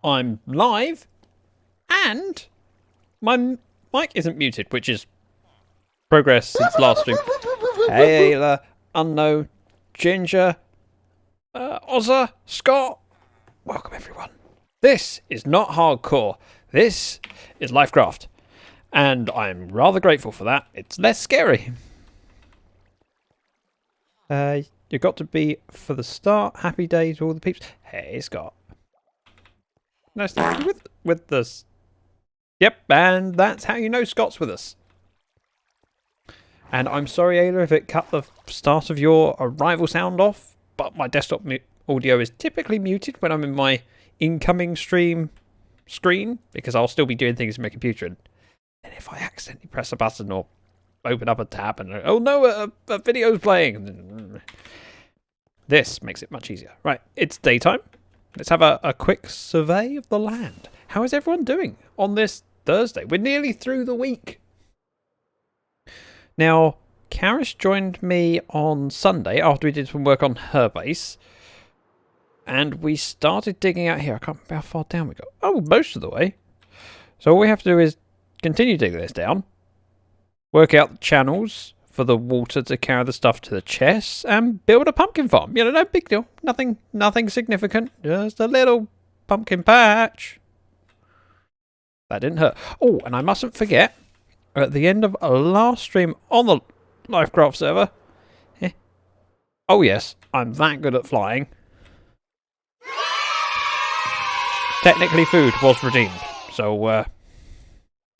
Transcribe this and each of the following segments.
I'm live, and my mic isn't muted, which is progress since last stream. Hey, Ayla, Unknown, Ginger, Ozza, Scott, welcome everyone. This is not hardcore. This is Lyfcraft, and I'm rather grateful for that. It's less scary. You got to be for the start. Happy day to all the peeps. Hey, Scott. Nice to meet you with us. Yep, and that's how you know Scott's with us. And I'm sorry, Ayla, if it cut the start of your arrival sound off, but my desktop audio is typically muted when I'm in my incoming stream screen, because I'll still be doing things in my computer. And if I accidentally press a button or open up a tab and, oh no, a video's playing, this makes it much easier. Right, it's daytime. Let's have a quick survey of the land. How is everyone doing on this Thursday? We're nearly through the week. Now, Karis joined me on Sunday after we did some work on her base. And we started digging out here. I can't remember how far down we got. Oh, most of the way. So all we have to do is continue digging this down. Work out the channels for the water to carry the stuff to the chests, and build a pumpkin farm. You know, no big deal. Nothing significant. Just a little pumpkin patch. That didn't hurt. Oh, and I mustn't forget, at the end of a last stream on the Lyfcraft server, oh yes, I'm that good at flying. Technically food was redeemed. So,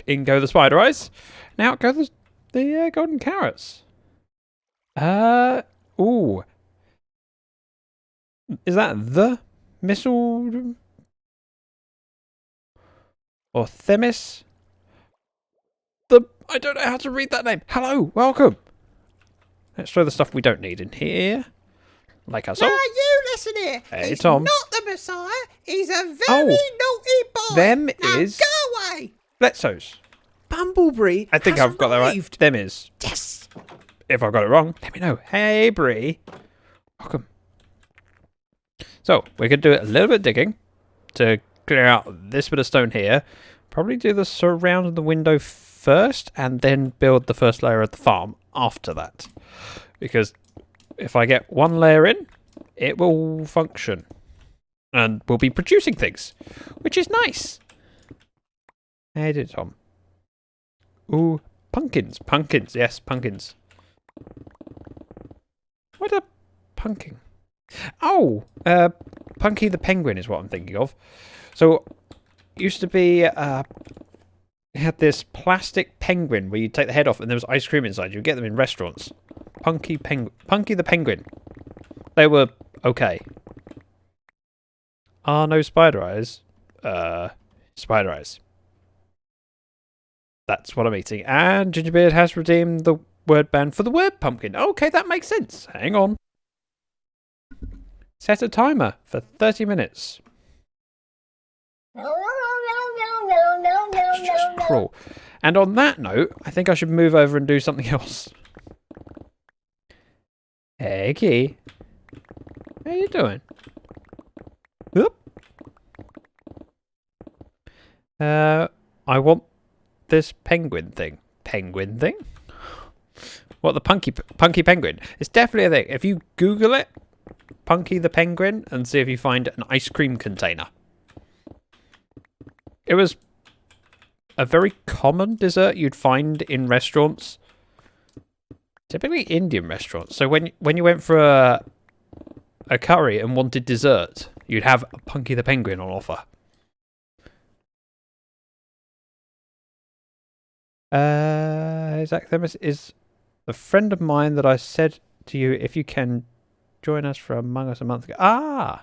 in go the spider eyes. Now go the golden carrots. Ooh. Is that the missile? Or Themis? I don't know how to read that name. Hello, welcome. Let's throw the stuff we don't need in here. Like us all. Now you listen here. Hey, he's Tom. not the Messiah. He's a very naughty boy. Them now is... go away. Bledsoe's. Bumblebee I think I've got that right. Them is. Yes. If I've got it wrong, let me know. Hey, Bree. Welcome. So, we're going to do a little bit of digging to clear out this bit of stone here. Probably do the surround of the window first, and then build the first layer of the farm after that. Because if I get one layer in, it will function. And we'll be producing things, which is nice. Hey, did Tom. Ooh, pumpkins. Pumpkins, yes, pumpkins. What a pumpkin? Oh, Punky the Penguin is what I'm thinking of. So, used to be, it had this plastic penguin where you take the head off and there was ice cream inside. You get them in restaurants. Punky the Penguin. They were okay. Ah, no spider eyes. Spider eyes. That's what I'm eating. And Gingerbeard has redeemed the word ban for the word pumpkin. Okay, that makes sense. Hang on. Set a timer for 30 minutes. That's just cruel. And on that note, I think I should move over and do something else. Hey, Key. How you doing? Whoop. I want this penguin thing. Penguin thing? What, the punky penguin? It's definitely a thing. If you Google it, Punky the Penguin, and see if you find an ice cream container. It was a very common dessert you'd find in restaurants. Typically Indian restaurants. So when you went for a curry and wanted dessert, you'd have a Punky the Penguin on offer. Zach Themis is a friend of mine that I said to you if you can join us for Among Us a month ago. Ah!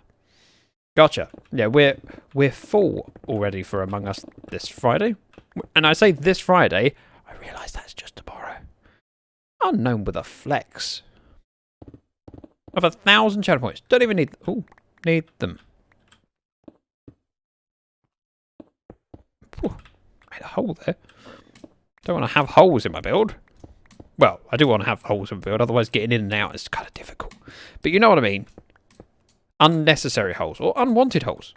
Gotcha. Yeah, we're full already for Among Us this Friday. And I say this Friday, I realise that's just tomorrow. Unknown with a flex. Of 1,000 channel points. Don't even need... Ooh, need them. Ooh, made a hole there. Don't want to have holes in my build. Well, I do want to have holes in my build, otherwise getting in and out is kind of difficult. But you know what I mean. Unnecessary holes, or unwanted holes.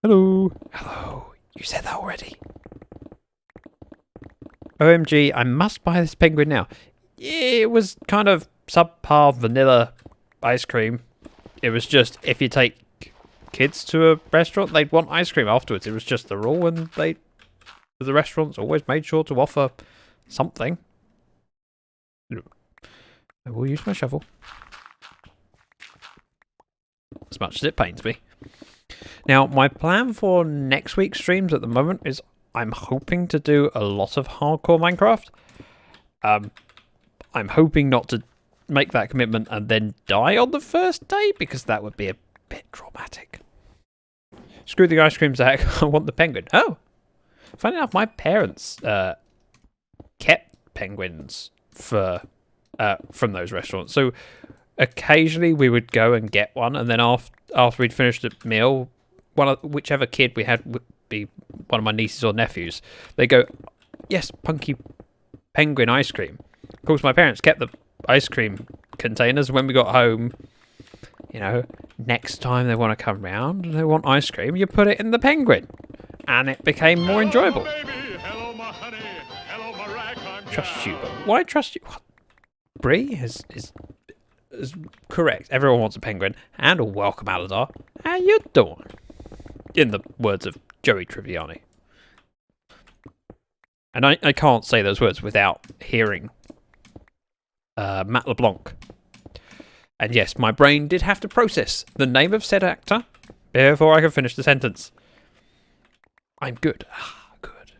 Hello. Hello. You said that already. OMG, I must buy this penguin now. It was kind of subpar vanilla ice cream. It was just, if you take kids to a restaurant, they'd want ice cream afterwards. It was just the rule, and the restaurants always made sure to offer something. I will use my shovel. As much as it pains me. Now, my plan for next week's streams at the moment is I'm hoping to do a lot of hardcore Minecraft. I'm hoping not to make that commitment and then die on the first day, because that would be a bit traumatic. Screw the ice cream, Zach. I want the penguin. Oh! Funny enough, my parents kept penguins from those restaurants. So occasionally we would go and get one, and then after we'd finished the meal, whichever kid we had would be one of my nieces or nephews. They go, yes, punky penguin ice cream. Of course, my parents kept the ice cream containers. When we got home, you know, next time they want to come round and they want ice cream, you put it in the penguin, and it became more enjoyable. Hello, my honey. Hello, my rag. Trust you, but why trust you? What? Bree is correct. Everyone wants a penguin, and a welcome, Aladar. How you doing? In the words of Joey Tribbiani. And I can't say those words without hearing Matt LeBlanc. And yes, my brain did have to process the name of said actor before I could finish the sentence. I'm good. Good.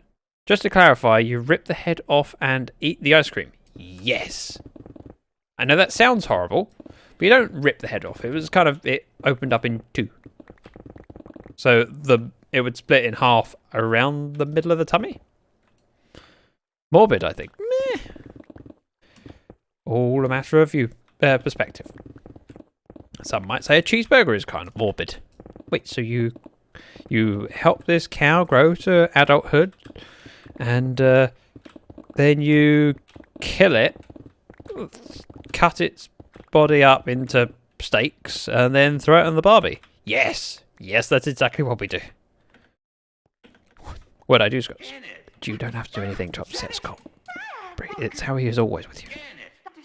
Just to clarify, you rip the head off and eat the ice cream. Yes. I know that sounds horrible, but you don't rip the head off. It was kind of, it opened up in two. So it would split in half around the middle of the tummy. Morbid, I think. Meh. All a matter of perspective. Some might say a cheeseburger is kind of morbid. Wait, so you help this cow grow to adulthood, and then you kill it, cut its body up into steaks, and then throw it on the barbie? Yes, that's exactly what we do. What I do, Scott? You don't have to do anything to upset Scott. It's how he is always with you.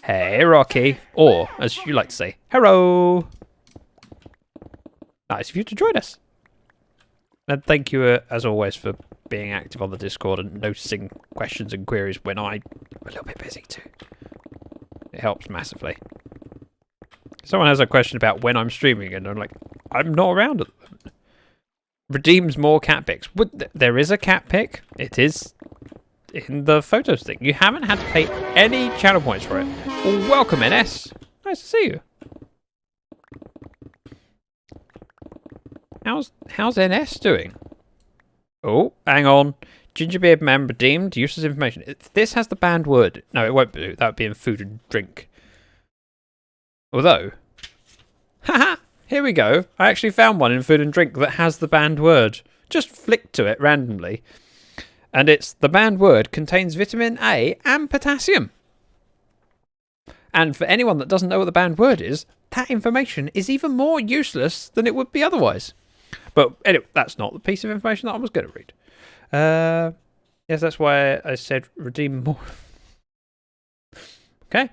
Hey, Rocky. Or, as you like to say, hello. Nice of you to join us. And thank you, as always, for being active on the Discord and noticing questions and queries when I'm a little bit busy too. It helps massively. Someone has a question about when I'm streaming, and I'm like, I'm not around at the moment. Redeems more cat pics. There is a cat pic. It is in the photos thing. You haven't had to pay any channel points for it. Well, welcome, NS. Nice to see you. How's NS doing? Oh, hang on. Gingerbeard man redeemed. Useless information. This has the banned word. No, it won't be. That would be in food and drink. Although, haha, here we go. I actually found one in food and drink that has the banned word. Just flicked to it randomly. And it's the banned word contains vitamin A and potassium. And for anyone that doesn't know what the banned word is, that information is even more useless than it would be otherwise. But anyway, that's not the piece of information that I was going to read. Yes, that's why I said redeem more. Okay.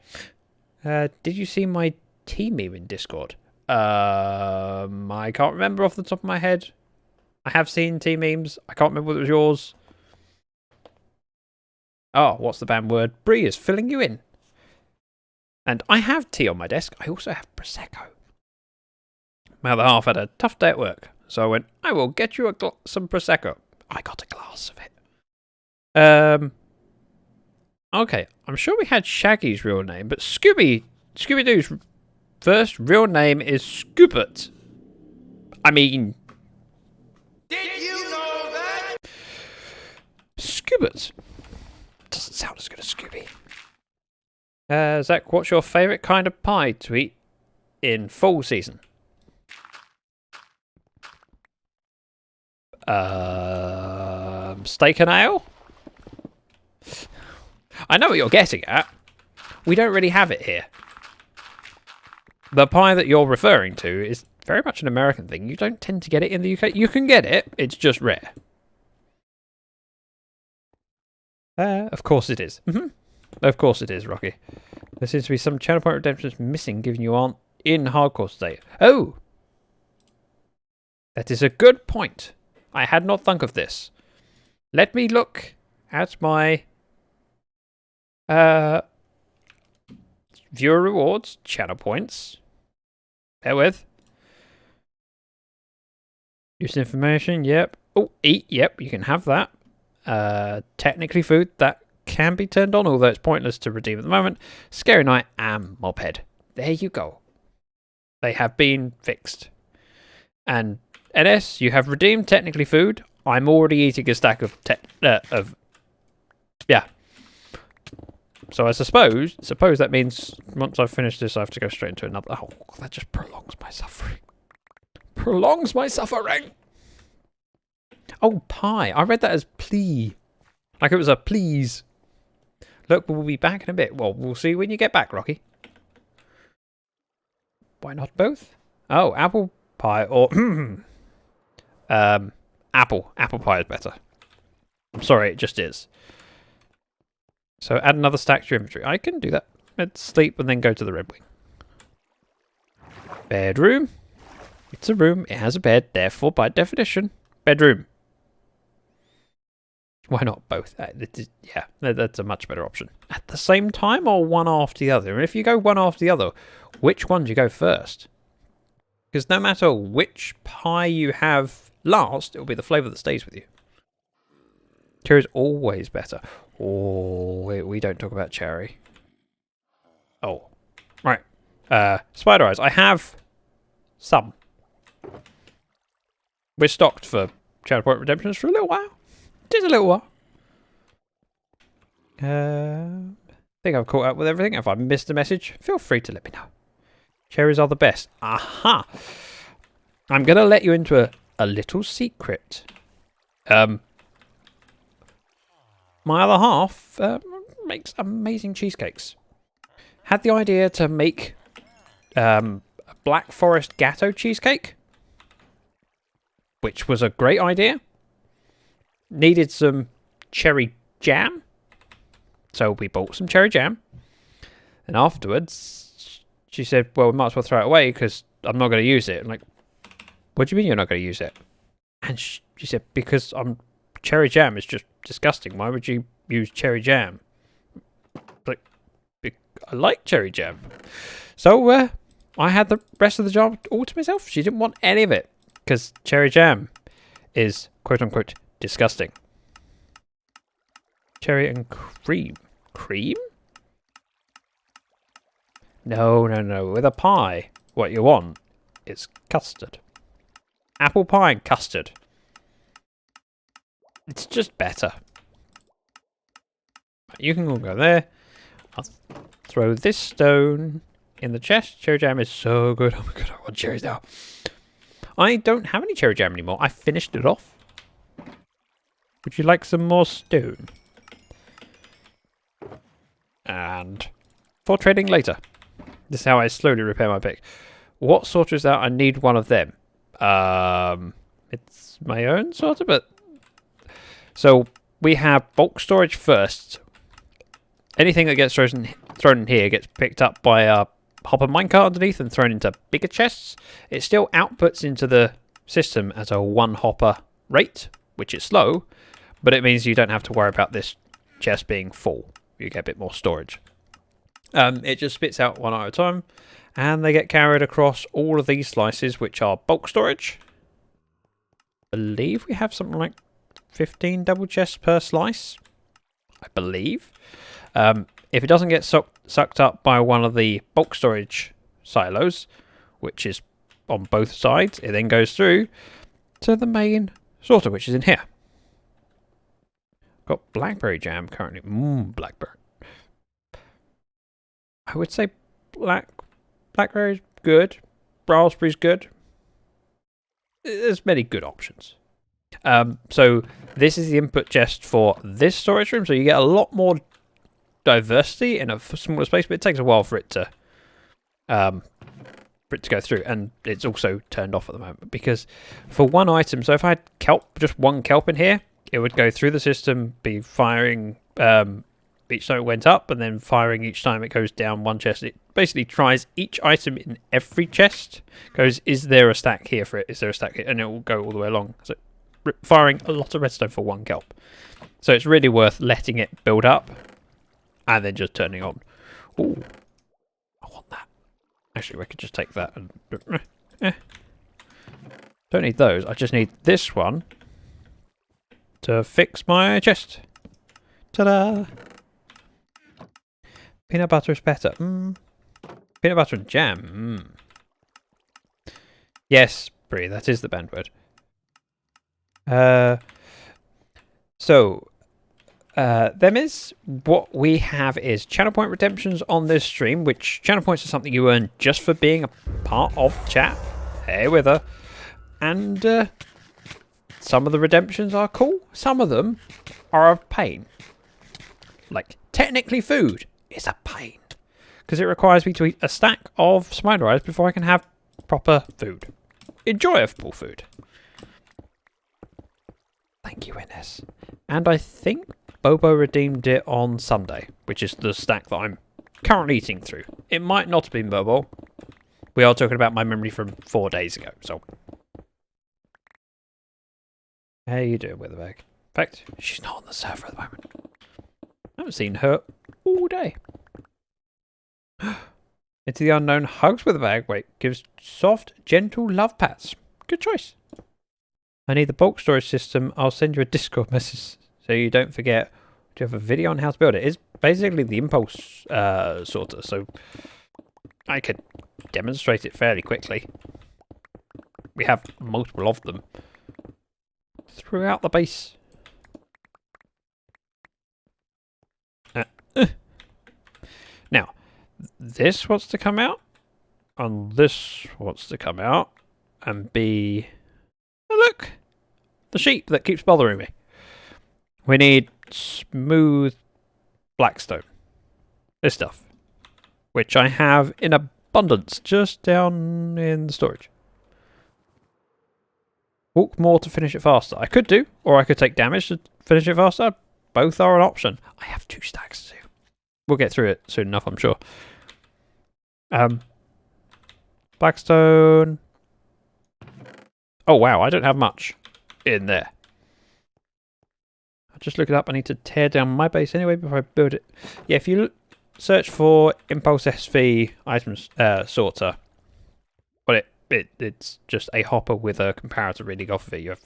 Did you see my tea meme in Discord? I can't remember off the top of my head. I have seen tea memes. I can't remember what it was yours. Oh, what's the banned word? Bree is filling you in. And I have tea on my desk. I also have Prosecco. My other half had a tough day at work, so I went, I will get you some Prosecco. I got a glass of it. Okay, I'm sure we had Shaggy's real name, but Scooby-Doo's first real name is Scoobert. I mean... Did you know that? Scoobert. Doesn't sound as good as Scooby. Zach, what's your favourite kind of pie to eat in fall season? Steak and ale? I know what you're getting at. We don't really have it here. The pie that you're referring to is very much an American thing. You don't tend to get it in the UK. You can get it. It's just rare. Of course it is. Of course it is, Rocky. There seems to be some channel point redemptions missing, given you aren't in hardcore state. Oh! That is a good point. I had not thunk of this. Let me look at my viewer rewards, channel points. Bear with. Use information, yep. Oh, eat, yep, you can have that. Technically food, that can be turned on, although it's pointless to redeem at the moment. Scary Night and Mophead. There you go. They have been fixed. And NS, you have redeemed technically food. I'm already eating a stack of yeah. So I suppose that means once I've finished this, I have to go straight into another. Oh, that just prolongs my suffering. Prolongs my suffering. Oh, pie. I read that as plea. Like it was a please. Look, we'll be back in a bit. Well, we'll see when you get back, Rocky. Why not both? Oh, apple pie or apple. Apple pie is better. I'm sorry, it just is. So add another stack to your inventory. I can do that. Let's sleep and then go to the Red Wing. Bedroom. It's a room. It has a bed. Therefore, by definition, bedroom. Why not both? Yeah, that's a much better option. At the same time or one after the other? And if you go one after the other, which one do you go first? Because no matter which pie you have last, it'll be the flavour that stays with you. Cherry is always better. Oh, we don't talk about cherry. Oh, right. Spider eyes. I have some. We're stocked for channel point redemptions for a little while. Just a little while. I think I've caught up with everything. If I missed a message, feel free to let me know. Cherries are the best. Aha! I'm going to let you into a little secret. My other half makes amazing cheesecakes. Had the idea to make a Black Forest Gatto cheesecake, which was a great idea. Needed some cherry jam, so we bought some cherry jam. And afterwards, she said, well, we might as well throw it away because I'm not going to use it. I'm like, what do you mean you're not going to use it? And she said, because cherry jam is just disgusting. Why would you use cherry jam? Like, I like cherry jam. So I had the rest of the jar all to myself. She didn't want any of it because cherry jam is quote unquote disgusting. Cherry and cream. Cream? No. With a pie, what you want is custard. Apple pie and custard. It's just better. You can all go there. I'll throw this stone in the chest. Cherry jam is so good. Oh my god, I want cherries now. I don't have any cherry jam anymore. I finished it off. Would you like some more stone? And for trading later. This is how I slowly repair my pick. What sorter is that? I need one of them. It's my own sorter, but... So, we have bulk storage first. Anything that gets thrown in here gets picked up by a hopper minecart underneath and thrown into bigger chests. It still outputs into the system as a one hopper rate, which is slow, but it means you don't have to worry about this chest being full. You get a bit more storage. It just spits out one at a time, and they get carried across all of these slices, which are bulk storage. I believe we have something like 15 double chests per slice. I believe. If it doesn't get sucked up by one of the bulk storage silos, which is on both sides, it then goes through to the main sorter, which is in here. Got blackberry jam currently. Blackberry. I would say blackberry's good. Raspberry's good. There's many good options. So this is the input chest for this storage room, so you get a lot more diversity in a smaller space, but it takes a while for it to for it to go through, and it's also turned off at the moment because for one item, so if I had kelp, just one kelp in here, it would go through the system, be firing each time it went up, and then firing each time it goes down one chest. It basically tries each item in every chest, goes, is there a stack here for it, is there a stack here, and it will go all the way along. So firing a lot of redstone for one kelp. So it's really worth letting it build up and then just turning on. Ooh, I want that. Actually, we could just take that and... Don't need those. I just need this one to fix my chest. Ta-da! Peanut butter is better. Peanut butter and jam. Yes, Brie, that is the banned word. Them is what we have is channel point redemptions on this stream, which channel points are something you earn just for being a part of chat. Hey with her. And some of the redemptions are cool. Some of them are a pain. Like, technically food is a pain. Because it requires me to eat a stack of spider eyes before I can have proper food. Enjoyable food. Thank you, Ines. And I think Bobo redeemed it on Sunday, which is the stack that I'm currently eating through. It might not have been Bobo. We are talking about my memory from 4 days ago, so... How you doing with the bag? In fact, she's not on the server at the moment. I haven't seen her all day. Into the unknown, hugs with a bag. Wait, gives soft, gentle love pats. Good choice. I need the bulk storage system. I'll send you a Discord message so you don't forget. Do you have a video on how to build it? It's basically the impulse sorter, so I could demonstrate it fairly quickly. We have multiple of them throughout the base. Now, this wants to come out, and this wants to come out, and be... Oh, look! The sheep that keeps bothering me. We need smooth blackstone. This stuff. Which I have in abundance just down in the storage. Walk more to finish it faster. I could do, or I could take damage to finish it faster. Both are an option. I have 2 stacks too. We'll get through it soon enough, I'm sure. Blackstone. Oh wow, I don't have much in there. I'll just look it up. I need to tear down my base anyway before I build it. Yeah, if you search for Impulse SV items sorter, well, it's just a hopper with a comparator reading off of it. You have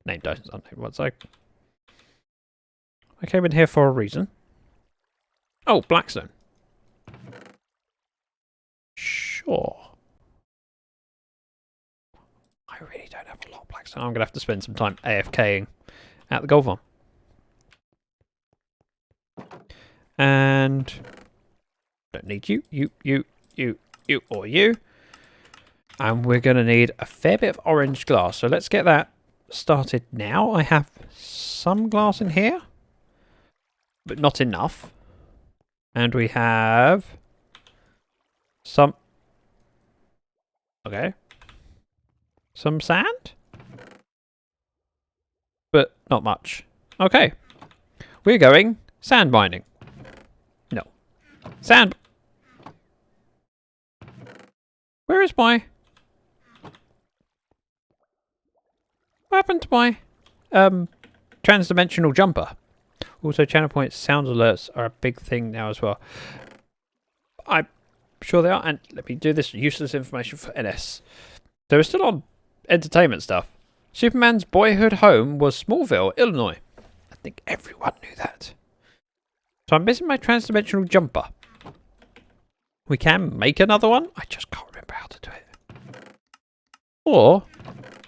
named items, unnamed ones. I came in here for a reason. Oh, Blackstone. Sure. I really don't have a lot of Blackstone. I'm going to have to spend some time AFKing at the gold farm. And don't need you, or you. And we're going to need a fair bit of orange glass. So let's get that started now. I have some glass in here, but not enough. And we have some... Okay. Some sand? But not much. Okay. We're going sand mining. No. Sand... Where is my... What happened to my transdimensional jumper? Also, channel points, sound alerts are a big thing now as well. I'm sure they are. And let me do this useless information for NS. So we're still on entertainment stuff. Superman's boyhood home was Smallville, Illinois. I think everyone knew that. So I'm missing my transdimensional jumper. We can make another one. I just can't remember how to do it. Or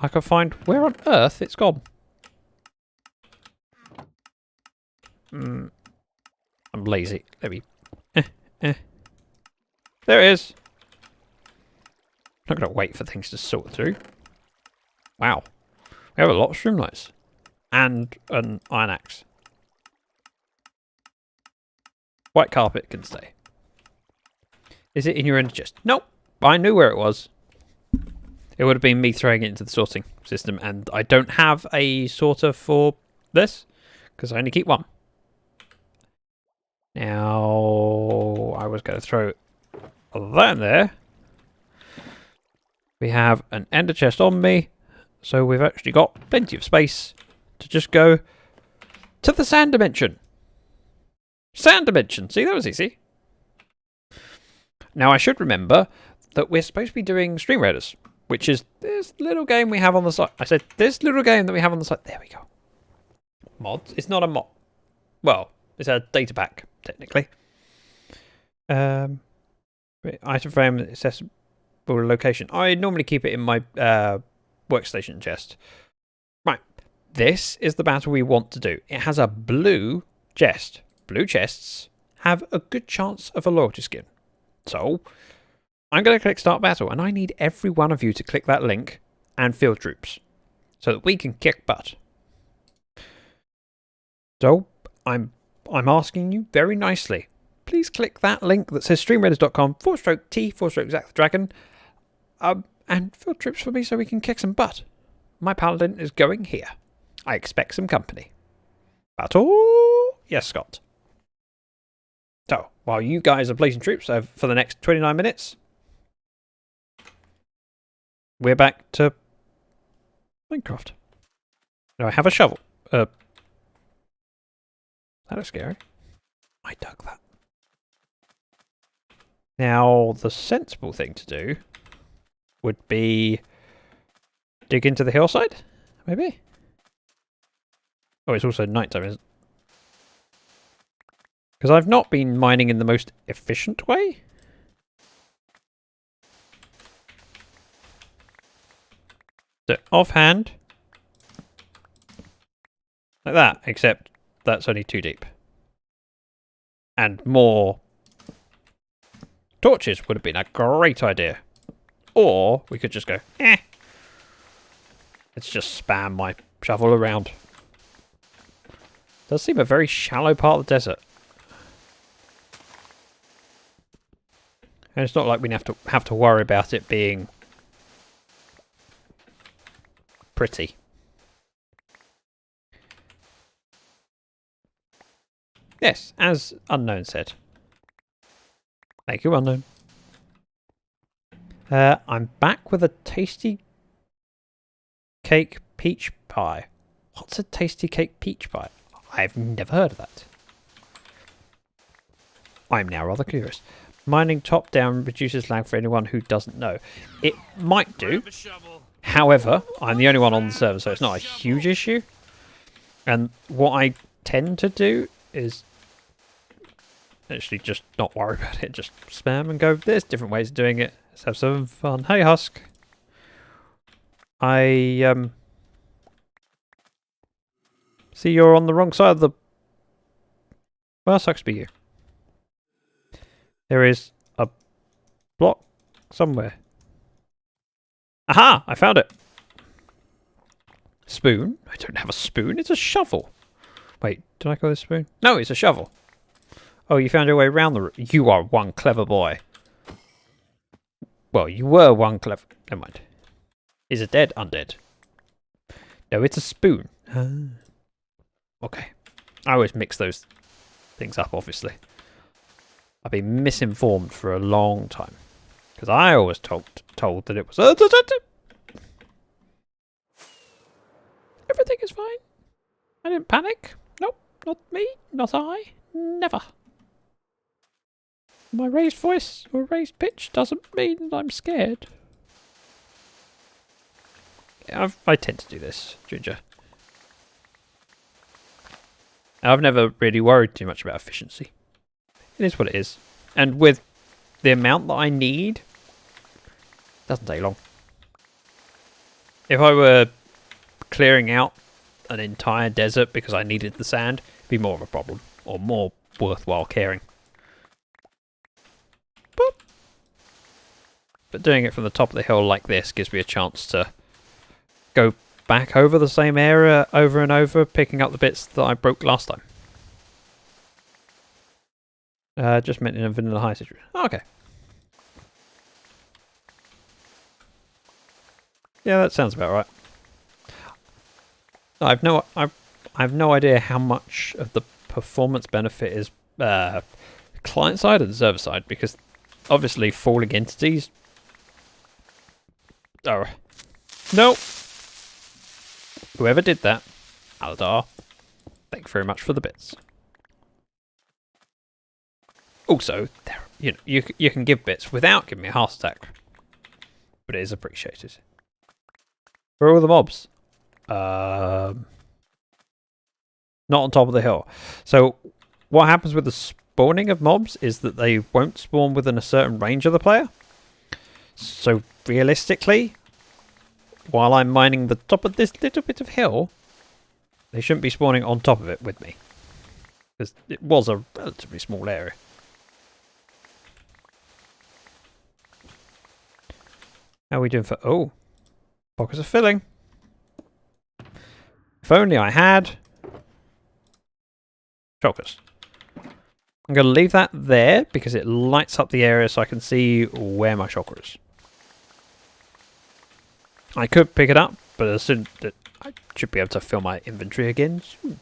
I can find where on earth it's gone. I'm lazy. Let me... There it is. Not going to wait for things to sort through. Wow. We have a lot of streamlights. And an iron axe. White carpet can stay. Is it in your inner chest? Nope. I knew where it was. It would have been me throwing it into the sorting system, and I don't have a sorter for this because I only keep one. Now, I was going to throw that in there. We have an ender chest on me, so we've actually got plenty of space to just go to the sand dimension. Sand dimension. See, that was easy. Now, I should remember that we're supposed to be doing Stream Raiders, which is this little game we have on the site. I said this little game that we have on the site. There we go. Mods. It's not a mod. Well, it's a data pack, technically. Item frame accessible location. I normally keep it in my workstation chest. Right. This is the battle we want to do. It has a blue chest. Blue chests have a good chance of a loyalty skin. So, I'm going to click Start Battle, and I need every one of you to click that link and field troops so that we can kick butt. So, I'm asking you very nicely, please click that link that says streamraiders.com/T/Zack and field troops for me so we can kick some butt. My paladin is going here. I expect some company. Battle? Yes, Scott. So, while you guys are placing troops for the next 29 minutes, we're back to Minecraft. Now I have a shovel. That looks scary. I dug that. Now, the sensible thing to do would be dig into the hillside, maybe? Oh, it's also nighttime, isn't it? Because I've not been mining in the most efficient way. So, offhand. Like that, except that's only 2 deep. And more torches would have been a great idea. Or we could just go, let's just spam my shovel around. Does seem a very shallow part of the desert. And it's not like we have to worry about it being pretty. Yes, as Unknown said. Thank you, Unknown. I'm back with a tasty cake peach pie. What's a tasty cake peach pie? I've never heard of that. I'm now rather curious. Mining top-down reduces lag for anyone who doesn't know. It might do. However, I'm the only one on the server, so it's not a huge issue. And what I tend to do is actually just not worry about it. Just spam and go, there's different ways of doing it. Let's have some fun. Hey, Husk. I see you're on the wrong side of the... Well, sucks to be you. There is a block somewhere. Aha! I found it. Spoon? I don't have a spoon. It's a shovel. Wait, did I call this a spoon? No, it's a shovel. Oh, you found your way around the... You are one clever boy. Well, you were one clever... Never mind. Is it dead? Undead. No, it's a spoon. Okay. I always mix those things up, obviously. I've been misinformed for a long time. Because I always told that it was... Everything is fine. I didn't panic. Nope, not me, not I. Never. My raised voice or raised pitch doesn't mean I'm scared. I tend to do this, Ginger. I've never really worried too much about efficiency. It is what it is. And with the amount that I need, it doesn't take long. If I were clearing out an entire desert because I needed the sand, it'd be more of a problem. Or more worthwhile caring. But doing it from the top of the hill like this gives me a chance to go back over the same area over and over, picking up the bits that I broke last time. Just meant in a vanilla high situation. Oh, okay. Yeah, that sounds about right. I've no idea how much of the performance benefit is client side and server side, because obviously falling entities. Oh no! Whoever did that, Aladar, thank you very much for the bits. Also, you can give bits without giving me a heart attack, but it is appreciated. Where are all the mobs? Not on top of the hill. So what happens with the spawning of mobs is that they won't spawn within a certain range of the player. So realistically, while I'm mining the top of this little bit of hill, they shouldn't be spawning on top of it with me, because it was a relatively small area. How are we doing for... Oh, pockets are filling. If only I had... Shulkers. I'm going to leave that there because it lights up the area so I can see where my shulker is. I could pick it up, but as soon as I should be able to fill my inventory again soon.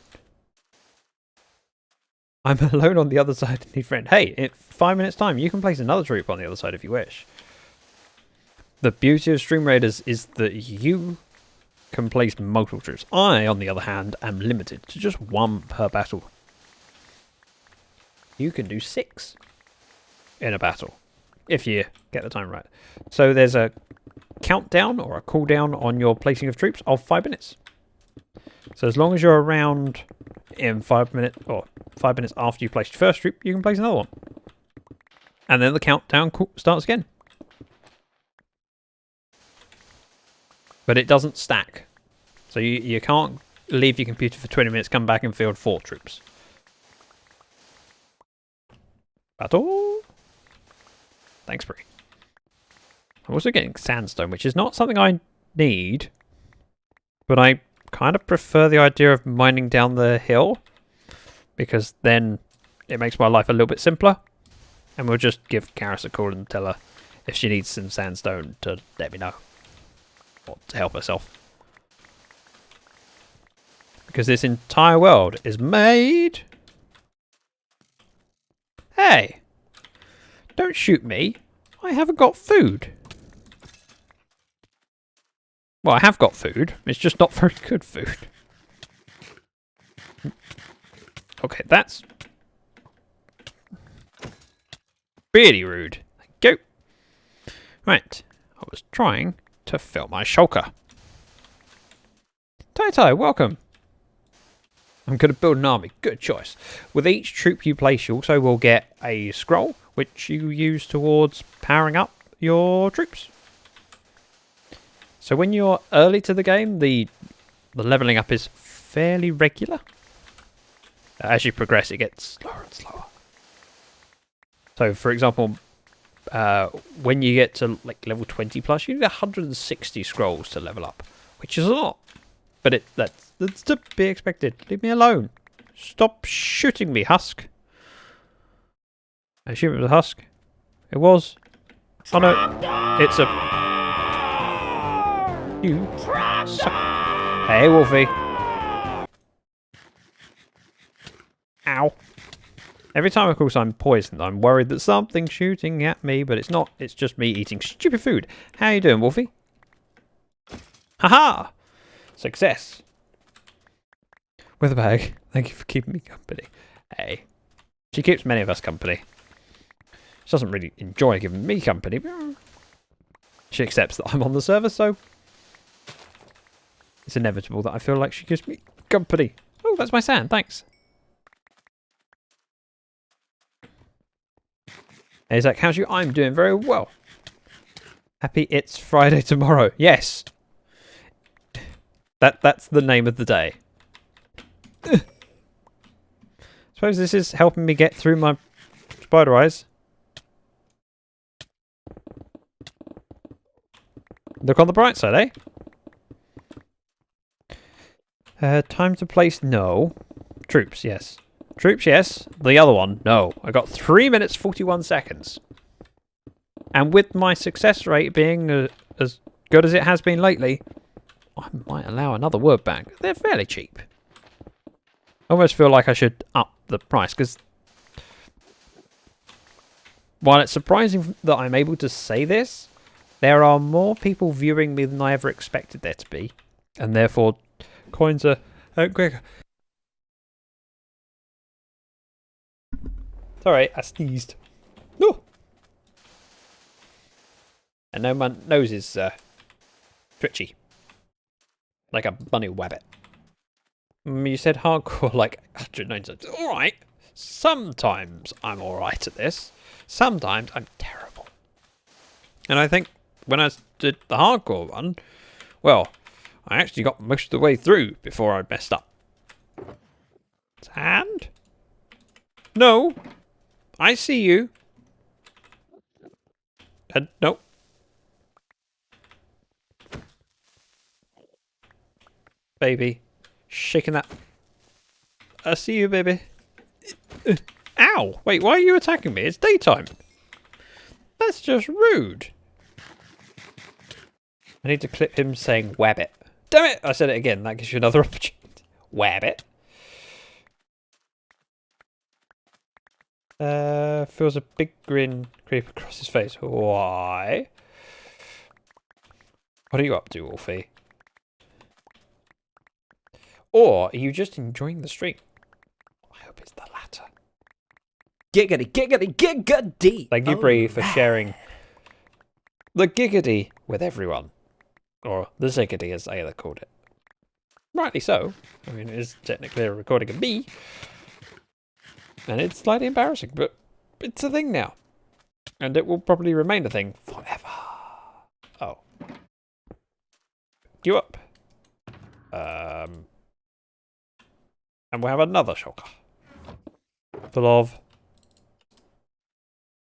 I'm alone on the other side and need friend. Hey, in 5 minutes time, you can place another troop on the other side if you wish. The beauty of Stream Raiders is that you can place multiple troops. I, on the other hand, am limited to just 1 per battle. You can do 6 in a battle, if you get the time right. So there's a countdown or a cooldown on your placing of troops of 5 minutes. So as long as you're around in 5 minutes, or 5 minutes after you placed your first troop, you can place another one. And then the countdown starts again. But it doesn't stack. So you can't leave your computer for 20 minutes, come back and field 4 troops. Battle. Thanks, Bree. I'm also getting sandstone, which is not something I need. But I kind of prefer the idea of mining down the hill, because then it makes my life a little bit simpler. And we'll just give Karis a call and tell her if she needs some sandstone to let me know. Or to help herself. Because this entire world is made... Hey! Don't shoot me. I haven't got food. Well, I have got food. It's just not very good food. Okay, that's... really rude. Thank you. Right. I was trying to fill my shulker. Tai, welcome. I'm going to build an army. Good choice. With each troop you place, you also will get a scroll, which you use towards powering up your troops. So when you're early to the game, the leveling up is fairly regular. As you progress, it gets slower and slower. So, for example, when you get to like level 20 plus, you need 160 scrolls to level up, which is a lot. But that's to be expected. Leave me alone. Stop shooting me, Husk. I assume it was a Husk. It was. Oh no, it's a... You suck. Hey, Wolfie. Ow. Every time, of course, I'm poisoned, I'm worried that something's shooting at me, but it's not. It's just me eating stupid food. How you doing, Wolfie? Haha! Success. With a bag. Thank you for keeping me company. Hey. She keeps many of us company. She doesn't really enjoy giving me company, but she accepts that I'm on the server, so it's inevitable that I feel like she gives me company. Oh, that's my sand. Thanks. Hey, Zach, how's you? I'm doing very well. Happy it's Friday tomorrow. Yes. That's the name of the day. Suppose this is helping me get through my spider eyes. Look on the bright side, eh? Time to place, no. Troops, yes. Troops, yes. The other one, no. I got 3 minutes 41 seconds. And with my success rate being as good as it has been lately, I might allow another word bank. They're fairly cheap. I almost feel like I should up the price, because while it's surprising that I'm able to say this, there are more people viewing me than I ever expected there to be, and therefore coins are quicker. Sorry, I sneezed. No. And now my nose is twitchy, like a bunny wabbit. You said hardcore like 109 times. All right. Sometimes I'm all right at this. Sometimes I'm terrible. And I think when I did the hardcore one, well, I actually got most of the way through before I messed up. And? No. I see you. No. Baby. Shaking that. I see you, baby. Ow! Wait, why are you attacking me? It's daytime. That's just rude. I need to clip him saying wabbit. Damn it! I said it again. That gives you another opportunity. Wabbit. Feels a big grin creep across his face. Why? What are you up to, Wolfie? Or are you just enjoying the stream? I hope it's the latter. Giggity, giggity, giggity. Thank you, Bree, for sharing the giggity with everyone. Or the ziggity, as Ayla called it. Rightly so. I mean, it is technically a recording of me. And it's slightly embarrassing, but it's a thing now. And it will probably remain a thing forever. Oh. You up? And we'll have another shulker. Full of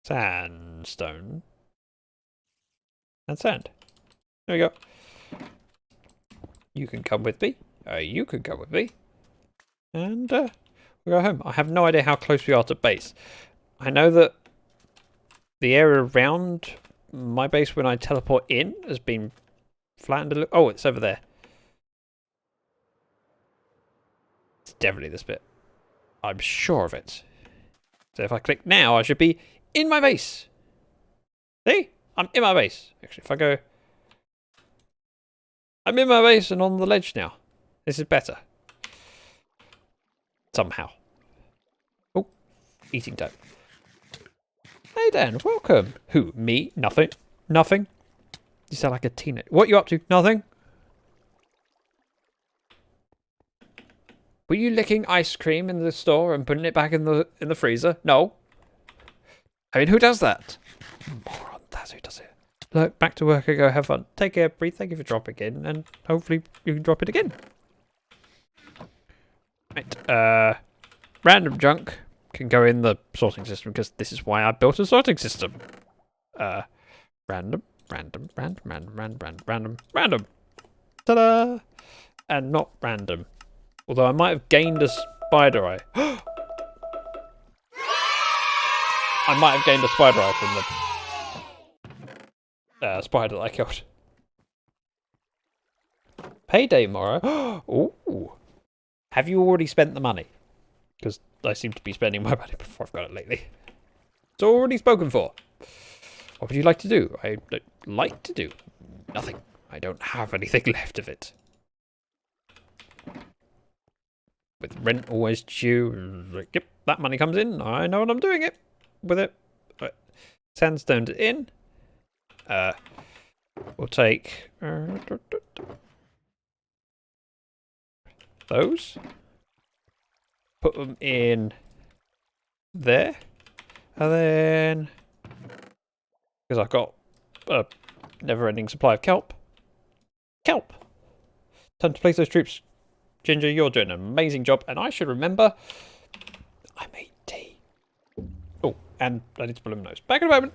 sandstone. And sand. There we go. You can come with me. You can come with me. And we'll go home. I have no idea how close we are to base. I know that the area around my base when I teleport in has been flattened a little. Oh, it's over there. It's definitely this bit. I'm sure of it. So if I click now, I should be in my base. See? I'm in my base. Actually, if I go... I'm in my base and on the ledge now. This is better. Somehow. Oh, eating time. Hey Dan, welcome. Who, me? Nothing. Nothing. You sound like a teenager. What you up to? Nothing. Were you licking ice cream in the store and putting it back in the freezer? No. I mean, who does that? Moron, that's who does it. Look, back to work I go, have fun. Take care, Bree. Thank you for dropping in, and hopefully you can drop it again. Right, random junk can go in the sorting system, because this is why I built a sorting system. Random. Ta-da! And not random. Although I might have gained a spider eye. I might have gained a spider eye from the spider that I killed. Payday tomorrow. Ooh. Have you already spent the money? Because I seem to be spending my money before I've got it lately. It's already spoken for. What would you like to do? I'd like to do nothing. I don't have anything left of it. With rent always due, yep, that money comes in. I know what I'm doing it with it. Right. Sandstone's in. We'll take those. Put them in there. And then, because I've got a never-ending supply of kelp. Kelp! Time to place those troops. Ginger, you're doing an amazing job, and I should remember I made tea. Oh, and I need to pull him nose. Back in a moment.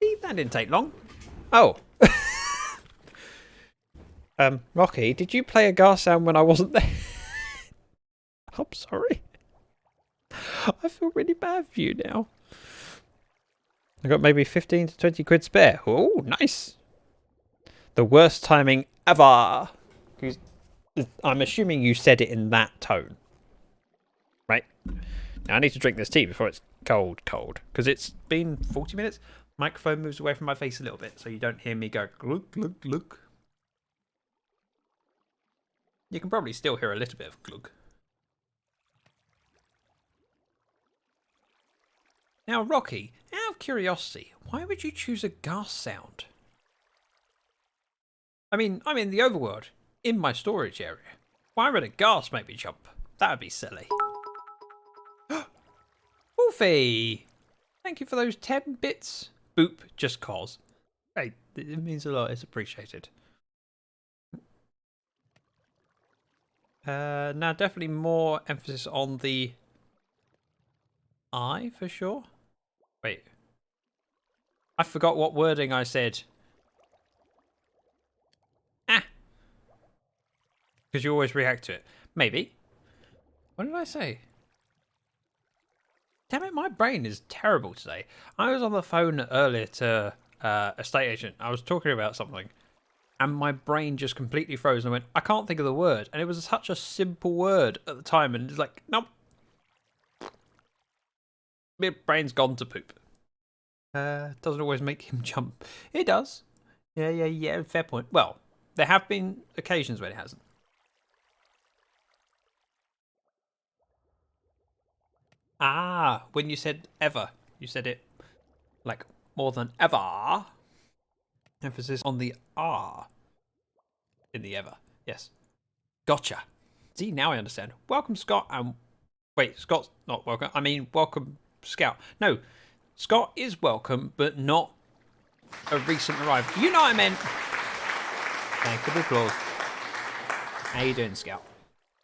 See, that didn't take long. Oh. Rocky, did you play a gar sound when I wasn't there? I'm sorry. I feel really bad for you now. I got maybe 15 to 20 quid spare. Oh, nice. The worst timing ever. I'm assuming you said it in that tone. Right? Now I need to drink this tea before it's cold. Because it's been 40 minutes. Microphone moves away from my face a little bit so you don't hear me go glug, glug, glug. You can probably still hear a little bit of glug. Now, Rocky, out of curiosity, why would you choose a gas sound? I mean, I'm in the overworld, in my storage area. Why would a gas make me jump? That would be silly. Wolfie! Thank you for those 10 bits. Boop, just cause. Hey, it means a lot, it's appreciated. Now, definitely more emphasis on the I for sure. Wait. I forgot what wording I said. Ah! Because you always react to it. Maybe. What did I say? Damn it, my brain is terrible today. I was on the phone earlier to estate agent. I was talking about something. And my brain just completely froze and I went, I can't think of the word. And it was such a simple word at the time. And it's like, nope. My brain's gone to poop. Doesn't always make him jump. It does. Yeah. Fair point. Well, there have been occasions when it hasn't. Ah, when you said ever, you said it like more than ever. Emphasis on the R in the ever. Yes. Gotcha. See, now I understand. Welcome, Scott. Wait, Scott's not welcome. I mean, welcome, Scout. No, Scott is welcome, but not a recent arrival. You know what I meant. Thank you for the applause. How you doing, Scout?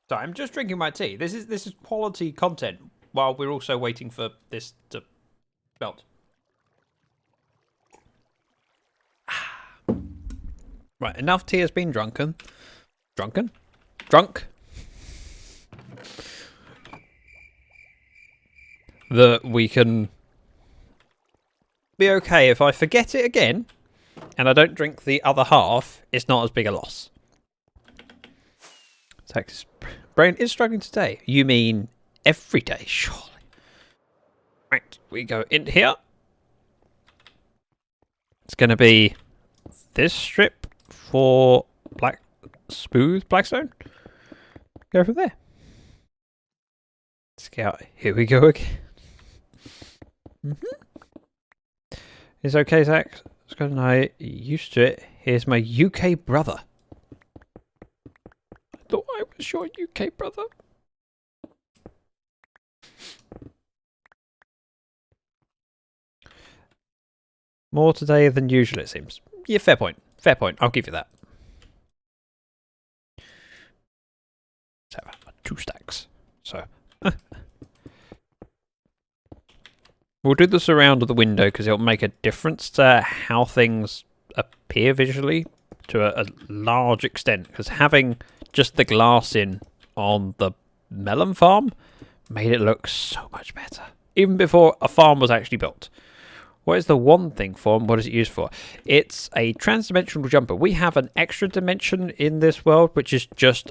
Sorry, I'm just drinking my tea. This is quality content while we're also waiting for this to melt. Right, enough tea has been drunk. That we can be okay if I forget it again and I don't drink the other half. It's not as big a loss. Texas brain is struggling today. You mean every day, surely? Right, we go in here. It's going to be this strip for smooth blackstone. Go from there. Scout, here we go again. It's okay, Zach. Scott and I used to it. Here's my UK brother. I thought I was your UK brother. More today than usual, it seems. Yeah, fair point. Fair point. I'll give you that. Let's have 2 stacks. So. We'll do the surround of the window because it'll make a difference to how things appear visually to a large extent. Because having just the glass in on the melon farm made it look so much better. Even before a farm was actually built. What is the one thing for and what is it used for? It's a trans-dimensional jumper. We have an extra dimension in this world, which is just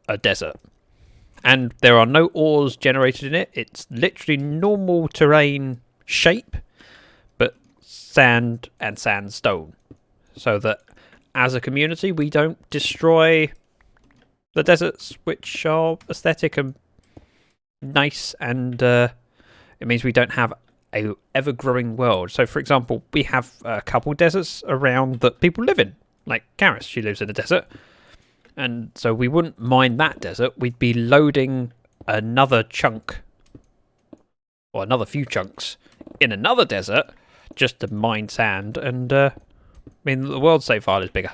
a desert. And there are no ores generated in it. It's literally normal terrain shape, but sand and sandstone. So that as a community, we don't destroy the deserts, which are aesthetic and nice. And it means we don't have a ever-growing world. So, for example, we have a couple deserts around that people live in. Like Karis, she lives in a desert. And so we wouldn't mine that desert. We'd be loading another chunk, or another few chunks, in another desert just to mine sand. And, I mean, the world's save file is bigger.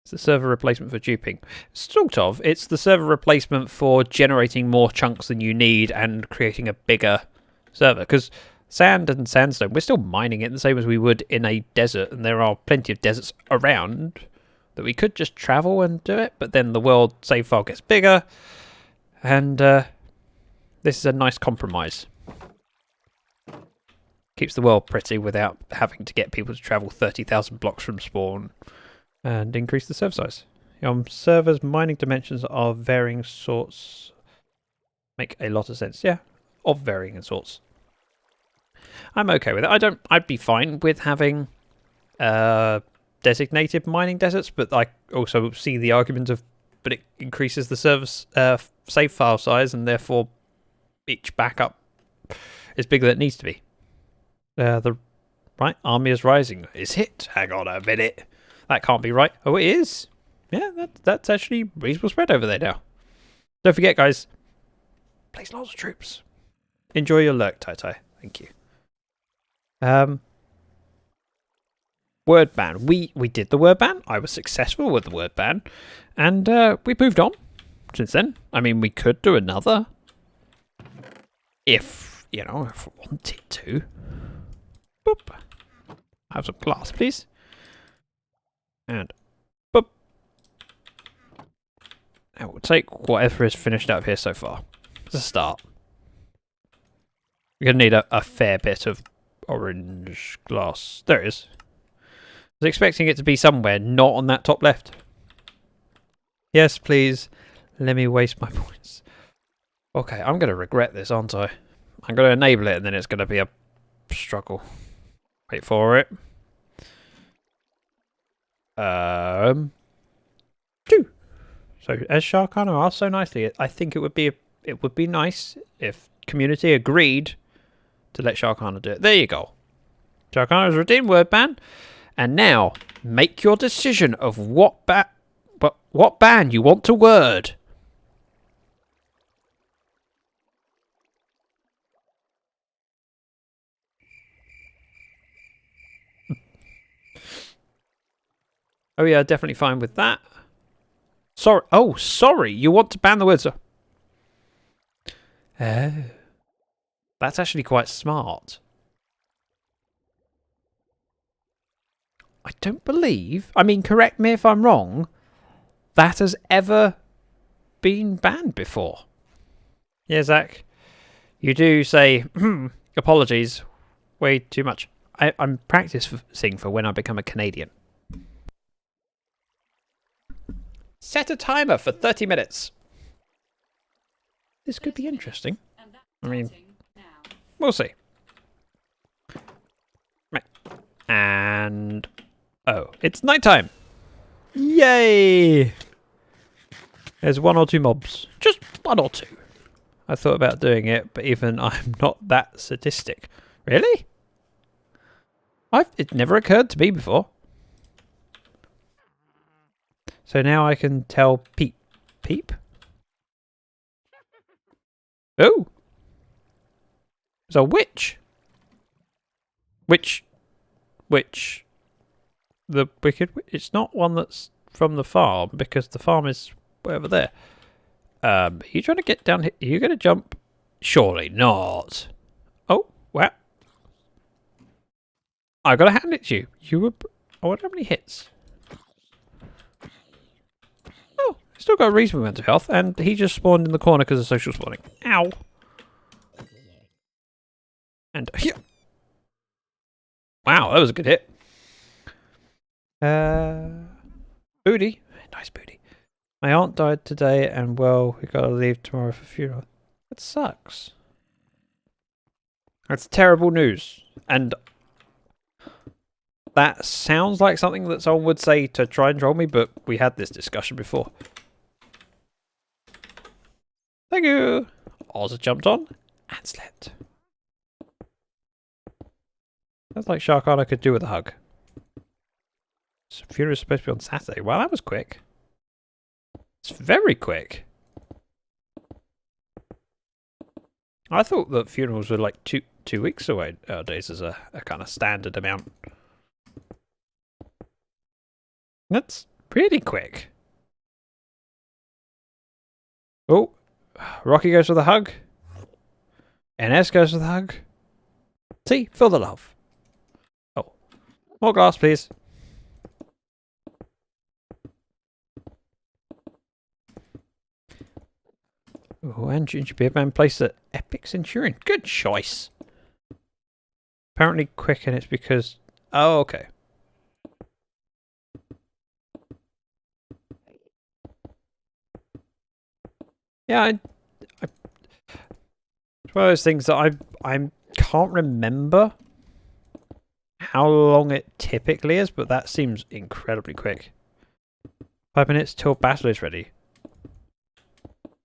It's the server replacement for duping. Sort of. It's the server replacement for generating more chunks than you need and creating a bigger server. Because Sand and sandstone. We're still mining it the same as we would in a desert, and there are plenty of deserts around that we could just travel and do it, but then the world save file gets bigger, and this is a nice compromise. Keeps the world pretty without having to get people to travel 30,000 blocks from spawn, and increase the server size. Servers mining dimensions are varying sorts. Make a lot of sense. Yeah, of varying sorts. I'm okay with it. I'd be fine with having designated mining deserts, but I also see the argument of, but it increases the server's save file size, and therefore each backup is bigger than it needs to be. The right army is rising. Is it? Hang on a minute. That can't be right. Oh, it is. Yeah, that's actually reasonable spread over there now. Don't forget, guys. Place lots of troops. Enjoy your lurk, Tai. Thank you. Word ban. We did the word ban. I was successful with the word ban, and we moved on since then. I mean, we could do another if we wanted to. Boop. Have some glass, please. And boop. I will take whatever is finished out of here so far. As a start. We're going to need a fair bit of orange glass. There it is. I was expecting it to be somewhere, not on that top left. Yes, please. Let me waste my points. Okay, I'm going to regret this, aren't I? I'm going to enable it, and then it's going to be a struggle. Wait for it. 2. So, as Sharkana asked so nicely, I think it would be nice if community agreed to let Sharkana do it. There you go. Sharkana has redeemed word ban, and now make your decision of what ban you want to word. Oh yeah, definitely fine with that. Sorry. Oh, sorry. You want to ban the words. Oh. That's actually quite smart. I don't believe, I mean, correct me if I'm wrong, that has ever been banned before. Yeah, Zach. You do say, apologies, way too much. I'm practicing for when I become a Canadian. Set a timer for 30 minutes. This could be interesting. I mean, we'll see. Right. And... oh, it's nighttime. Yay! There's 1 or 2 mobs. Just 1 or 2. I thought about doing it, but even I'm not that sadistic. Really? It never occurred to me before. So now I can tell Peep. Peep? Oh! There's a witch! Which? The wicked... it's not one that's from the farm, because the farm is over there. Are you trying to get down here? Are you going to jump? Surely not. Oh, wow. I got to hand it to you. You were... I wonder how many hits. Oh, still got a reasonable amount of health, and he just spawned in the corner because of social spawning. Ow. And here. Wow, that was a good hit. Booty. Nice booty. My aunt died today, and well, we gotta leave tomorrow for funeral. That sucks. That's terrible news. And that sounds like something that someone would say to try and troll me, but we had this discussion before. Thank you. Oz jumped on and slept. That's like Sharkana could do with a hug. So funeral is supposed to be on Saturday. Wow, that was quick. It's very quick. I thought that funerals were like two weeks away nowadays as a kind of standard amount. That's pretty quick. Oh, Rocky goes for the hug. NS goes for the hug. See? Feel the love. Oh. More glass, please. Oh, and Ginger Beer Man placed at Epic Centurion. Good choice. Apparently quick, and it's because... Oh, okay. Yeah, it's one of those things that I can't remember how long it typically is, but that seems incredibly quick. 5 minutes till battle is ready.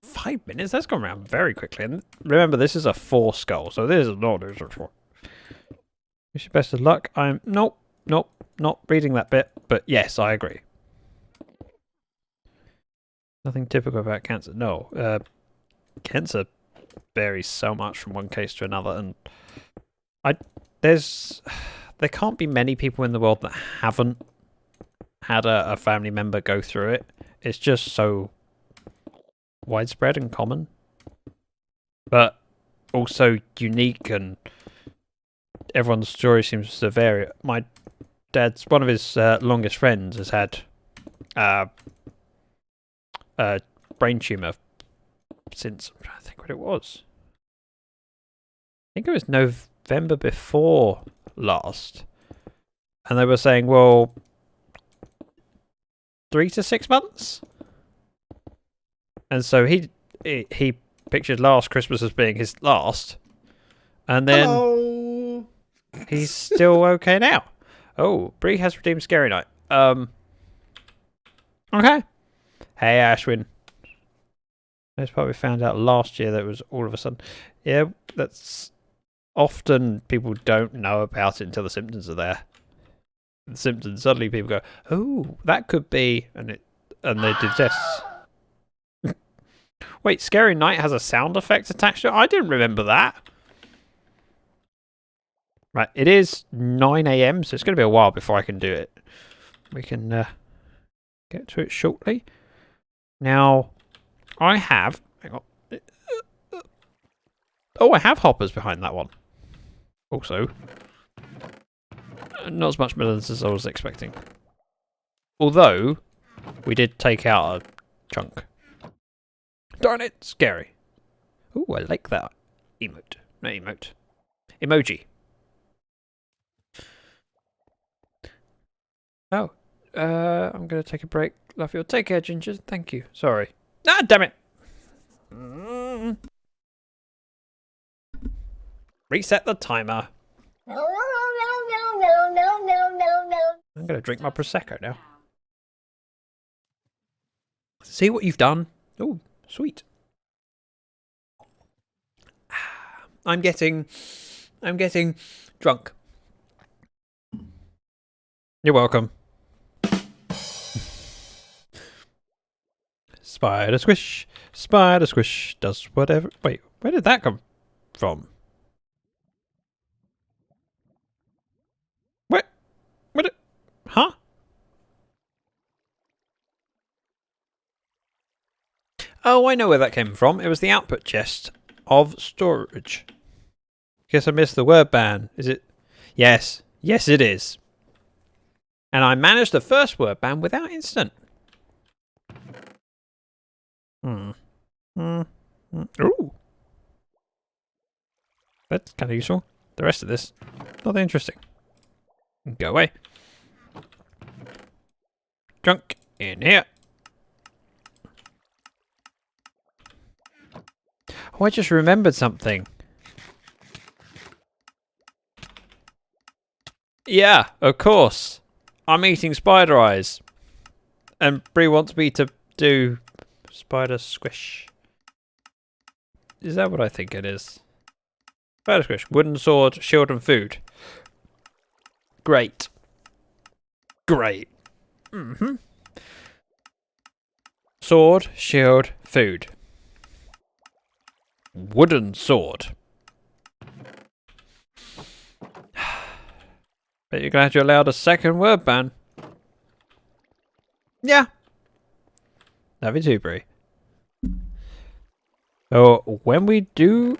5 minutes? That's gone around very quickly. And remember, this is a 4 skull, so this is not... Wish you best of luck. Nope, not reading that bit, but yes, I agree. Nothing typical about cancer. No, cancer varies so much from one case to another, and there can't be many people in the world that haven't had a family member go through it. It's just so widespread and common, but also unique, and everyone's story seems to vary. My dad's one of his longest friends has had a brain tumor since, I'm trying to think what it was. I think it was November before last, and they were saying, well, 3 to 6 months. And so he pictured last Christmas as being his last, and then Hello. he's still okay now. Oh, Bree has redeemed Scary Night. Okay. Hey, Ashwin. That's what we found out last year. That was all of a sudden. Yeah, that's often people don't know about it until the symptoms are there. The symptoms, suddenly people go, oh, that could be, and they do tests. Wait, Scary Night has a sound effect attached to it? I didn't remember that. Right, it is 9 AM, so it's going to be a while before I can do it. We can get to it shortly. Now, I have... Hang on. Oh, I have hoppers behind that one. Also, not as much melons as I was expecting. Although, we did take out a chunk. Darn it, scary. Ooh, I like that emote. No, emote. Emoji. Oh, I'm going to take a break. Luffield, take care, Ginger. Thank you. Sorry. Ah, damn it. Reset the timer. I'm going to drink my Prosecco now. See what you've done? Oh, sweet. I'm getting drunk. You're welcome. Spider squish does whatever. Wait, where did that come from? What? Huh? Oh, I know where that came from. It was the output chest of storage. Guess I missed the word ban. Is it? Yes. Yes, it is. And I managed the first word ban without incident. Ooh. That's kind of useful. The rest of this, not that interesting. Go away. Drunk in here. Oh, I just remembered something. Yeah, of course. I'm eating spider eyes. And Bree wants me to do spider squish. Is that what I think it is? Spider squish. Wooden sword, shield and food. Great. Great. Sword, shield, food. Wooden sword. Bet you're glad you allowed a second word ban. Yeah. Love you too, Bree. So when we do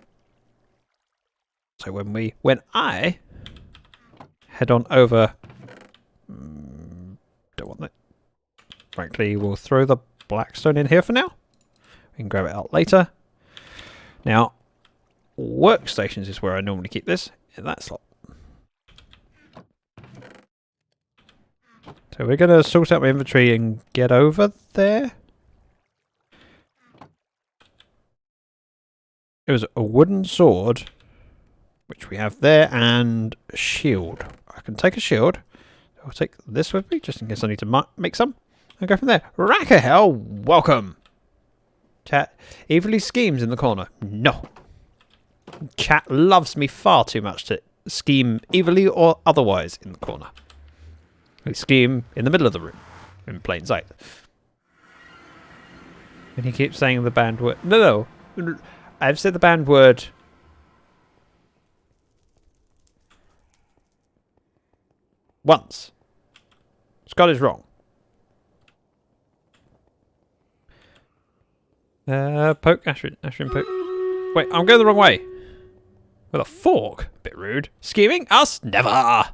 So when I head on over, don't want that. Frankly, we'll throw the blackstone in here for now. We can grab it out later. Now, workstations is where I normally keep this, in that slot. So we're going to sort out my inventory and get over there. It was a wooden sword, which we have there, and a shield. I can take a shield. I'll take this with me, just in case I need to make some. And go from there. Rackahell, welcome! Chat evilly schemes in the corner. No. Chat loves me far too much to scheme evilly or otherwise in the corner. We scheme in the middle of the room, in plain sight. And he keeps saying the banned word. No. I've said the banned word once. Scott is wrong. Poke, Ashrin, poke. Wait, I'm going the wrong way. With a fork? Bit rude. Scheming? Us? Never!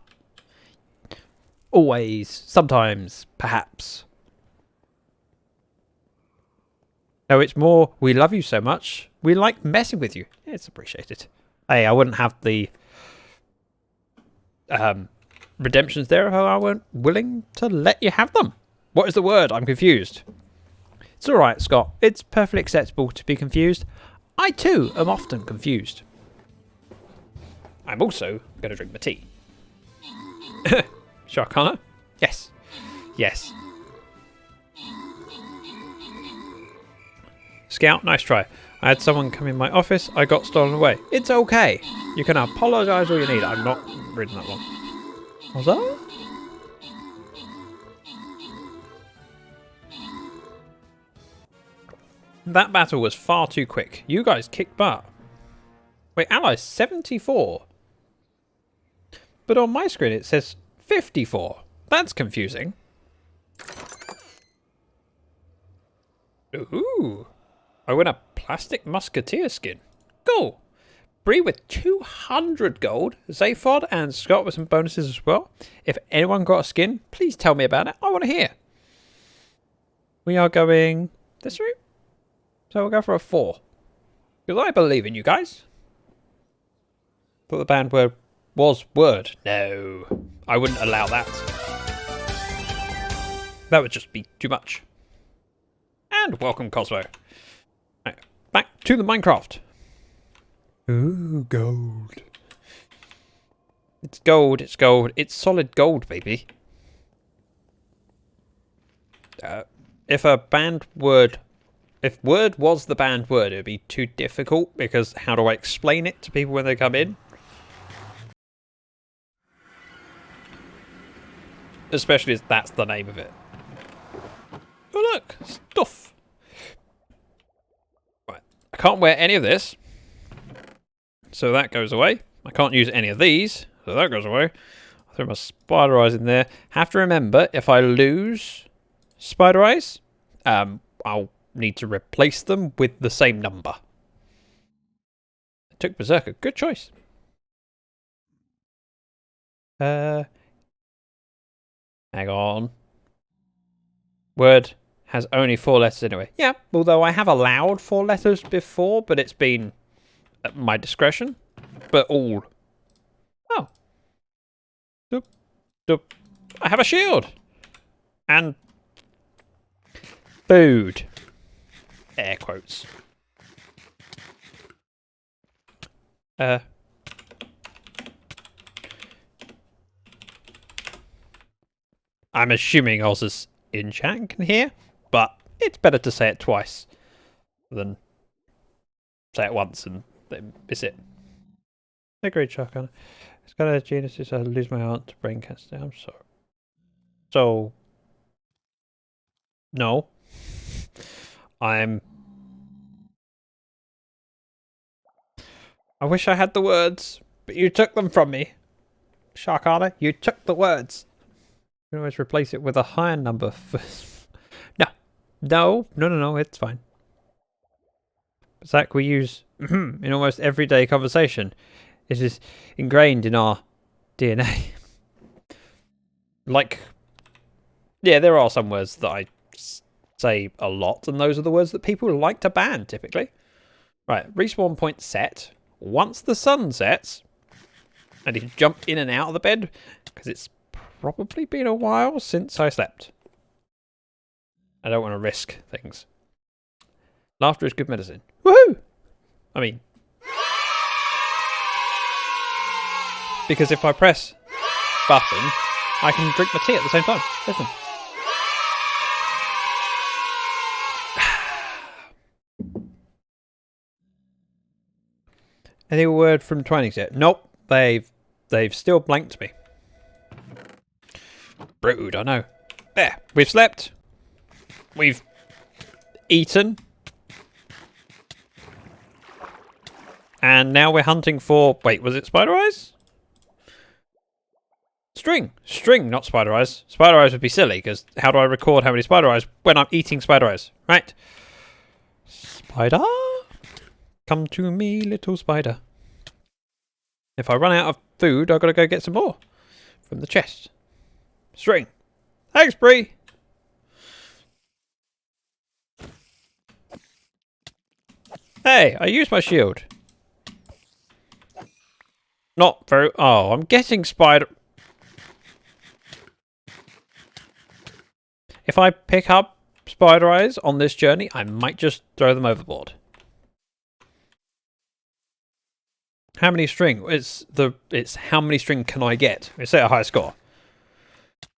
Always. Sometimes. Perhaps. No, it's more, we love you so much, we like messing with you. Yeah, it's appreciated. Hey, I wouldn't have the redemptions there if I weren't willing to let you have them. What is the word? I'm confused. It's alright, Scott. It's perfectly acceptable to be confused. I too am often confused. I'm also going to drink my tea. Sharkana? Yes. Yes. Scout, nice try. I had someone come in my office. I got stolen away. It's okay. You can apologise all you need. I'm not reading that long. What's that? That battle was far too quick. You guys kicked butt. Wait, allies 74. But on my screen it says 54. That's confusing. Ooh. I win a plastic musketeer skin. Cool. Bree with 200 gold. Zaphod and Scott with some bonuses as well. If anyone got a skin, please tell me about it. I want to hear. We are going this route. So we'll go for a 4. Because I believe in you guys. Thought the banned word was word. No. I wouldn't allow that. That would just be too much. And welcome, Cosmo. Right, back to the Minecraft. Ooh, gold. It's gold, it's gold. It's solid gold, baby. If a banned word... If word was the banned word, it would be too difficult, because how do I explain it to people when they come in? Especially as that's the name of it. Oh look, stuff. Right, I can't wear any of this, so that goes away. I can't use any of these, so that goes away. I'll throw my spider eyes in there. Have to remember, if I lose spider eyes, I'll need to replace them with the same number. I took Berserker. Good choice. Hang on. Word has only 4 letters anyway. Yeah, although I have allowed 4 letters before, but it's been at my discretion. But all... Oh. Doop, doop. I have a shield! And... food. Air quotes. I'm assuming Oz's in chat can hear, but it's better to say it twice than say it once and then miss it. Agreed, Sharkana. It's got a genius I lose my aunt to brain cancer. I'm sorry. So, no. I wish I had the words, but you took them from me. Sharkana, you took the words. You can always replace it with a higher number. No, it's fine. Zach, we use in almost everyday conversation. It's just ingrained in our DNA. Like, yeah, there are some words that I say a lot, and those are the words that people like to ban, typically. Right, respawn point set. Once the sun sets, and you can jump in and out of the bed, because it's probably been a while since I slept. I don't want to risk things. Laughter is good medicine. Woohoo! I mean, because if I press button, I can drink my tea at the same time. Listen. Any word from Twinings yet? Nope. They've still blanked me. Rude, I know. There. We've slept. We've eaten. And now we're hunting for... Wait, was it spider eyes? String. String, not spider eyes. Spider eyes would be silly, because how do I record how many spider eyes when I'm eating spider eyes? Right. Spider? Come to me, little spider. If I run out of food, I've got to go get some more from the chest. String. Thanks, Bree. Hey, I used my shield. Not very... Oh, I'm getting spider... If I pick up spider eyes on this journey, I might just throw them overboard. How many string? It's how many string can I get? We set a high score.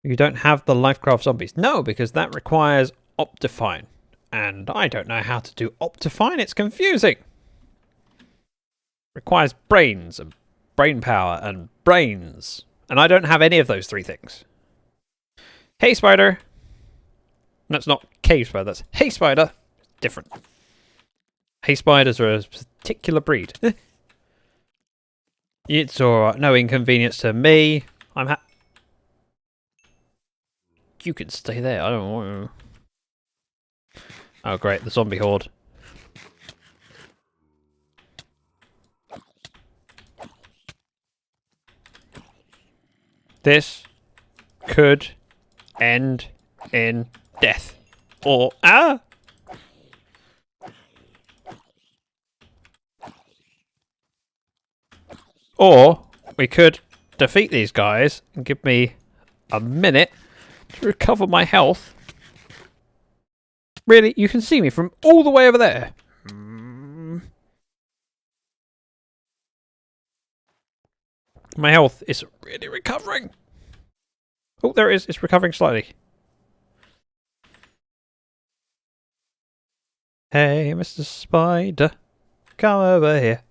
You don't have the Lyfcraft zombies. No, because that requires Optifine. And I don't know how to do Optifine. It's confusing. Requires brains and brain power and brains. And I don't have any of those three things. Hey, spider. That's not cave spider. That's hey, spider. Different. Hey, spiders are a particular breed. It's alright. No inconvenience to me. You can stay there. I don't want to. Oh, great. The zombie horde. This could end in death. Or... Ah! Or we could defeat these guys and give me a minute to recover my health. Really? You can see me from all the way over there. My health is really recovering. Oh, there it is. It's recovering slightly. Hey, Mr. Spider. Come over here.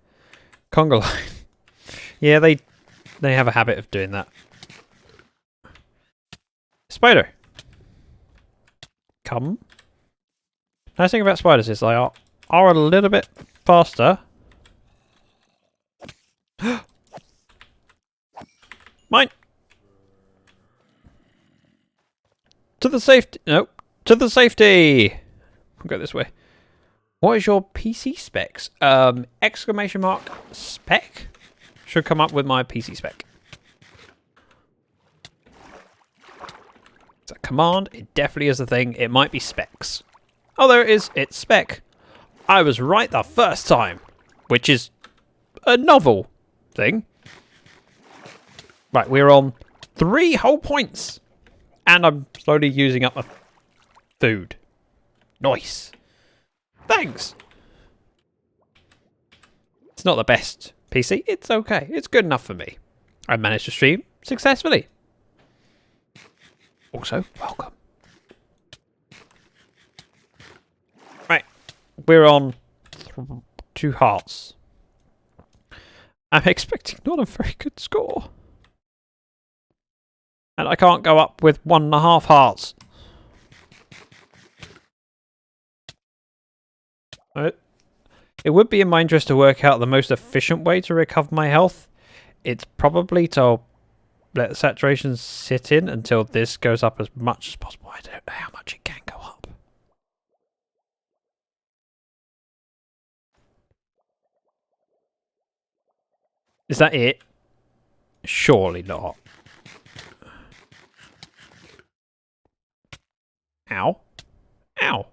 Conga line. Yeah, they have a habit of doing that. Spider. Come. Nice thing about spiders is they are a little bit faster. Mine. To the safety. Nope. To the safety. We'll go this way. What is your PC specs? Exclamation mark spec? Should come up with my PC spec. It's a command. It definitely is a thing. It might be specs. Oh, there it is. It's spec. I was right the first time. Which is a novel thing. Right, we're on 3 whole points. And I'm slowly using up my food. Nice. Thanks. It's not the best PC. It's okay. It's good enough for me. I managed to stream successfully. Also, welcome. Right. We're on 2 hearts. I'm expecting not a very good score. And I can't go up with 1.5 hearts. It would be in my interest to work out the most efficient way to recover my health. It's probably to let the saturation sit in until this goes up as much as possible. I don't know how much it can go up. Is that it? Surely not. Ow. Ow.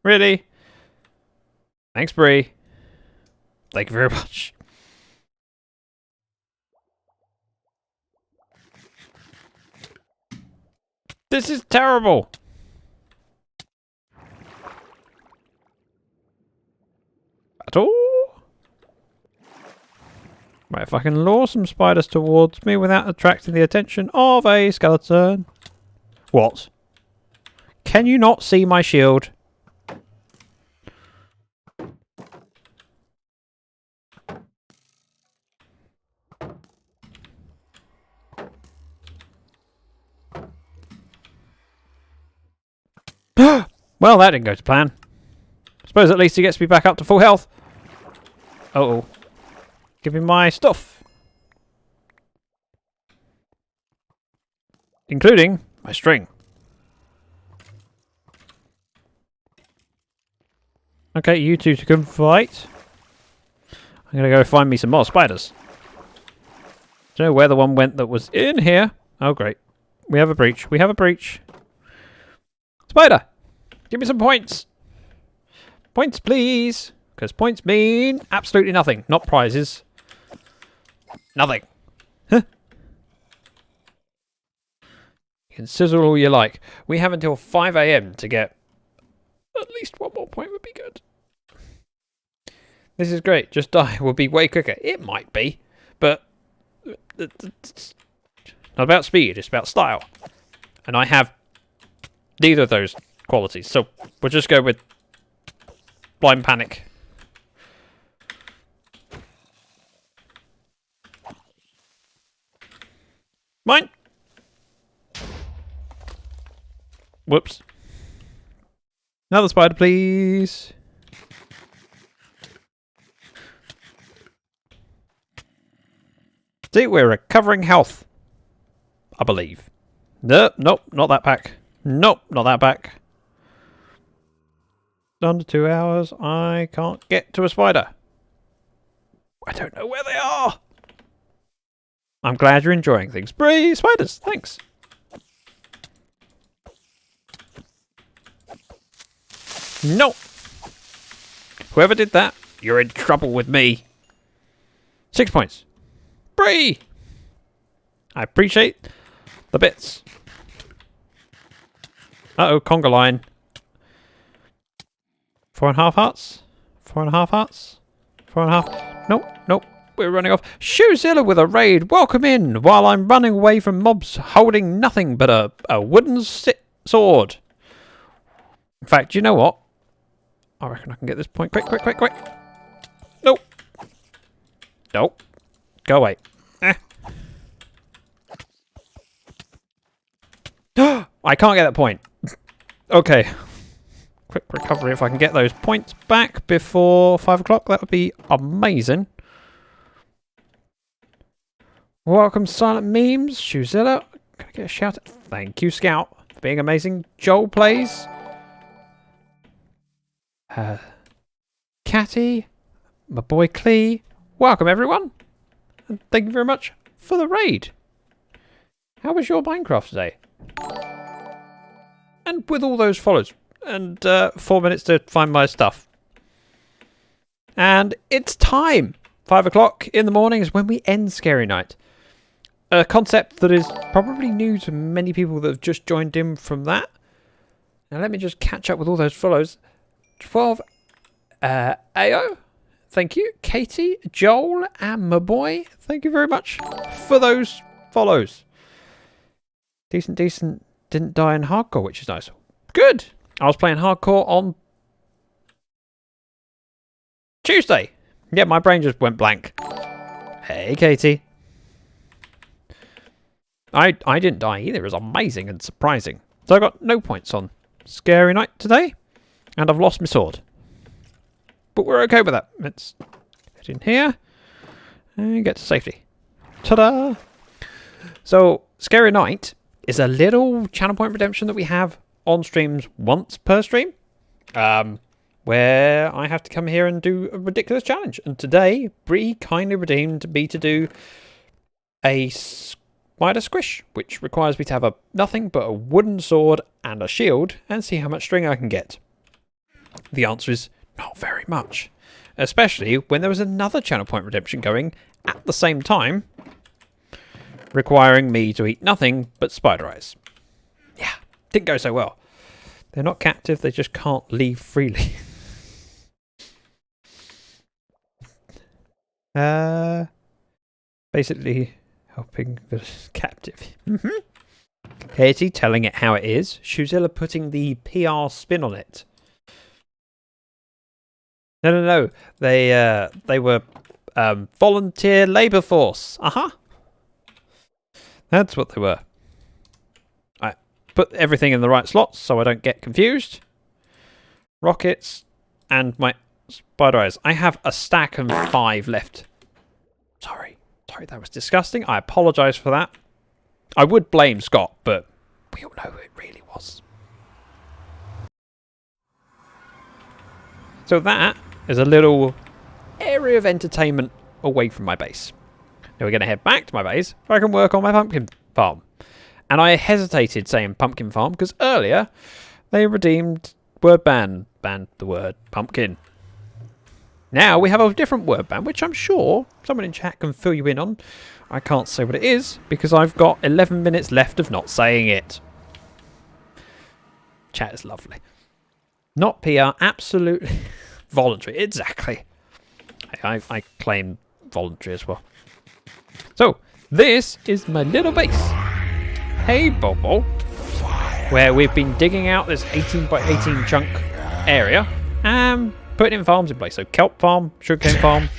Really? Thanks, Bree. Thank you very much. This is terrible. At all? Right, if I can lure some spiders towards me without attracting the attention of a skeleton. What? Can you not see my shield? Well, that didn't go to plan. Suppose at least he gets me back up to full health. Uh-oh. Give me my stuff. Including my string. Okay, you two can fight. I'm going to go find me some more spiders. Don't know where the one went that was in here. Oh, great. We have a breach. We have a breach. Spider! Give me some points. Points, please. Because points mean absolutely nothing. Not prizes. Nothing. Huh. You can sizzle all you like. We have until 5 AM to get at least one more point would be good. This is great. Just die will be way quicker. It might be. But it's not about speed. It's about style. And I have neither of those qualities. So we'll just go with blind panic. Mine. Whoops. Another spider, please. See, we're recovering health. I believe. Nope, not that pack. Nope, not that pack. Under 2 hours, I can't get to a spider. I don't know where they are. I'm glad you're enjoying things. Bree, spiders, thanks. No. Whoever did that, you're in trouble with me. 6 points. Bree! I appreciate the bits. Uh-oh, conga line. 4.5 hearts. 4.5 hearts. 4.5. Nope, nope. We're running off. Shoezilla with a raid. Welcome in while I'm running away from mobs holding nothing but a wooden sword. In fact, you know what? I reckon I can get this point. Quick, quick, quick, quick. Nope. Nope. Go away. I can't get that point. Okay. Quick recovery if I can get those points back before 5 o'clock. That would be amazing. Welcome, Silent Memes. Shoezilla. Can I get a shout out? Thank you, Scout, for being amazing. Joel plays. Catty. My boy Clee. Welcome, everyone. And thank you very much for the raid. How was your Minecraft today? And with all those follows. And 4 minutes to find my stuff. And it's time. 5 o'clock in the morning is when we end Scary Night. A concept that is probably new to many people that have just joined in from that. Now let me just catch up with all those follows. 12 AO. Thank you. Katie, Joel, and my boy. Thank you very much for those follows. Decent. Didn't die in hardcore, which is nice. Good. I was playing hardcore on Tuesday. Yeah, my brain just went blank. Hey, Katie. I didn't die either. It was amazing and surprising. So I got no points on Scary Night today. And I've lost my sword. But we're okay with that. Let's get in here. And get to safety. Ta-da! So, Scary Night is a little channel point redemption that we have on streams once per stream. Where where I have to come here and do a ridiculous challenge. And today, Bree kindly redeemed me to do a spider squish, which requires me to have nothing but a wooden sword and a shield, and see how much string I can get. The answer is not very much, especially when there was another channel point redemption going at the same time, requiring me to eat nothing but spider eyes. Yeah, didn't go so well. They're not captive, they just can't leave freely. Basically helping the captive. Katie telling it how it is. Shuzilla putting the PR spin on it. No. They were volunteer labour force. That's what they were. I put everything in the right slots so I don't get confused. Rockets and my spider eyes. I have a stack and 5 left. Sorry, that was disgusting. I apologise for that. I would blame Scott, but we all know who it really was. So that is a little area of entertainment away from my base. Now we're going to head back to my base where I can work on my pumpkin farm. And I hesitated saying pumpkin farm because earlier they redeemed word banned the word pumpkin. Now we have a different word ban, which I'm sure someone in chat can fill you in on. I can't say what it is because I've got 11 minutes left of not saying it. Chat is lovely. Not PR, absolutely voluntary. Exactly. I claim voluntary as well. So, this is my little base. Hey, Bobo. Where we've been digging out this 18 by 18 chunk area and putting in farms in place. So, kelp farm, sugarcane farm,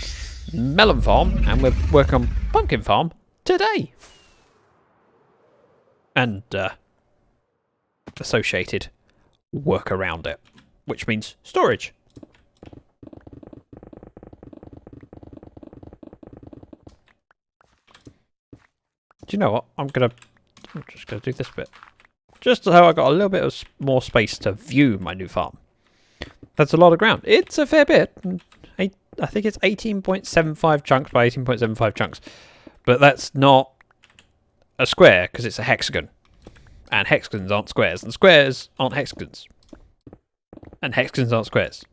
melon farm, and we're working on pumpkin farm today. And associated work around it, which means storage. Do you know what? I'm just gonna do this bit, just so I got a little bit of more space to view my new farm. That's a lot of ground. It's a fair bit. I think it's 18.75 chunks by 18.75 chunks, but that's not a square because it's a hexagon, and hexagons aren't squares, and squares aren't hexagons, and hexagons aren't squares.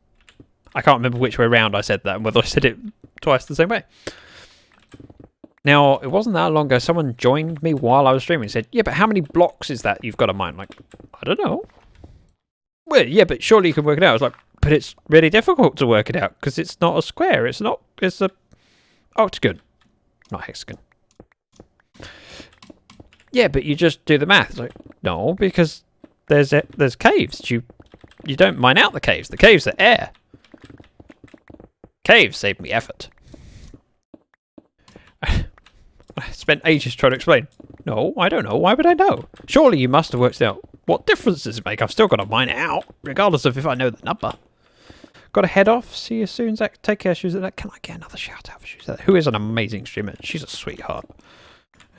I can't remember which way around I said that and whether I said it twice the same way. Now, it wasn't that long ago, someone joined me while I was streaming and said, yeah, but how many blocks is that you've got to mine? I'm like, I don't know. Well, yeah, but surely you can work it out. I was like, but it's really difficult to work it out because it's not a square. It's a octagon, not hexagon. Yeah, but you just do the math. It's like, no, because there's caves. You don't mine out the caves. The caves are air. Caves save me effort. I spent ages trying to explain. No, I don't know. Why would I know? Surely you must have worked out. What difference does it make? I've still got to mine it out, regardless of if I know the number. Got to head off. See you soon, Zach. Take care, Shuzilla. Can I get another shout out for Shuzilla, who is an amazing streamer? She's a sweetheart.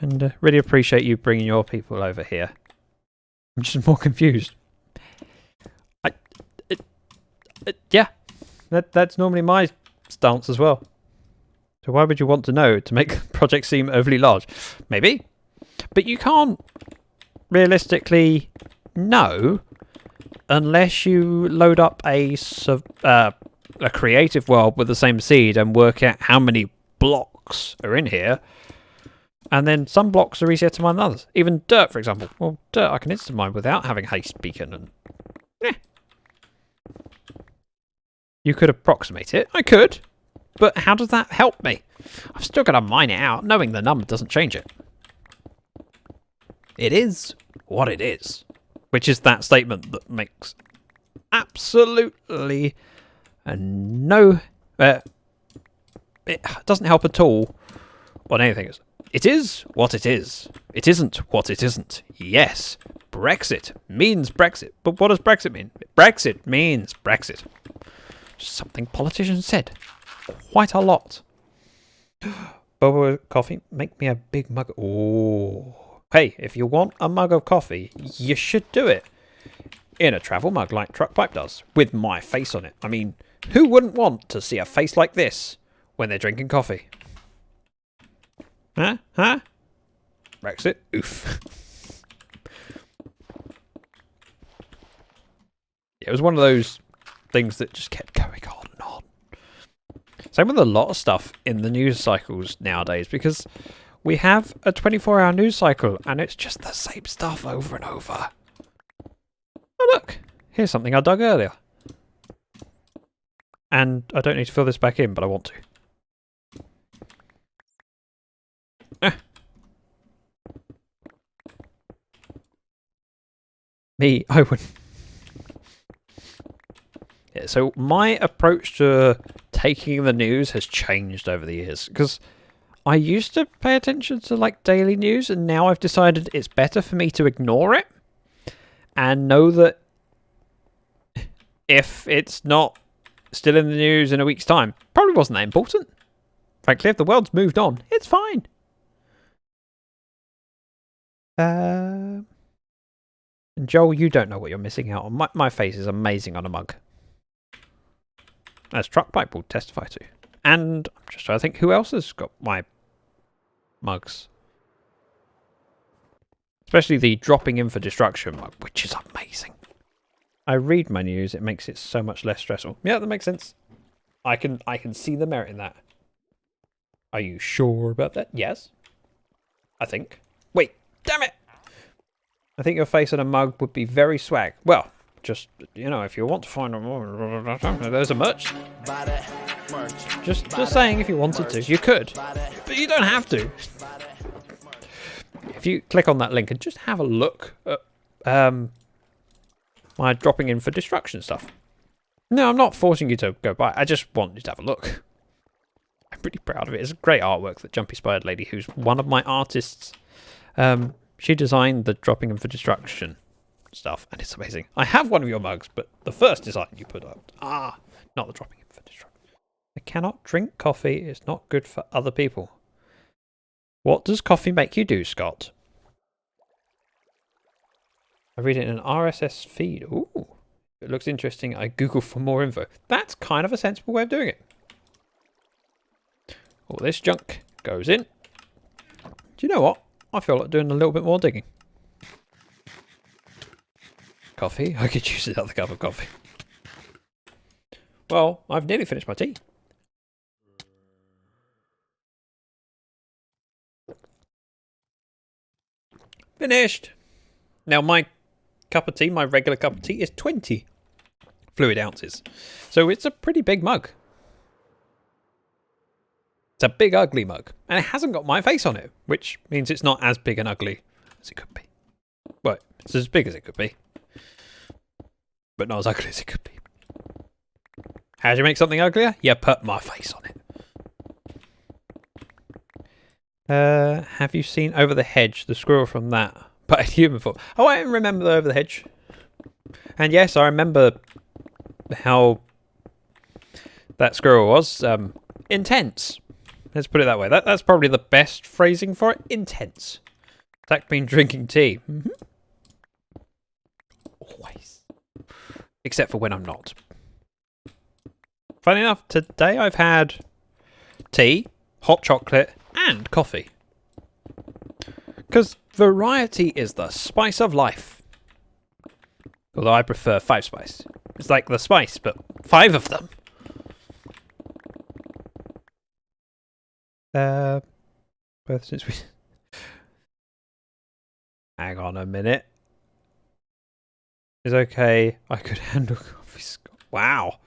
And really appreciate you bringing your people over here. I'm just more confused. Yeah, that's normally my stance as well. So why would you want to know to make the project seem overly large? Maybe. But you can't realistically know unless you load up a creative world with the same seed and work out how many blocks are in here. And then some blocks are easier to mine than others. Even dirt, for example. Well, dirt I can instant mine without having haste beacon. And you could approximate it. I could. But how does that help me? I've still got to mine it out. Knowing the number doesn't change it. It is what it is. Which is that statement that makes absolutely no... it doesn't help at all on anything. It is what it is. It isn't what it isn't. Yes, Brexit means Brexit. But what does Brexit mean? Brexit means Brexit. Something politicians said. Quite a lot. Bobo coffee, make me a big mug. Oh, hey, if you want a mug of coffee, you should do it. in a travel mug like Truck Pipe does, with my face on it. I mean, who wouldn't want to see a face like this when they're drinking coffee? Huh? Huh? Brexit? Oof. It was one of those things that just kept going on and on. Same with a lot of stuff in the news cycles nowadays, because we have a 24-hour news cycle and it's just the same stuff over and over. Oh look, here's something I dug earlier. And I don't need to fill this back in, but I want to. Me, I wouldn't. Yeah, so my approach to taking the news has changed over the years, because I used to pay attention to like daily news, and now I've decided it's better for me to ignore it and know that if it's not still in the news in a week's time, probably wasn't that important. Frankly, if the world's moved on, it's fine. And Joel, you don't know what you're missing out on. My face is amazing on a mug. As Truck Pipe will testify to. And I'm just trying to think who else has got my mugs. Especially the dropping in for destruction mug, which is amazing. I read my news, it makes it so much less stressful. Yeah, that makes sense. I can see the merit in that. Are you sure about that? Yes. I think. Wait, damn it! I think your face on a mug would be very swag. Well, just, you know, if you want to find a more, there's a merch. Just saying, if you wanted to, you could. But you don't have to. If you click on that link and just have a look at my dropping in for destruction stuff. No, I'm not forcing you to go buy it. I just want you to have a look. I'm pretty proud of it. It's a great artwork that Jumpy Spired Lady, who's one of my artists, she designed the dropping in for destruction stuff, and it's amazing. I have one of your mugs, but the first design you put up, not the dropping in for destruction. I cannot drink coffee. It's not good for other people. What does coffee make you do, Scott? I read it in an RSS feed. Ooh, it looks interesting. I Google for more info. That's kind of a sensible way of doing it. All this junk goes in. Do you know what? I feel like doing a little bit more digging. Coffee? I could use another cup of coffee. Well, I've nearly finished my tea. Finished! Now my cup of tea, my regular cup of tea, is 20 fluid ounces. So it's a pretty big mug. It's a big ugly mug. And it hasn't got my face on it, which means it's not as big and ugly as it could be. Well, it's as big as it could be. But not as ugly as it could be. How do you make something uglier? You put my face on it. Have you seen Over the Hedge, the squirrel from that? But in human form. Oh, I remember the Over the Hedge. And yes, I remember how that squirrel was. Intense. Let's put it that way. That's probably the best phrasing for it. Intense. That means drinking tea. Mm-hmm. Always. Except for when I'm not. Funny enough, today I've had tea, hot chocolate, and coffee. Because variety is the spice of life. Although I prefer 5 spice. It's like the spice, but 5 of them. Both since we... Hang on a minute. It's okay. I could handle coffee. Wow.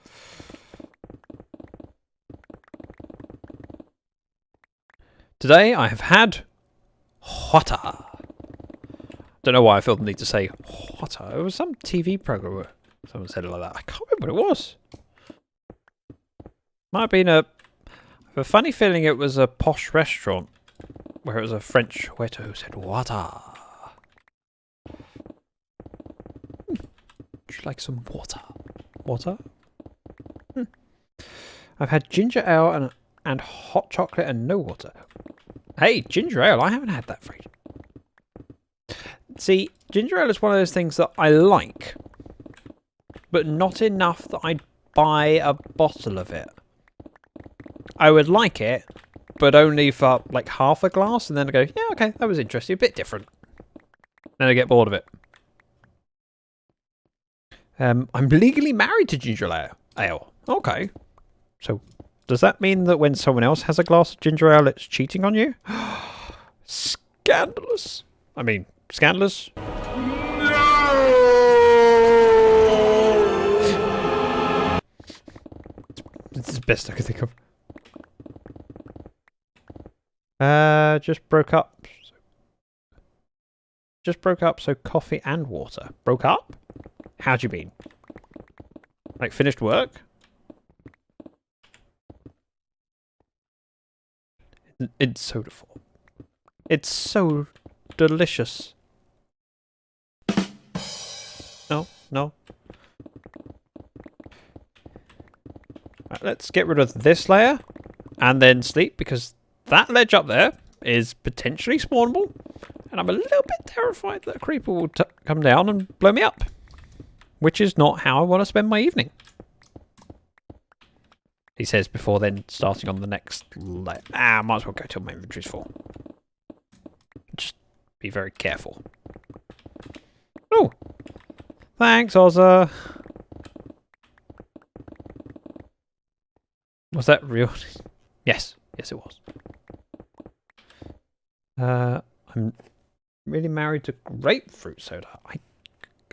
Today I have had water. Don't know why I felt the need to say water. It was some TV program where someone said it like that. I can't remember what it was. Might have been a funny feeling it was a posh restaurant where it was a French waiter who said water. Would you like some water? Water? I've had ginger ale and hot chocolate and no water. Hey, ginger ale, I haven't had that for you. See, ginger ale is one of those things that I like, but not enough that I'd buy a bottle of it. I would like it, but only for like half a glass, and then I go, yeah, okay, that was interesting, a bit different. Then I get bored of it. I'm legally married to ginger ale. Okay. So, does that mean that when someone else has a glass of ginger ale, it's cheating on you? Scandalous. I mean, scandalous? This is the best I could think of. Just broke up. Just broke up, so coffee and water. Broke up? How do you mean? Like finished work? In soda form. It's so delicious. No, no. Right, let's get rid of this layer and then sleep, because that ledge up there is potentially spawnable, and I'm a little bit terrified that a creeper will come down and blow me up, which is not how I want to spend my evening. He says before then starting on the next layer. Might as well go till my inventory's full. Just be very careful. Oh! Thanks, Ozza! Was that real? Yes. Yes, it was. I'm really married to grapefruit soda.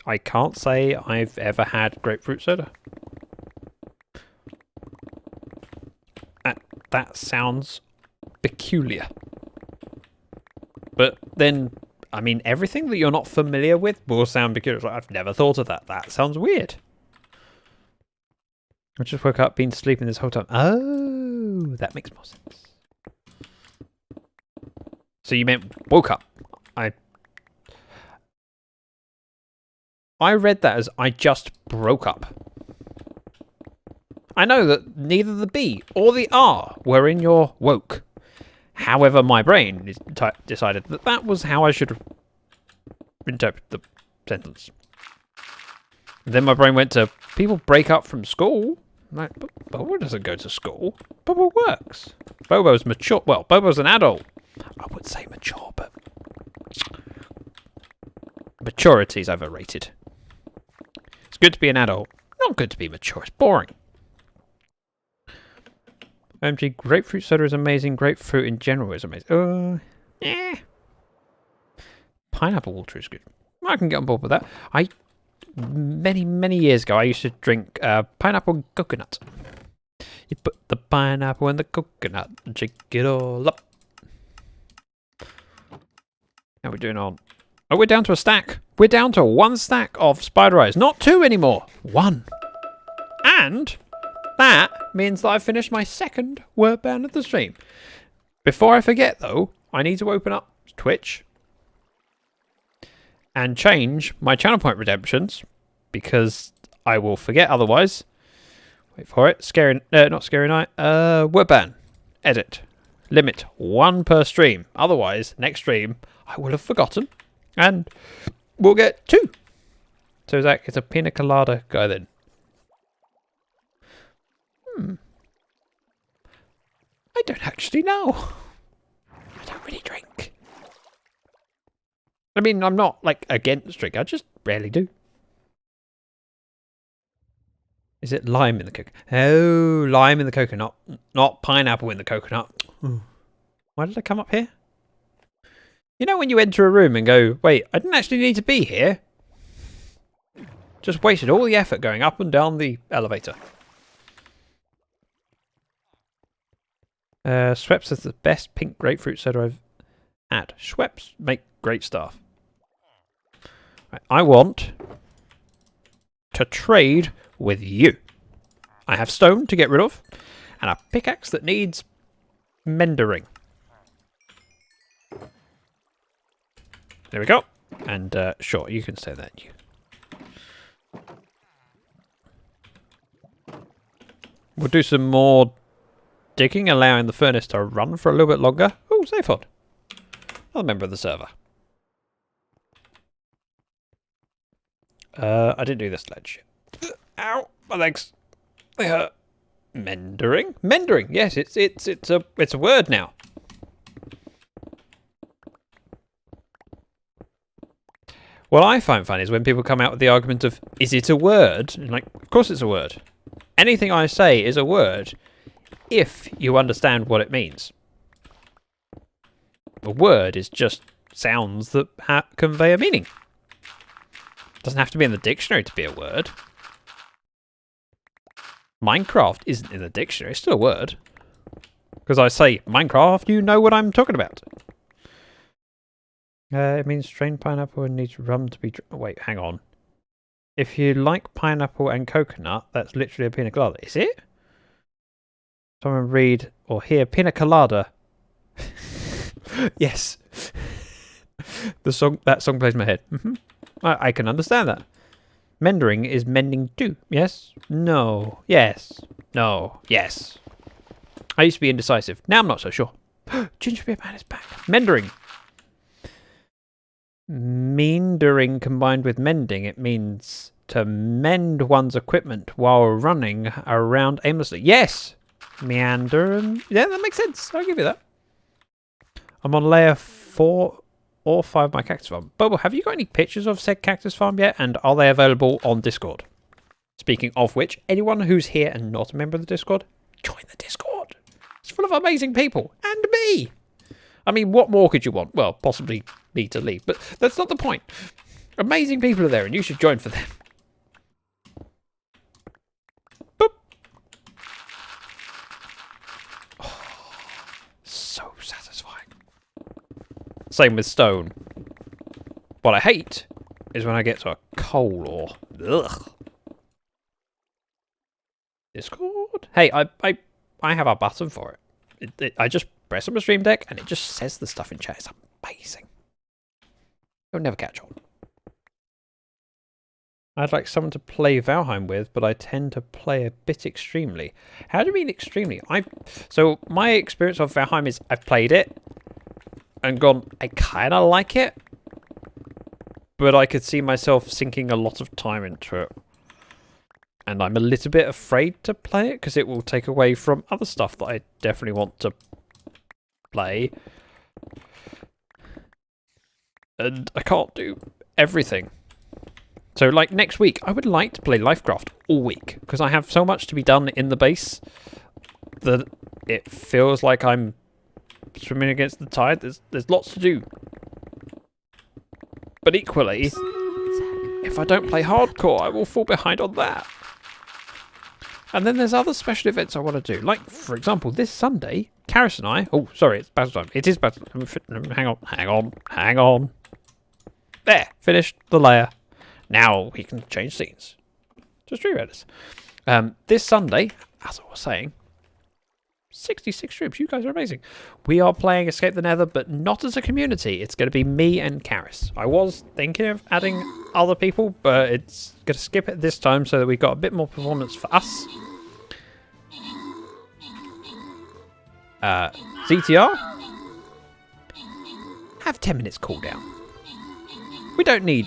I can't say I've ever had grapefruit soda. That sounds peculiar. But then, I mean, everything that you're not familiar with will sound peculiar. Like, I've never thought of that. That sounds weird. I just woke up, been sleeping this whole time. Oh, that makes more sense. So you meant woke up. I read that as I just broke up. I know that neither the B or the R were in your woke. However, my brain decided that that was how I should interpret the sentence. And then my brain went to, people break up from school. I'm like, but Bobo doesn't go to school. Bobo works. Bobo's mature. Well, Bobo's an adult. I would say mature, but maturity's overrated. It's good to be an adult. Not good to be mature. It's boring. OMG, grapefruit soda is amazing. Grapefruit in general is amazing. Yeah. Pineapple water is good. I can get on board with that. Many years ago, I used to drink pineapple and coconut. You put the pineapple in the coconut and shake it all up. How are we doing on? Oh, we're down to a stack. We're down to 1 stack of spider eyes. Not 2 anymore. 1. And that means that I've finished my second word band of the stream. Before I forget, though, I need to open up Twitch and change my channel point redemptions, because I will forget otherwise. Wait for it. Not Scary Night. Word ban. Edit. Limit 1 per stream. Otherwise, next stream, I will have forgotten. And we'll get 2. So Zach, it's a pina colada guy then. I don't actually know. I don't really drink. I mean, I'm not, like, against drink. I just rarely do. Is it lime in the coconut? Oh, lime in the coconut. Not pineapple in the coconut. Why did I come up here? You know when you enter a room and go, wait, I didn't actually need to be here. Just wasted all the effort going up and down the elevator. Schweppes is the best pink grapefruit soda I've had. Schweppes make great stuff. Right, I want to trade with you. I have stone to get rid of, and a pickaxe that needs mendering. There we go. And sure, you can say that. We'll do some more digging, allowing the furnace to run for a little bit longer. Oh, Zaphod. Another member of the server. I didn't do this ledge. Ow, my legs. They hurt. Mendering? Mendering, yes, it's a word now. What I find funny is when people come out with the argument of, is it a word? And like, of course it's a word. Anything I say is a word if you understand what it means. A word is just sounds that convey a meaning. Doesn't have to be in the dictionary to be a word. Minecraft isn't in the dictionary, it's still a word. Because I say Minecraft, you know what I'm talking about. It means strained pineapple and needs rum to be... Wait, hang on. If you like pineapple and coconut, that's literally a pina colada. Is it? Someone read or hear pina colada. Yes. That song plays in my head. I can understand that. Mendering is mending too. Yes? No. Yes. No. Yes. I used to be indecisive. Now I'm not so sure. Gingerbread Man is back. Mendering. Meandering combined with mending. It means to mend one's equipment while running around aimlessly. Yes! Meander and... Yeah, that makes sense. I'll give you that. I'm on layer 4 or 5 of my cactus farm. Bobo, have you got any pictures of said cactus farm yet? And are they available on Discord? Speaking of which, anyone who's here and not a member of the Discord, join the Discord. It's full of amazing people. And me. I mean, what more could you want? Well, possibly me to leave, but that's not the point. Amazing people are there and you should join for them. Boop. Oh, so satisfying. Same with stone. What I hate is when I get to a coal or... Ugh. Discord? Hey, I have a button for it. I just press on my stream deck and it just says the stuff in chat. It's amazing. You'll never catch on. I'd like someone to play Valheim with, but I tend to play a bit extremely. How do you mean extremely? So my experience of Valheim is I've played it and gone, I kind of like it, but I could see myself sinking a lot of time into it. And I'm a little bit afraid to play it because it will take away from other stuff that I definitely want to play. And I can't do everything. So, like, next week, I would like to play Lyfcraft all week because I have so much to be done in the base that it feels like I'm swimming against the tide. There's lots to do. But equally, if I don't play hardcore, I will fall behind on that. And then there's other special events I want to do. Like, for example, this Sunday, Karis and I... Oh, sorry, it's battle time. It is battle time. Hang on. There, finished the layer. Now we can change scenes. Just reread this. This Sunday, as I was saying, 66 streams. You guys are amazing. We are playing Escape the Nether, but not as a community. It's going to be me and Karis. I was thinking of adding other people, but it's going to skip it this time so that we've got a bit more performance for us. ZTR? Have 10 minutes cooldown. We don't need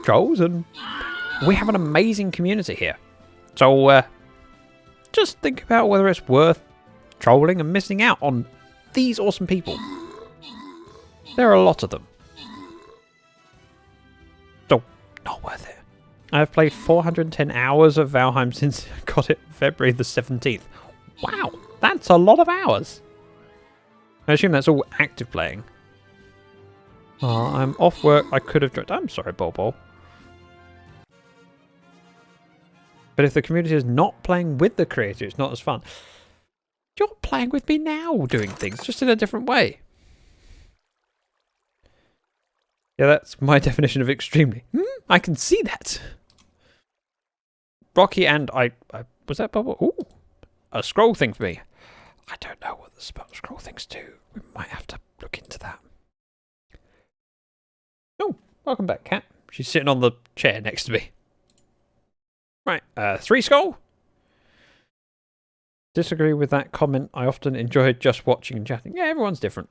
trolls, and we have an amazing community here. So, just think about whether it's worth trolling and missing out on these awesome people. There are a lot of them. So, not worth it. I've played 410 hours of Valheim since I got it February the 17th. Wow, that's a lot of hours. I assume that's all active playing. Oh, I'm off work. I could have joined. I'm sorry, Bobo. But if the community is not playing with the creator, it's not as fun. You're playing with me now, doing things, just in a different way. Yeah, that's my definition of extremely. I can see that. Rocky and I was that Bobo? Ooh, a scroll thing for me. I don't know what the scroll things do. We might have to look into that. Oh, welcome back, Cat. She's sitting on the chair next to me. Right, 3 skull. Disagree with that comment. I often enjoy just watching and chatting. Yeah, everyone's different.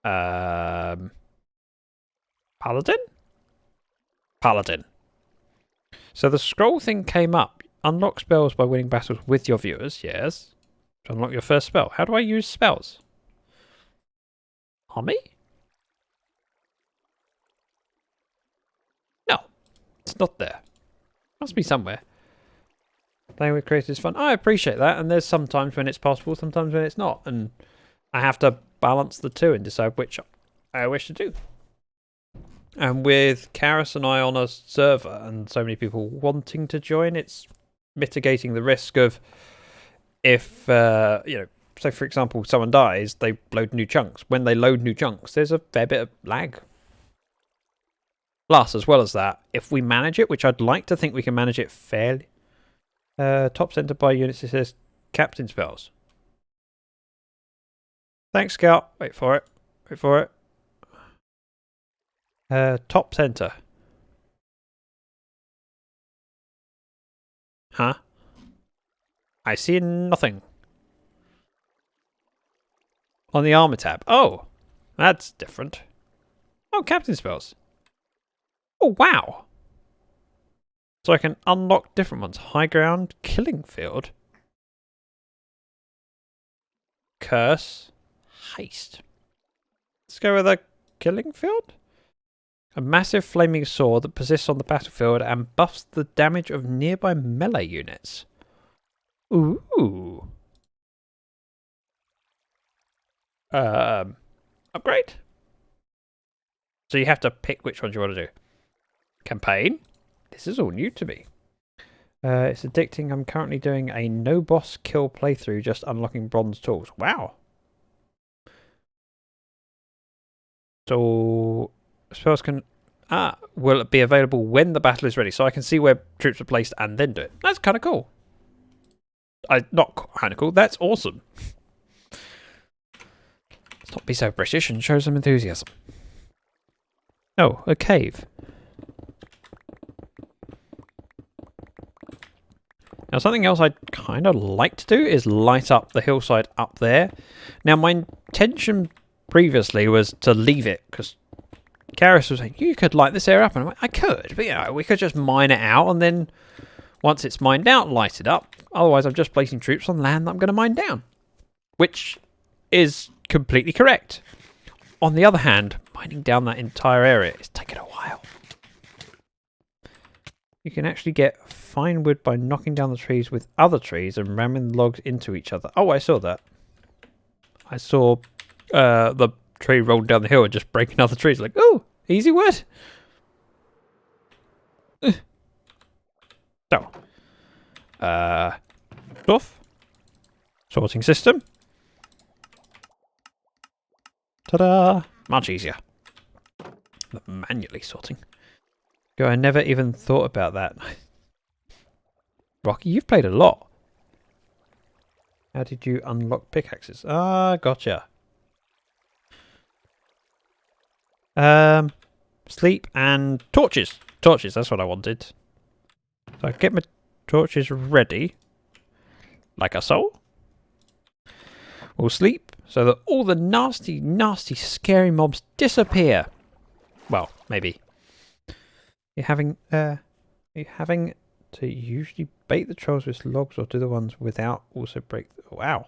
Paladin? Paladin. So the scroll thing came up. Unlock spells by winning battles with your viewers. Yes. To unlock your first spell. How do I use spells? Army? No. It's not there. Must be somewhere. Playing with creators is fun. I appreciate that. And there's sometimes when it's possible, sometimes when it's not. And I have to balance the two and decide which I wish to do. And with Karis and I on a server and so many people wanting to join, it's mitigating the risk of if, say for example, someone dies, they load new chunks. When they load new chunks, there's a fair bit of lag. Plus, as well as that, if we manage it, which I'd like to think we can manage it fairly, top center by units, it says captain spells. Thanks, Scout. Wait for it. Wait for it. Top center. Huh? I see nothing. On the armor tab. Oh, that's different. Oh, captain spells. Oh, wow. So I can unlock different ones. High ground, killing field. Curse. Haste. Let's go with a killing field. A massive flaming sword that persists on the battlefield and buffs the damage of nearby melee units. Ooh. Upgrade? So you have to pick which ones you want to do. Campaign? This is all new to me. It's addicting. I'm currently doing a no boss kill playthrough, just unlocking bronze tools. Wow. So spells can will be available when the battle is ready, so I can see where troops are placed and then do it. That's kind of cool. Not kind of cool. That's awesome. Let's not be so British and show some enthusiasm. Oh, a cave. Now, something else I'd kind of like to do is light up the hillside up there. Now, my intention previously was to leave it, because Karis was saying, you could light this area up. And I'm like, I could, but we could just mine it out, and then once it's mined out, light it up. Otherwise, I'm just placing troops on land that I'm going to mine down. Which is completely correct. On the other hand, mining down that entire area is taking a while. You can actually get fine wood by knocking down the trees with other trees and ramming the logs into each other. Oh, I saw that. I saw the tree rolling down the hill and just breaking other trees. Like, oh, easy wood. So, stuff. Sorting system. Ta-da! Much easier than manually sorting. I never even thought about that. Rocky, you've played a lot. How did you unlock pickaxes? Ah, gotcha. Sleep and torches. Torches, that's what I wanted. So I get my torches ready. Like a soul. We'll sleep so that all the nasty, nasty, scary mobs disappear. Well, maybe. You're having to usually bait the trolls with logs or do the ones without also break. Wow.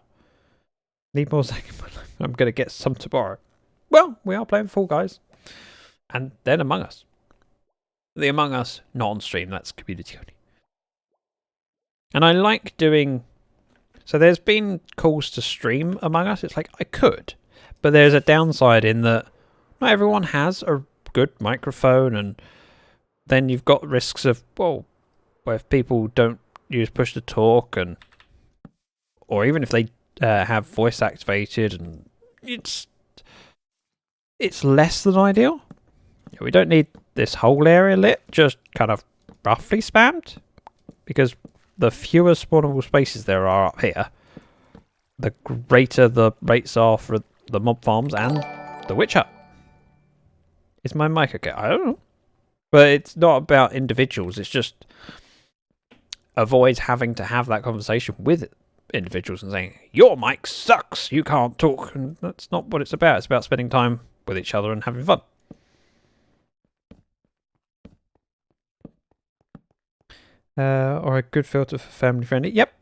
Need more Zack in my life. I'm going to get some tomorrow. Well, we are playing Fall Guys. And then Among Us. The Among Us, not on stream. That's community only. And I like doing... So there's been calls to stream Among Us. It's like, I could. But there's a downside in that not everyone has a good microphone, and then you've got risks of, well, where if people don't use push to talk, and or even if they have voice activated, and it's less than ideal. We don't need this whole area lit, just kind of roughly spammed, because the fewer spawnable spaces there are up here, the greater the rates are for the mob farms and the witch hut. Is my mic okay? I don't know. But it's not about individuals. It's just avoid having to have that conversation with individuals and saying, your mic sucks, you can't talk. And that's not what it's about. It's about spending time with each other and having fun. Or a good filter for family friendly. Yep.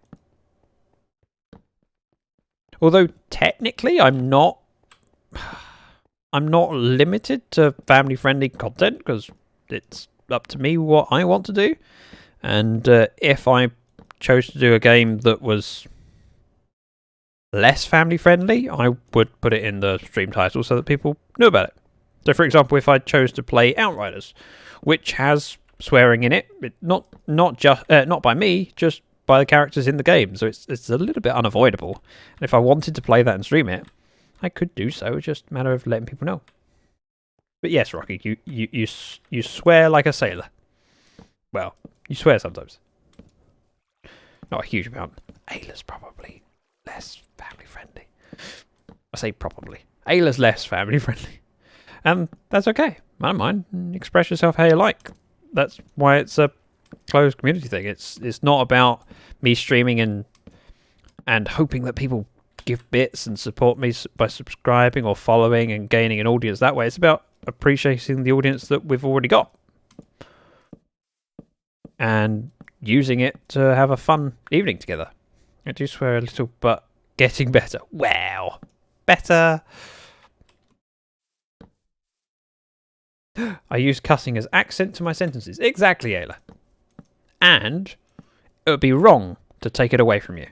Although technically I'm not limited to family friendly content because it's up to me what I want to do. And if I chose to do a game that was less family friendly, I would put it in the stream title so that people knew about it. So for example, if I chose to play Outriders, which has swearing in it, not by me, just by the characters in the game, so it's a little bit unavoidable. And if I wanted to play that and stream it, I could do so. It's just a matter of letting people know. But yes, Rocky, you swear like a sailor. Well, you swear sometimes. Not a huge amount. Ayla's probably less family friendly. I say probably. Ayla's less family friendly. And that's okay. I don't mind. Express yourself how you like. That's why it's a closed community thing. It's not about me streaming and hoping that people give bits and support me by subscribing or following and gaining an audience that way. It's about appreciating the audience that we've already got and using it to have a fun evening together. I do swear a little, but getting better. Wow. Better. I use cussing as accent to my sentences. Exactly, Ayla. And it would be wrong to take it away from you.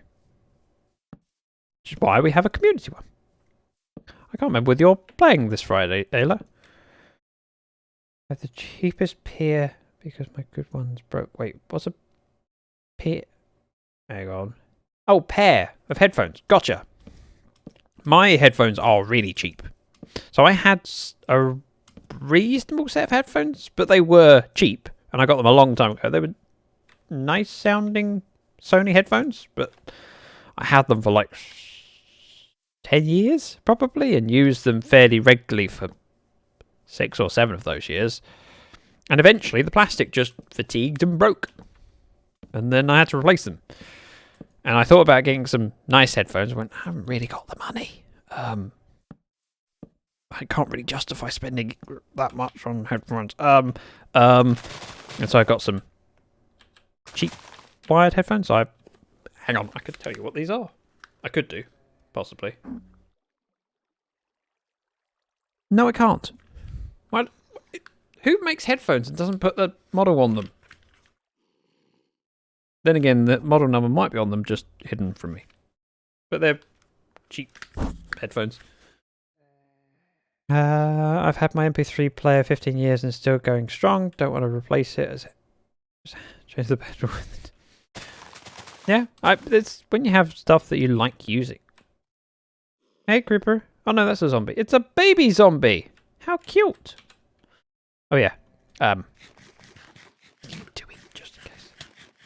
Which is why we have a community one. I can't remember whether you're playing this Friday, Ayla. I have the cheapest pair because my good ones broke. Wait, what's a pair? Hang on. Oh, pair of headphones. Gotcha. My headphones are really cheap. So I had a reasonable set of headphones, but they were cheap, and I got them a long time ago. They were nice sounding Sony headphones, but I had them for like 10 years probably and used them fairly regularly for 6 or 7 of those years. And eventually the plastic just fatigued and broke, and then I had to replace them. And I thought about getting some nice headphones. I went, I haven't really got the money. I can't really justify spending that much on headphones. And so I got some cheap wired headphones. Hang on, I could tell you what these are. I could do, possibly. No, I can't. What? Who makes headphones and doesn't put the model on them? Then again, the model number might be on them, just hidden from me. But they're cheap headphones. I've had my MP3 player 15 years and still going strong. Don't want to replace it. Just change the battery with it. Yeah, it's when you have stuff that you like using. Hey, Creeper. Oh no, that's a zombie. It's a baby zombie. How cute. Oh yeah. To eat just in case.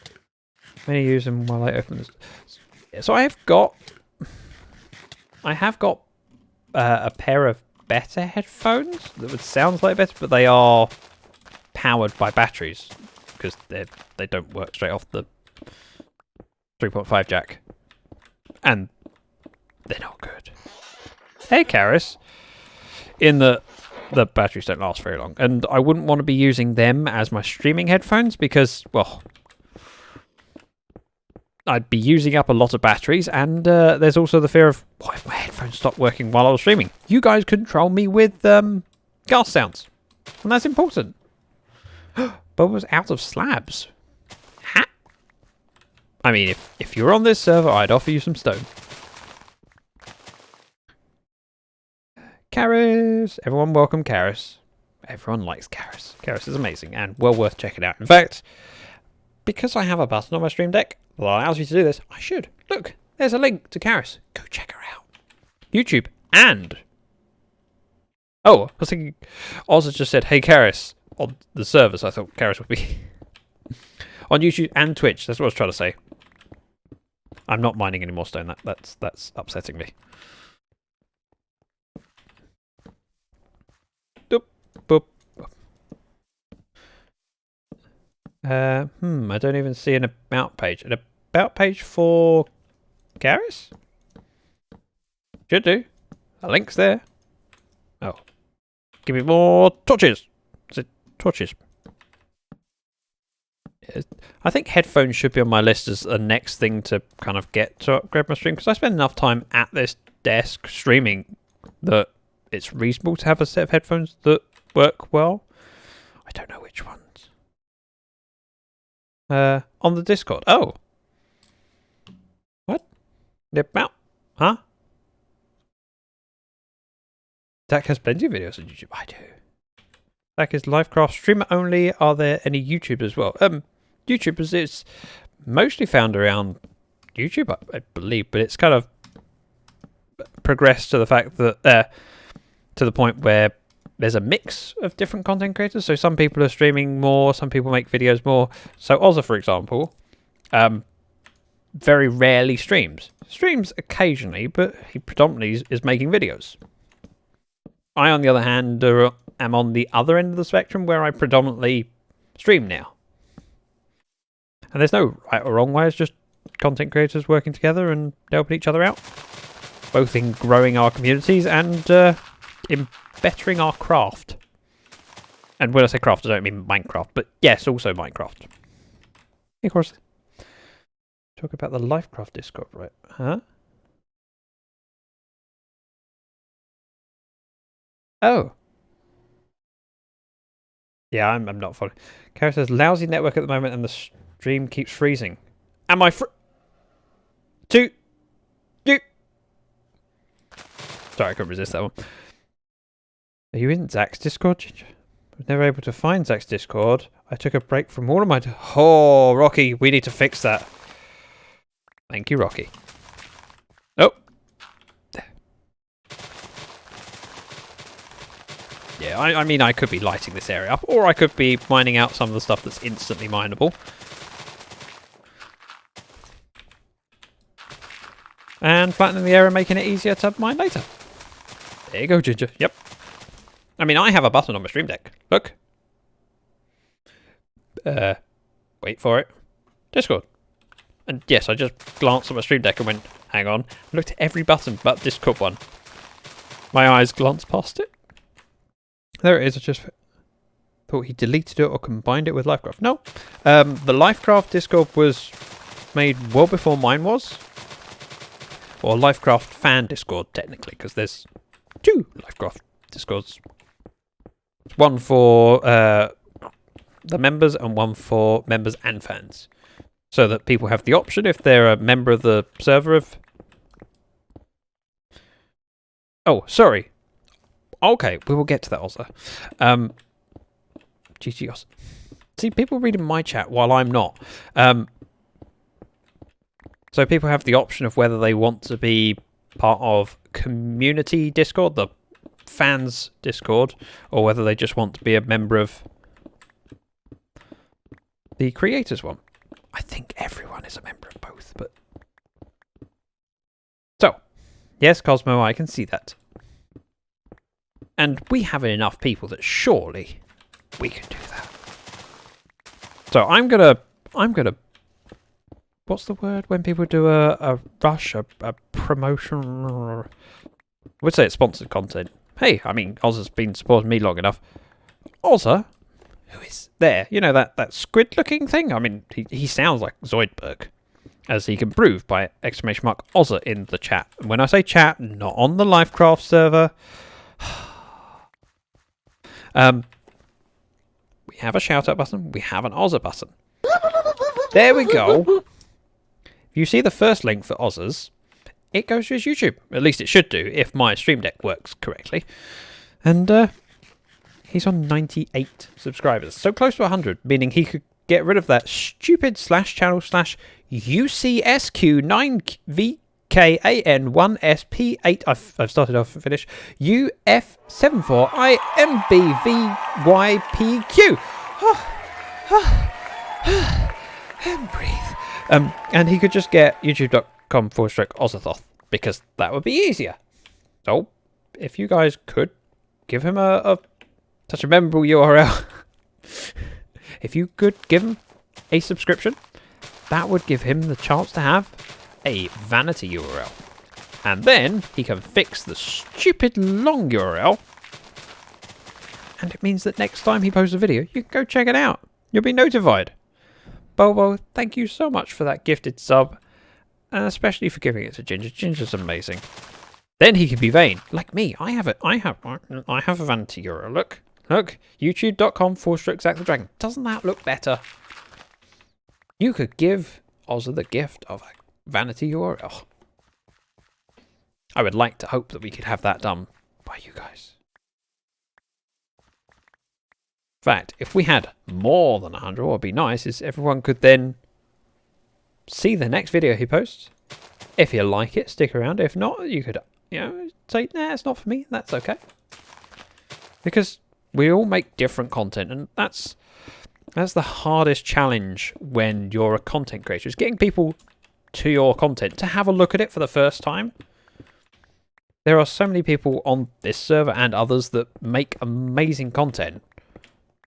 I'm gonna use them while I open this. So I have got a pair of better headphones that would sound like better, but they are powered by batteries because they don't work straight off the 3.5 jack, and they're not good. Hey, Karis. In the batteries don't last very long, and I wouldn't want to be using them as my streaming headphones because, well, I'd be using up a lot of batteries, and there's also the fear of, what if my headphones stop working while I was streaming? You guys control me with gas sounds, and that's important. Bubba's out of slabs. Ha! I mean, if you were on this server, I'd offer you some stone. Karis! Everyone welcome Karis. Everyone likes Karis. Karis is amazing and well worth checking out. In fact, because I have a button on my stream deck that allows me to do this, I should. Look, there's a link to Karis. Go check her out. YouTube and... Oh, I was thinking... Oz has just said, hey Karis, on the servers. I thought Karis would be... on YouTube and Twitch. That's what I was trying to say. I'm not mining any more stone. That's upsetting me. Doop, boop. I don't even see an about page. An about page for Karis? Should do. A link's there. Oh. Give me more torches. Is it torches? I think headphones should be on my list as the next thing to kind of get to upgrade my stream, because I spend enough time at this desk streaming that it's reasonable to have a set of headphones that work well. I don't know which ones. On the Discord. Oh. What? Nip out. Huh? Zach has plenty of videos on YouTube. I do. Zach is Lyfcraft streamer only. Are there any YouTubers as well? YouTubers is mostly found around YouTube, I believe, but it's kind of progressed to the fact that to the point where there's a mix of different content creators. So some people are streaming more, some people make videos more. So Ozza, for example, very rarely streams. Streams occasionally, but he predominantly is making videos. I, on the other hand, am on the other end of the spectrum where I predominantly stream now. And there's no right or wrong way, it's just content creators working together and helping each other out. Both in growing our communities and in bettering our craft. And when I say craft, I don't mean Minecraft, but yes, also Minecraft. Of course. Talk about the Lyfcraft Discord, right? Huh? Oh. Yeah, I'm not following. Kara says, lousy network at the moment and the stream keeps freezing. Am I Sorry, I couldn't resist that one. Are you in Zach's Discord, Ginger? I was never able to find Zach's Discord. I took a break from all of my... Oh, Rocky, we need to fix that. Thank you, Rocky. Oh. Yeah, I mean, I could be lighting this area up, or I could be mining out some of the stuff that's instantly mineable. And flattening the area, making it easier to mine later. There you go, Ginger. Yep. I mean, I have a button on my stream deck. Look. Wait for it. Discord. And yes, I just glanced at my stream deck and went, hang on. I looked at every button but Discord one. My eyes glanced past it. There it is. I just thought he deleted it or combined it with Lyfcraft. No. The Lyfcraft Discord was made well before mine was. Or Lyfcraft fan Discord, technically, because there's 2 Lyfcraft Discords. One for the members and one for members and fans. So that people have the option, if they're a member of the server of... Oh, sorry. Okay, we will get to that also. GG Os. See, people reading my chat while I'm not. So people have the option of whether they want to be part of community Discord, the fans Discord, or whether they just want to be a member of the creators one. I think everyone is a member of both, but... So, yes, Cosmo, I can see that. And we have enough people that surely we can do that. So I'm gonna what's the word when people do a rush, a promotion? I would say it's sponsored content. Hey, I mean, Ozza's been supporting me long enough. Ozza, who is there? You know, that squid-looking thing? I mean, he sounds like Zoidberg, as he can prove by exclamation mark Ozza in the chat. And when I say chat, not on the Lyfcraft server. We have a shout-out button. We have an Ozza button. There we go. If you see the first link for Ozza's, it goes to his YouTube. At least it should do, if my stream deck works correctly. And he's on 98 subscribers. So close to 100, meaning he could get rid of that stupid /channel/UCSQ9VKAN1SP8. I've started off and finished. UF74IMBVYPQ. And breathe. And he could just get youtube.com/Ozzathoth, because that would be easier. So, if you guys could give him such a memorable URL, if you could give him a subscription, that would give him the chance to have a vanity URL. And then he can fix the stupid long URL. And it means that next time he posts a video, you can go check it out. You'll be notified. Bobo, thank you so much for that gifted sub. And especially for giving it to Ginger. Ginger's amazing. Then he can be vain. Like me. I have a vanity URL. Look. Look. YouTube.com/exactthedragon. Doesn't that look better? You could give Ozza the gift of a vanity URL. I would like to hope that we could have that done by you guys. In fact, if we had more than 100, what would be nice is everyone could then see the next video he posts. If you like it, stick around. If not, you could, say, nah, it's not for me. That's okay. Because we all make different content, and that's the hardest challenge when you're a content creator, is getting people to your content to have a look at it for the first time. There are so many people on this server and others that make amazing content,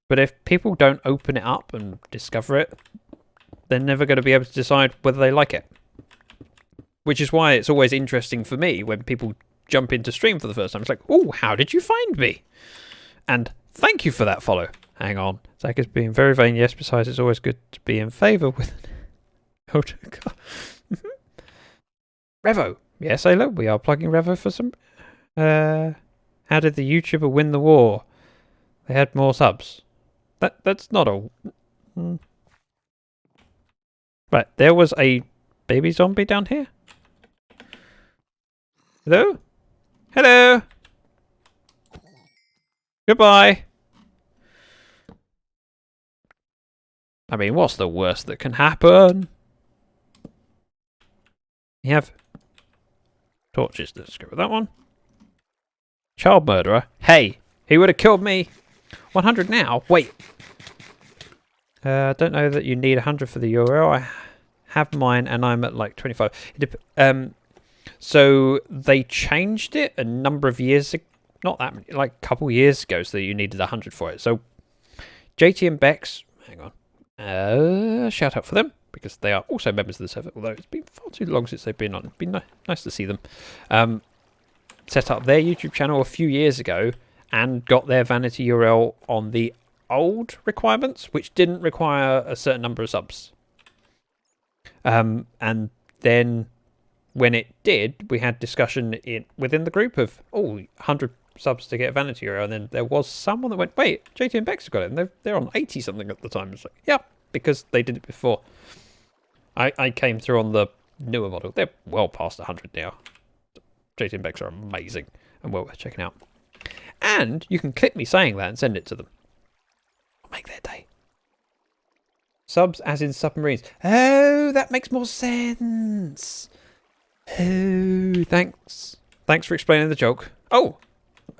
but if people don't open it up and discover it, they're never going to be able to decide whether they like it. Which is why it's always interesting for me when people jump into stream for the first time. It's like, oh, how did you find me? And thank you for that follow. Hang on. Zach is being very vain. Yes, besides, it's always good to be in favour with... Revo. Yes, Sailor, we are plugging Revo for some... how did the YouTuber win the war? They had more subs. That's not a... Right, there was a baby zombie down here. Hello? Hello? Goodbye. I mean, what's the worst that can happen? You have torches. Let's go with that one. Child murderer. Hey, he would have killed me. 100 now. Wait. I don't know that you need 100 for the URL. I have mine and I'm at like 25. So they changed it a number of years ago. Not that many, like a couple years ago, so that you needed 100 for it. So JT and Bex, hang on. Shout out for them, because they are also members of the server, although it's been far too long since they've been on. It's been nice to see them. Set up their YouTube channel a few years ago and got their vanity URL on the old requirements, which didn't require a certain number of subs. And then when it did, we had discussion within the group of, 100 subs to get a vanity URL, and then there was someone that went, wait, JT and Bex have got it, and they're on 80 something at the time. It's like, yeah, because they did it before. I came through on the newer model. They're well past 100 now. JT and Bex are amazing and well worth checking out. And you can clip me saying that and send it to them. I'll make their day. Subs as in submarines. Oh, that makes more sense. Oh, thanks. Thanks for explaining the joke. Oh,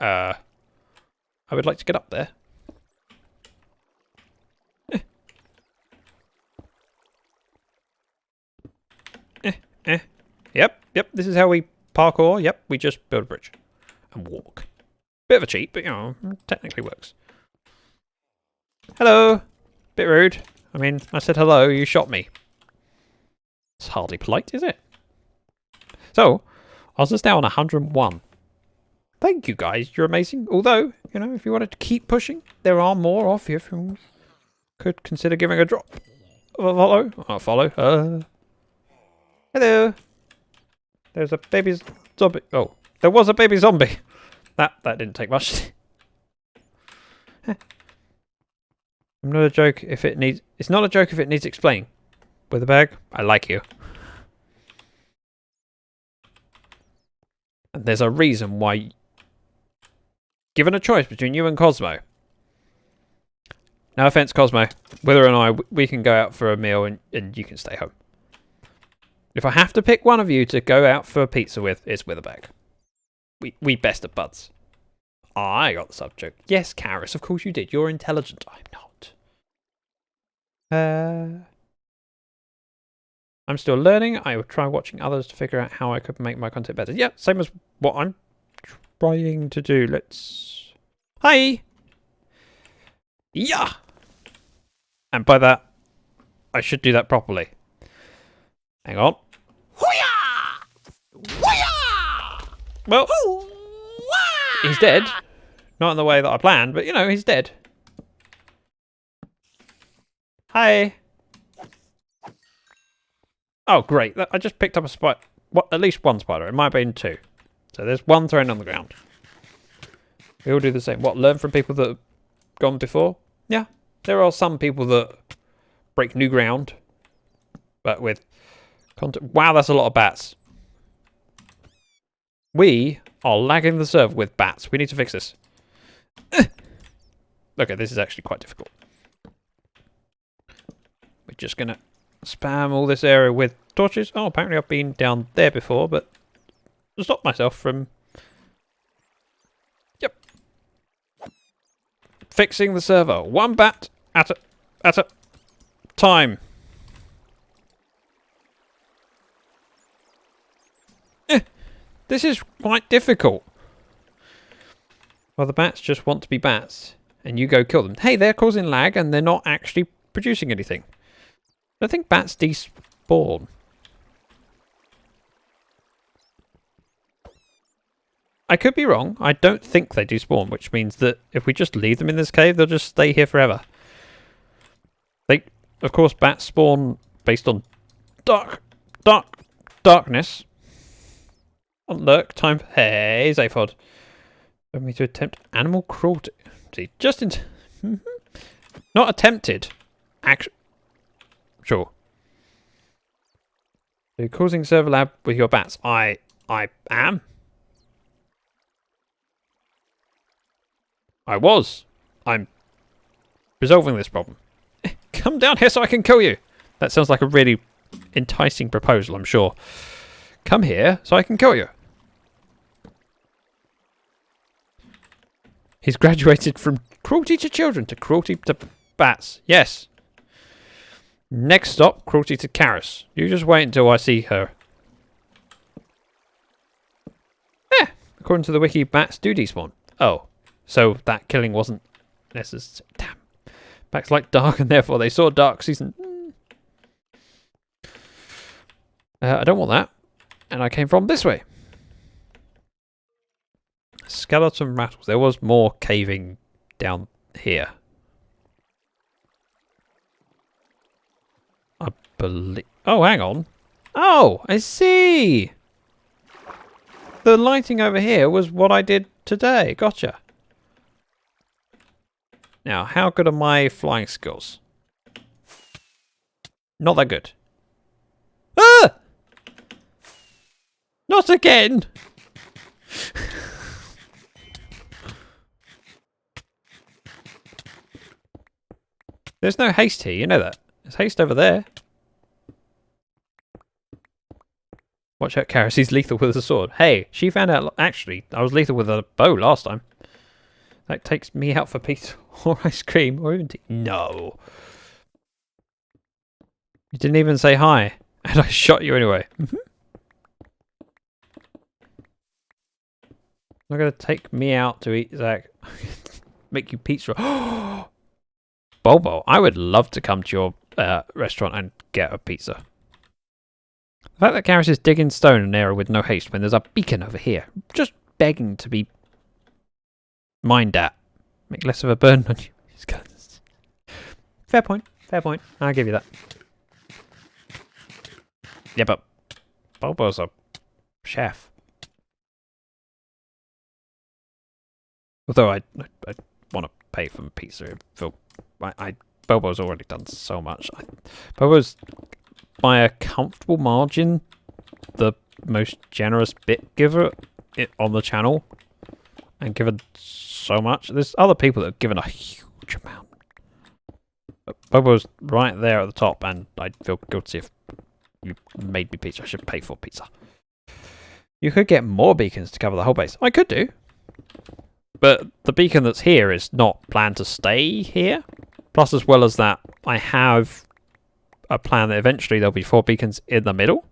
I would like to get up there. Yep, this is how we parkour. Yep, we just build a bridge and walk. Bit of a cheat, but technically works. Hello. Bit rude. I mean, I said hello, you shot me. It's hardly polite, is it? So, Ozza's now on 101. Thank you guys, you're amazing. Although, if you wanted to keep pushing, there are more off here. If you could consider giving a drop of a follow. Oh, follow. Hello. There's a baby zombie. Oh, there was a baby zombie. That didn't take much. I'm not a joke if it needs... It's not a joke if it needs explaining. With a bag, I like you. And there's a reason why... Given a choice between you and Cosmo... No offense, Cosmo. Whether and I, we can go out for a meal and you can stay home. If I have to pick one of you to go out for a pizza with, it's with a bag. We best of buds. I got the sub joke. Yes, Karis, of course you did. You're intelligent. I'm not. I'm still learning. I will try watching others to figure out how I could make my content better. Yeah, same as what I'm trying to do. Let's... Hi! Yeah! And by that, I should do that properly. Hang on. Well, he's dead. Not in the way that I planned, but he's dead. Hi. Oh, great. I just picked up a spider. What? At least one spider. It might have been 2. So there's 1 thrown on the ground. We all do the same. What? Learn from people that have gone before? Yeah. There are some people that break new ground. But with content. Wow, that's a lot of bats. We are lagging the server with bats. We need to fix this. Okay, this is actually quite difficult. We're just going to spam all this area with torches. Oh, apparently I've been down there before, but to stop myself from... Yep. Fixing the server. 1 bat at a time. This is quite difficult. Well, the bats just want to be bats, and you go kill them. Hey, they're causing lag, and they're not actually producing anything. I think bats despawn. I could be wrong. I don't think they do spawn, which means that if we just leave them in this cave, they'll just stay here forever. Of course, bats spawn based on darkness. On lurk time. Hey, Zaphod. For me to attempt animal cruelty. Just in... Not attempted. Sure. You're causing server lag with your bats. I am. I was. I'm resolving this problem. Come down here so I can kill you. That sounds like a really enticing proposal, I'm sure. Come here so I can kill you. He's graduated from cruelty to children to cruelty to bats. Yes. Next stop, cruelty to Karis. You just wait until I see her. Yeah. According to the wiki, bats do despawn. Oh. So that killing wasn't necessary. Damn. Bats like dark and therefore they saw dark season. I don't want that. And I came from this way. Skeleton rattles. There was more caving down here. I believe... Oh, hang on. Oh, I see. The lighting over here was what I did today. Gotcha. Now, how good are my flying skills? Not that good. Ah! Not again! There's no haste here, you know that. There's haste over there. Watch out, Karis, he's lethal with a sword. Hey, she found out... Actually, I was lethal with a bow last time. That takes me out for pizza or ice cream or even tea. No. You didn't even say hi. And I shot you anyway. Not going to take me out to eat, Zach. Make you pizza. Bobo, I would love to come to your restaurant and get a pizza. The fact that Karis is digging stone in an area with no haste when there's a beacon over here. Just begging to be mined at. Make less of a burden on you. Fair point. Fair point. I'll give you that. Yeah, but Bobo's a chef. Although I want to pay for pizza. Bobo's already done so much. Bobo's, by a comfortable margin, the most generous bit giver on the channel. And given so much. There's other people that have given a huge amount. But Bobo's right there at the top, and I'd feel guilty if you made me pizza. I should pay for pizza. You could get more beacons to cover the whole base. I could do. But the beacon that's here is not planned to stay here. Plus, as well as that, I have a plan that eventually there'll be 4 beacons in the middle.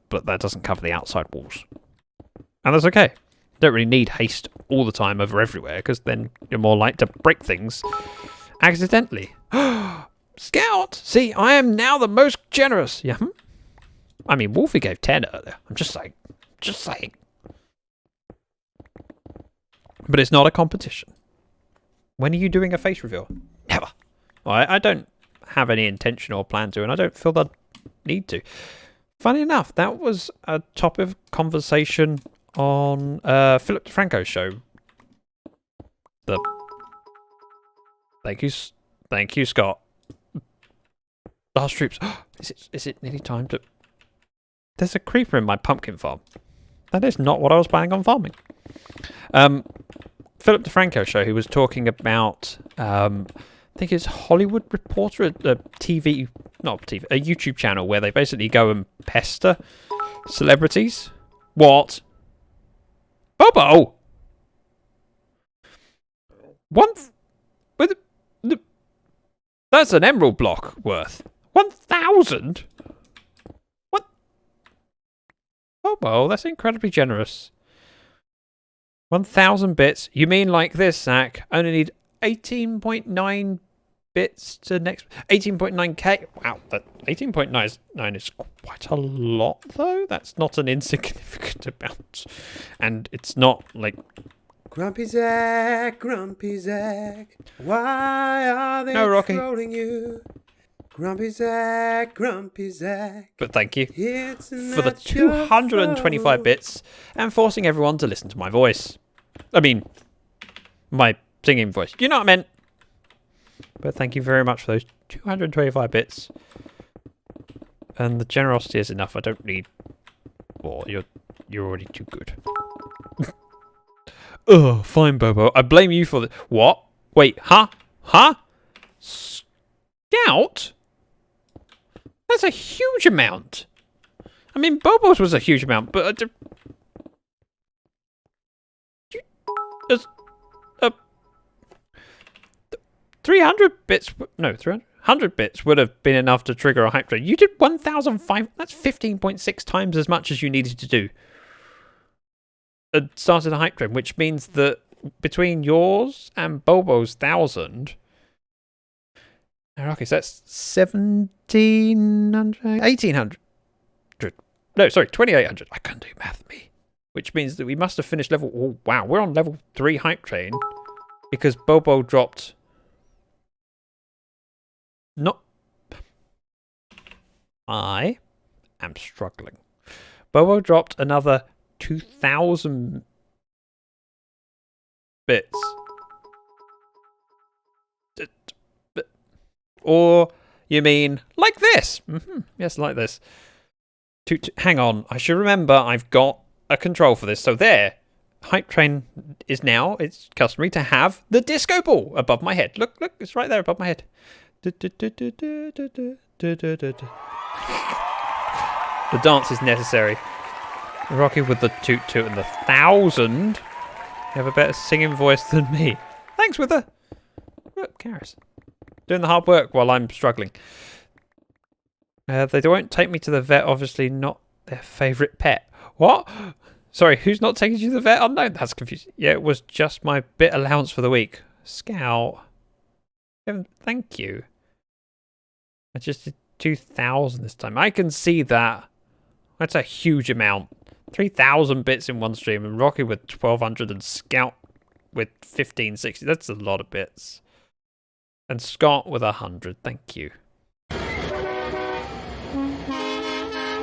But that doesn't cover the outside walls. And that's okay. Don't really need haste all the time over everywhere, because then you're more likely to break things accidentally. Scout! See, I am now the most generous. Yeah. I mean, Wolfie gave 10 earlier. I'm just saying. Just saying. But it's not a competition. When are you doing a face reveal? Never. Well, I don't have any intention or plan to, and I don't feel the need to. Funny enough, that was a topic of conversation on Philip DeFranco's show. Thank you, Scott. Last troops. Is it nearly time to... There's a creeper in my pumpkin farm. That is not what I was planning on farming. Philip DeFranco show, who was talking about, I think it's Hollywood Reporter, a YouTube channel where they basically go and pester celebrities. What? Bobo! That's an emerald block worth. 1,000? What? Oh, well, that's incredibly generous. 1,000 bits. You mean like this, Zach? Only need 18.9 bits to next... 18.9k? Wow, that 18.9 is quite a lot, though. That's not an insignificant amount. And it's not, like... Grumpy Zach, why are they trolling you? Grumpy Zach. But thank you It's for the not your 225 fault. bits and forcing everyone to listen to my voice. I mean, my singing voice. You know what I meant. But thank you very much for those 225 bits. And the generosity is enough. I don't need more. You're already too good. Ugh, fine, Bobo. I blame you for the... What? Wait, huh? Scout? That's a huge amount. I mean, Bobo's was a huge amount, but... 300 bits... No, 100 bits would have been enough to trigger a hype train. You did 1,500... That's 15.6 times as much as you needed to do. Started a hype train, which means that between yours and Bobo's 1,000... Okay, so that's 1,700... 1,800. No, sorry, 2,800. I can't do math, me. Which means that we must have finished level... Oh, wow, we're on level 3 hype train. Because Bobo dropped... Not... I am struggling. Bobo dropped another 2,000 bits. Or you mean like this? Yes, like this. Hang on, I should remember I've got a control for this. So there, hype train is now, it's customary to have the disco ball above my head. Look, it's right there above my head. The dance is necessary. Rocky with the toot and the 1,000. You have a better singing voice than me. Thanks, Wither. Look, Karis. Doing the hard work while I'm struggling. They won't take me to the vet, obviously not their favourite pet. What? Sorry, who's not taking you to the vet? Oh no, that's confusing. Yeah, it was just my bit allowance for the week. Scout. Thank you. I just did 2,000 this time. I can see that. That's a huge amount. 3,000 bits in one stream, and Rocky with 1,200 and Scout with 1,560. That's a lot of bits. And Scott with 100. Thank you.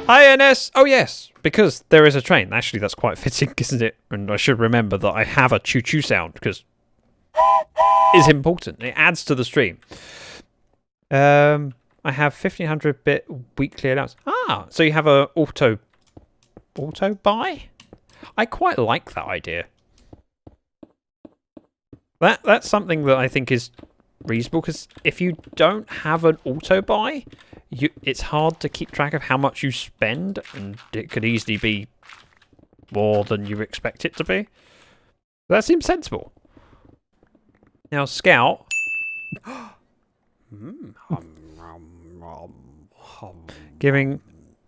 Hi, NS. Oh, yes, because there is a train. Actually, that's quite fitting, isn't it? And I should remember that I have a choo-choo sound, because it's important. It adds to the stream. I have 1,500 bit weekly allowance. Ah, so you have a auto buy? I quite like that idea. That's something that I think is reasonable, because if you don't have an auto buy, it's hard to keep track of how much you spend, and it could easily be more than you expect it to be. That seems sensible. Now, Scout. Giving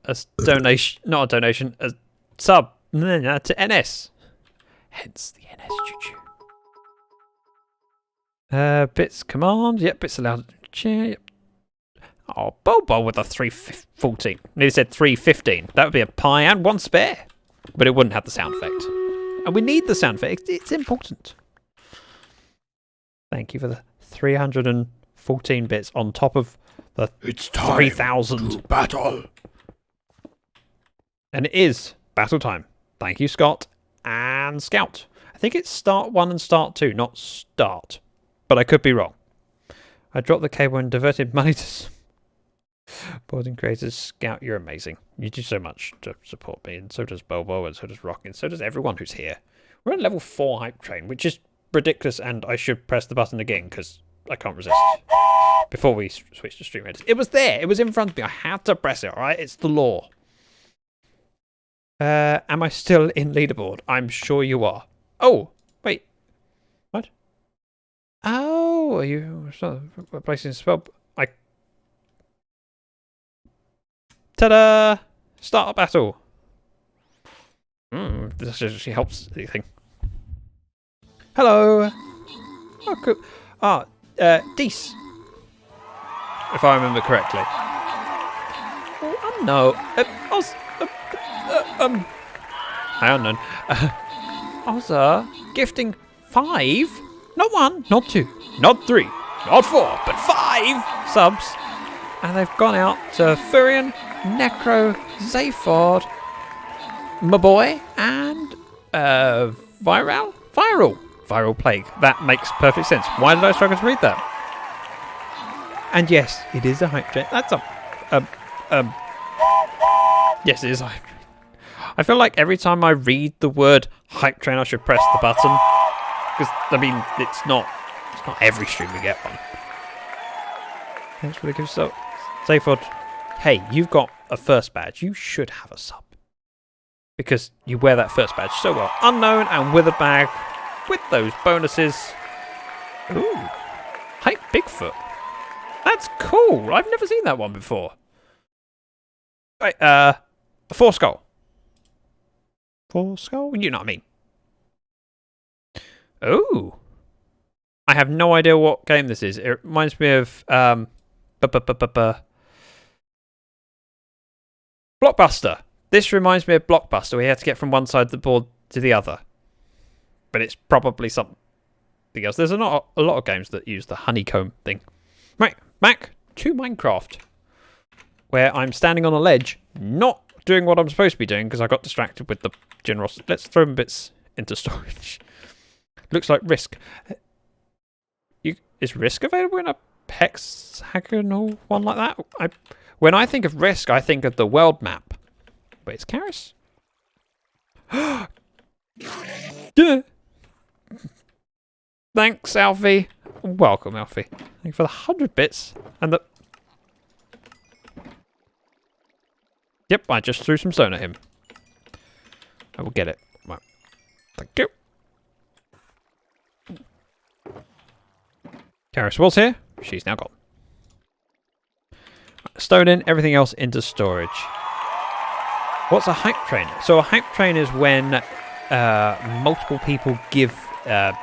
a donation, not a donation, a sub to NS. Hence the NS choo-choo. Bits command. Yep, bits allowed. Yep. Oh, Bobo with a 314. Nearly said 315. That would be a pi and one spare. But it wouldn't have the sound effect. And we need the sound effect. It's important. Thank you for the 314 bits on top of the 3,000. Battle. And it is battle time. Thank you, Scott and Scout. I think it's start 1 and start 2, not start. But I could be wrong. I dropped the cable and diverted money to boarding creators. Scout, you're amazing. You do so much to support me, and so does Bobo, and so does Rocky, and so does everyone who's here. We're on level 4 hype train, which is ridiculous, and I should press the button again because I can't resist. Before we switch to stream editors. It was there. It was in front of me. I had to press it, alright? It's the law. Am I still in leaderboard? I'm sure you are. Oh, wait. What? Oh, are you replacing the spell? Ta-da! Start a battle. This actually helps anything. Hello. Oh, cool. Ah, Dees. If I remember correctly. Oh, no. Unknown. I was gifting 5, not 1, not 2, not 3, not 4, but 5 subs, and they've gone out to Furion, Necro, Zaphod, my boy, and Viral Plague. That makes perfect sense. Why did I struggle to read that? And yes, it is a hype train. That's yes, it is a hype train. I feel like every time I read the word hype train, I should press the button. Because, I mean, it's not every stream we get one. Thanks for the gift sub. Zaphod, hey, you've got a first badge. You should have a sub. Because you wear that first badge so well. Unknown and with a bag. With those bonuses. Ooh. Hype Bigfoot. That's cool. I've never seen that one before. Right, 4 skull. 4 skull? You know what I mean. Oh. I have no idea what game this is. It reminds me of Blockbuster. This reminds me of Blockbuster. We had to get from one side of the board to the other. But it's probably something else. There's not a lot of games that use the honeycomb thing. Right, back to Minecraft. Where I'm standing on a ledge, not doing what I'm supposed to be doing because I got distracted with the generosity. Let's throw them bits into storage. Looks like Risk. Is Risk available in a hexagonal one like that? When I think of Risk, I think of the world map. Wait, it's Karis? Yeah. Thanks, Alfie. Welcome, Alfie. Thank you for the 100 bits and the... Yep, I just threw some stone at him. I will get it. Right. Thank you. Karis was here. She's now gone. Stone in, everything else into storage. What's a hype train? So a hype train is when multiple people give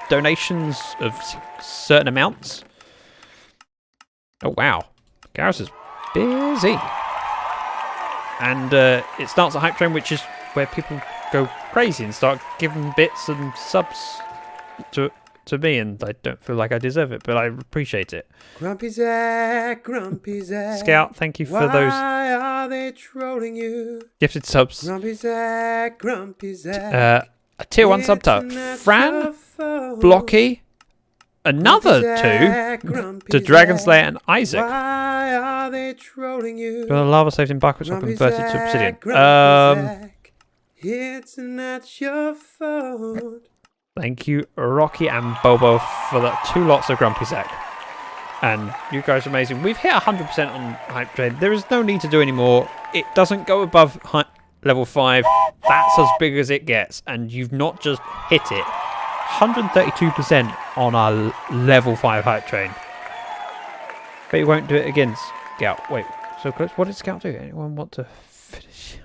donations of certain amounts. Oh, wow. Karis is busy. And it starts a hype train, which is where people go crazy and start giving bits and subs to me, and I don't feel like I deserve it, but I appreciate it. Grumpy Zach, Grumpy Zach. Scout, thank you for those. Why are they trolling you? Gifted subs. Grumpy Zach, Grumpy Zach. A tier 1 sub to Fran, Blocky, another Zach, 2 to Dragon Slayer and Isaac. Why are they trolling you? The lava saved in buckets were converted to obsidian. Zach, it's not your fault. Thank you, Rocky and Bobo, for the 2 lots of Grumpy Zack. And you guys are amazing. We've hit 100% on Hype Train. There is no need to do any more. It doesn't go above level 5. That's as big as it gets. And you've not just hit it. 132% on our level 5 Hype Train. But you won't do it again, Scout. Wait, so close. What did Scout do? Anyone want to finish?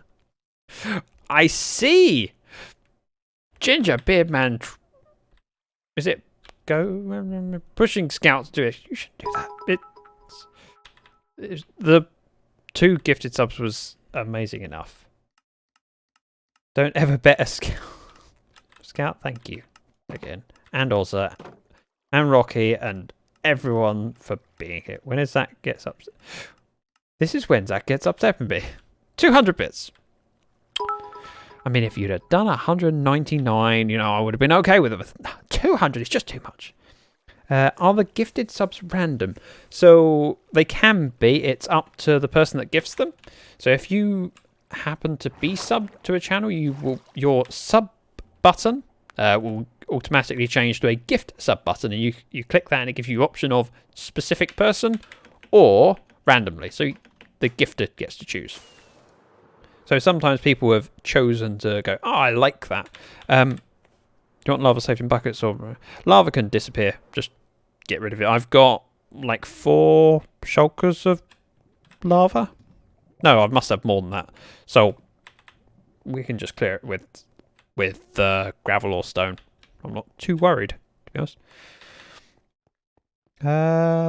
I see! Ginger Beard Man. Is it go pushing Scout to do it? You should do that. It's the 2 gifted subs was amazing enough. Don't ever bet a Scout. Scout, thank you again, and also, and Rocky and everyone for being here. When is Zach gets up? This is when Zach gets upset with me. 200 bits. I mean, if you'd have done 199, you know, I would have been okay with it. But 200 is just too much. Are the gifted subs random? So they can be. It's up to the person that gifts them. So if you happen to be sub to a channel, your sub button will automatically change to a gift sub button, and you click that and it gives you option of specific person or randomly. So the gifted gets to choose. So sometimes people have chosen to go, oh, I like that. Do you want lava saved in buckets? Or lava can disappear. Just get rid of it. I've got like 4 shulkers of lava. No, I must have more than that. So we can just clear it with gravel or stone. I'm not too worried, to be honest.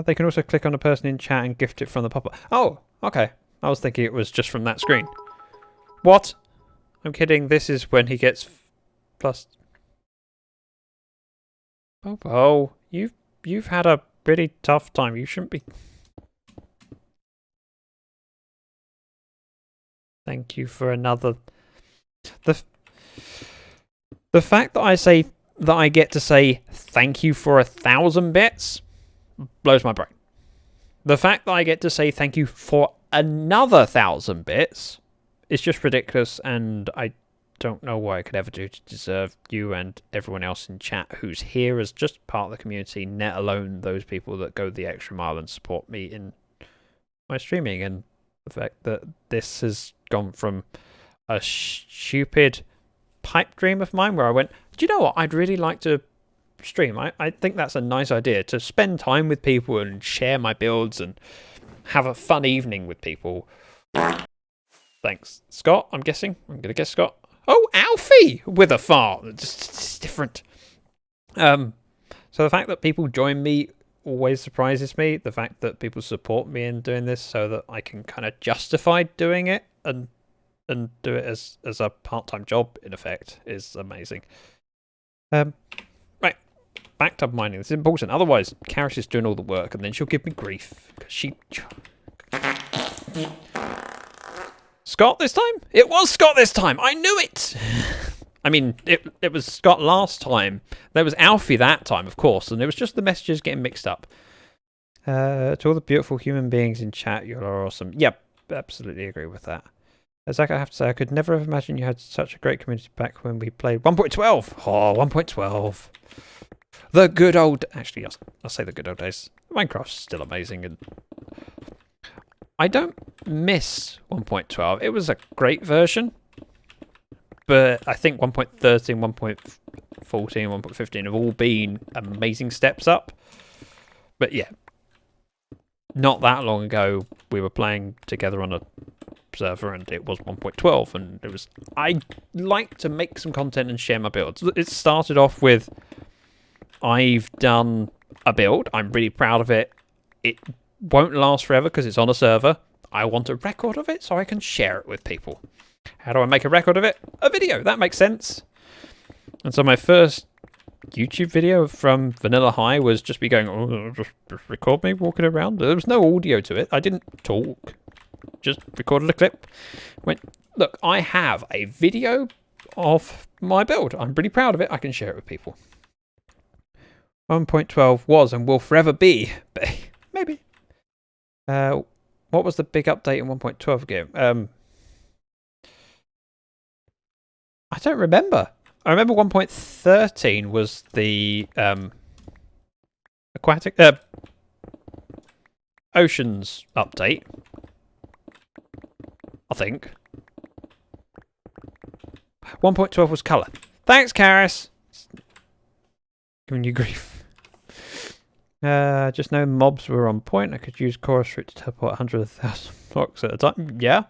They can also click on a person in chat and gift it from the pop-up. Oh, okay. I was thinking it was just from that screen. What? I'm kidding. This is when he gets plus. Oh, you've had a pretty tough time. You shouldn't be. Thank you for another. The fact that I get to say thank you for 1,000 bits blows my brain. The fact that I get to say thank you for another 1,000 bits is just ridiculous, and I don't know what I could ever do to deserve you and everyone else in chat who's here as just part of the community, let alone those people that go the extra mile and support me in my streaming. And the fact that this has gone from a stupid pipe dream of mine where I went, do you know what, I'd really like to stream. I think that's a nice idea, to spend time with people and share my builds and have a fun evening with people. Thanks. Scott, I'm guessing. I'm going to guess Scott. Oh, Alfie with a fart. It's different. So the fact that people join me always surprises me. The fact that people support me in doing this so that I can kind of justify doing it and do it as a part-time job, in effect, is amazing. Right. Back to mining. This is important. Otherwise, Karis is doing all the work and then she'll give me grief. Because she... Scott this time? It was Scott this time! I knew it! I mean, it was Scott last time. There was Alfie that time, of course, and it was just the messages getting mixed up. To all the beautiful human beings in chat, you are awesome. Yep, absolutely agree with that. Zach, I have to say, I could never have imagined you had such a great community back when we played 1.12. Oh, 1.12. The good old... Actually, I'll say the good old days. Minecraft's still amazing, and I don't miss 1.12. It was a great version, but I think 1.13, 1.14, 1.15 have all been amazing steps up. But yeah, not that long ago, we were playing together on a server and it was 1.12, and it was... I like to make some content and share my builds. It started off with, I've done a build, I'm really proud of it. It won't last forever because it's on a server. I want a record of it so I can share it with people. How do I make a record of it? A video, that makes sense. And so my first YouTube video from Vanilla High was just me going, oh, just record me walking around. There was no audio to it. I didn't talk. Just recorded a clip. Went, look, I have a video of my build. I'm pretty proud of it. I can share it with people. 1.12 was and will forever be. Maybe. What was the big update in 1.12 game? I don't remember. I remember 1.13 was the aquatic oceans update. I think 1.12 was colour. Thanks, Karis. Giving you grief. Just know mobs were on point. I could use chorus route to teleport 100,000 blocks at a time. Yeah.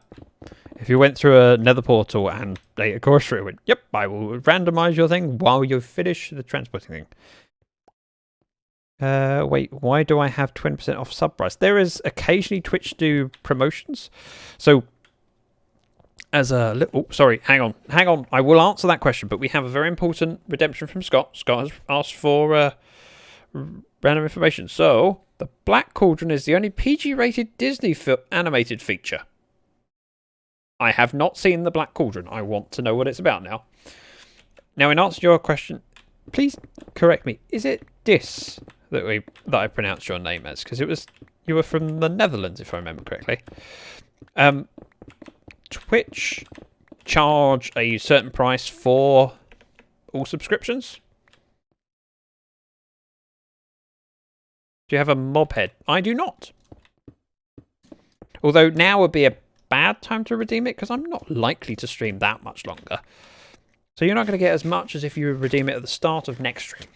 If you went through a nether portal and ate a chorus route, went, yep, I will randomise your thing while you finish the transporting thing. Wait, why do I have 20% off sub price? There is occasionally Twitch do promotions. So, as a little... Oh, sorry, hang on. I will answer that question, but we have a very important redemption from Scott. Scott has asked for random information. So, the Black Cauldron is the only PG-rated Disney animated feature. I have not seen the Black Cauldron. I want to know what it's about now. Now, in answer to your question, please correct me. Is it Dis that I pronounced your name as? Because you were from the Netherlands, if I remember correctly. Twitch charge a certain price for all subscriptions? Do you have a mob head? I do not. Although now would be a bad time to redeem it because I'm not likely to stream that much longer. So you're not going to get as much as if you redeem it at the start of next stream.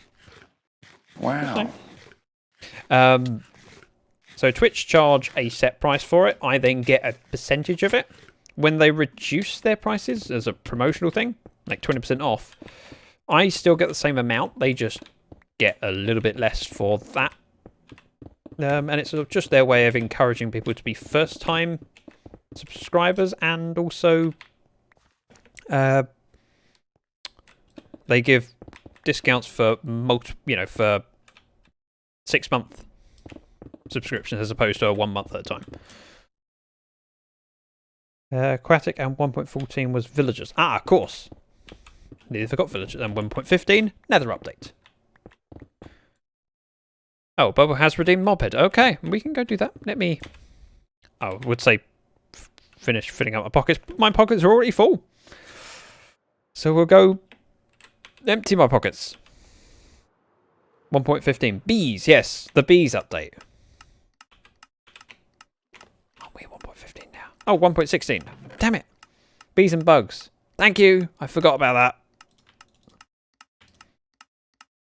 Wow. Okay. So Twitch charge a set price for it. I then get a percentage of it. When they reduce their prices as a promotional thing, like 20% off, I still get the same amount. They just get a little bit less for that. And it's sort of just their way of encouraging people to be first-time subscribers, and also they give discounts for for 6-month subscriptions as opposed to a 1 month at a time. Aquatic and 1.14 was Villagers. Ah, of course. Nearly forgot Villagers. And 1.15, Nether update. Oh, Bubble has redeemed Moped. Okay, we can go do that. Let me... I would say finish filling out my pockets. My pockets are already full. So we'll go empty my pockets. 1.15. Bees, yes. The bees update. Oh, we're 1.15 now. Oh, 1.16. Damn it. Bees and bugs. Thank you. I forgot about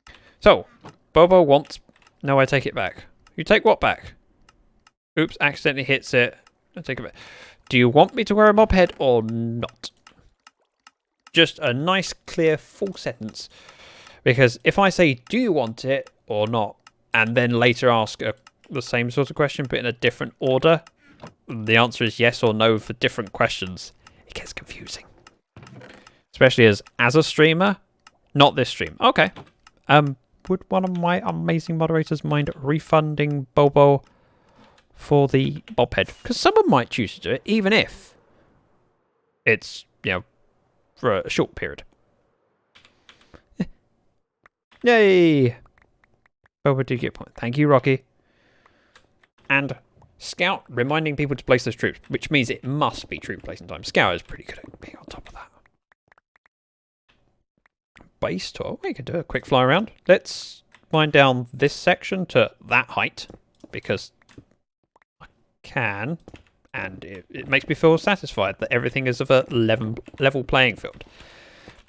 that. So, Bobo wants... No, I take it back. You take what back? Oops, accidentally hits it. I take it back. Do you want me to wear a mob head or not? Just a nice, clear, full sentence. Because if I say, do you want it or not, and then later ask the same sort of question but in a different order, the answer is yes or no for different questions. It gets confusing. Especially as a streamer, not this stream. Okay. Would one of my amazing moderators mind refunding Bobo for the bob head? Because someone might choose to do it, even if it's, for a short period. Yay! Bobo did get a point. Thank you, Rocky. And Scout reminding people to place those troops, which means it must be troop placing time. Scout is pretty good at being on top of that. Base 12. We can do a quick fly around. Let's wind down this section to that height because I can, and it makes me feel satisfied that everything is of a level playing field.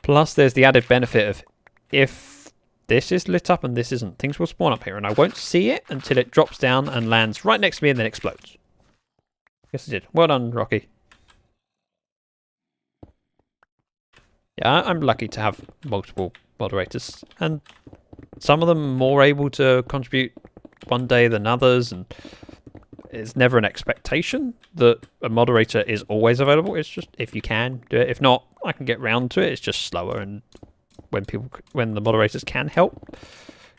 Plus, there's the added benefit of if this is lit up and this isn't, things will spawn up here, and I won't see it until it drops down and lands right next to me and then explodes. Yes, it did. Well done, Rocky. Yeah, I'm lucky to have multiple moderators, and some of them more able to contribute one day than others, and it's never an expectation that a moderator is always available. It's just if you can do it. If not, I can get round to it. It's just slower, and when the moderators can help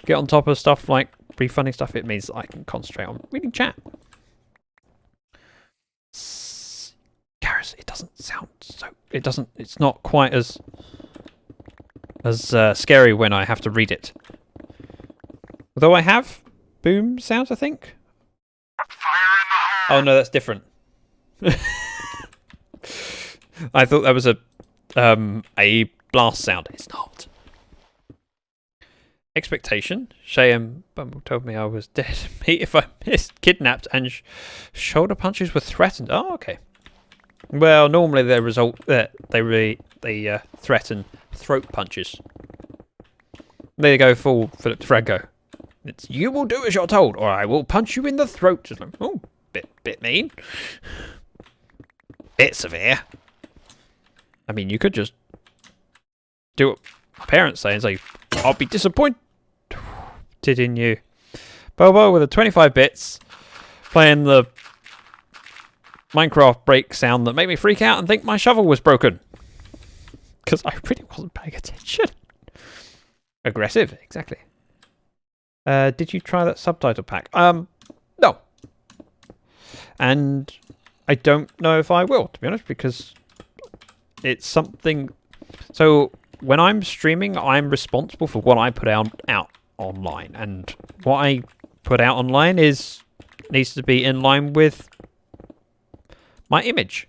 get on top of stuff like refunding stuff, it means that I can concentrate on reading chat. Garrus, it doesn't sound so... It's not quite as scary when I have to read it. Although I have boom sounds, I think. Oh no, that's different. I thought that was a blast sound. It's not. Expectation. Shayam Bumble told me I was dead. Me if I missed, kidnapped, and shoulder punches were threatened. Oh, okay. Well, normally they threaten throat punches. There you go, full Philip DeFranco. It's you will do as you're told, or I will punch you in the throat. Oh, bit mean, bit severe. I mean, you could just do what my parents say and say, "I'll be disappointed in you." Bobo with a 25 bits, playing the Minecraft break sound that made me freak out and think my shovel was broken. Because I really wasn't paying attention. Aggressive, exactly. Did you try that subtitle pack? No. And I don't know if I will, to be honest, because it's something... So, when I'm streaming, I'm responsible for what I put out online. And what I put out online needs to be in line with my image.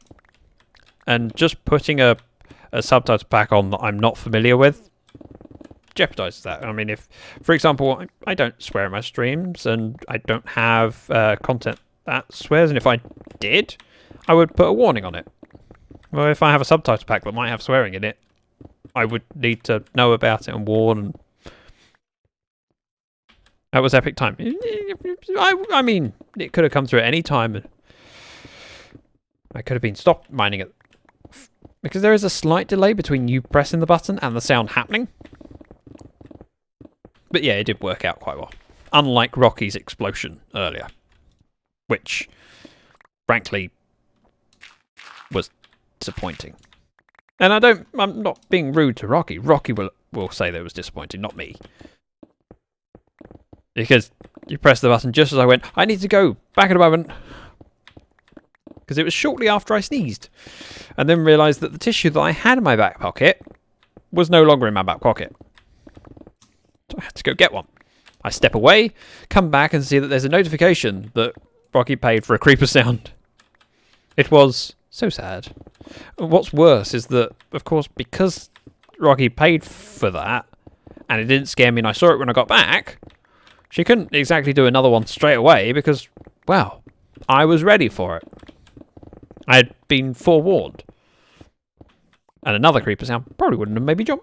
And just putting a subtitle pack on that I'm not familiar with jeopardizes that. I mean, if, for example, I don't swear in my streams and I don't have content that swears, and if I did, I would put a warning on it. Well, if I have a subtitle pack that might have swearing in it, I would need to know about it and warn. And that was epic time. I mean, it could have come through at any time. I could have been stopped mining it. Because there is a slight delay between you pressing the button and the sound happening. But yeah, it did work out quite well. Unlike Rocky's explosion earlier. Which, frankly, was disappointing. And I'm not being rude to Rocky. Rocky will say that it was disappointing, not me. Because you pressed the button just as I went, I need to go, back in a moment. Because it was shortly after I sneezed. And then realised that the tissue that I had in my back pocket was no longer in my back pocket. So I had to go get one. I step away, come back and see that there's a notification that Rocky paid for a creeper sound. It was so sad. What's worse is that, of course, because Rocky paid for that, and it didn't scare me and I saw it when I got back, she couldn't exactly do another one straight away because, well, I was ready for it. I had been forewarned. And another creeper sound probably wouldn't have made me jump.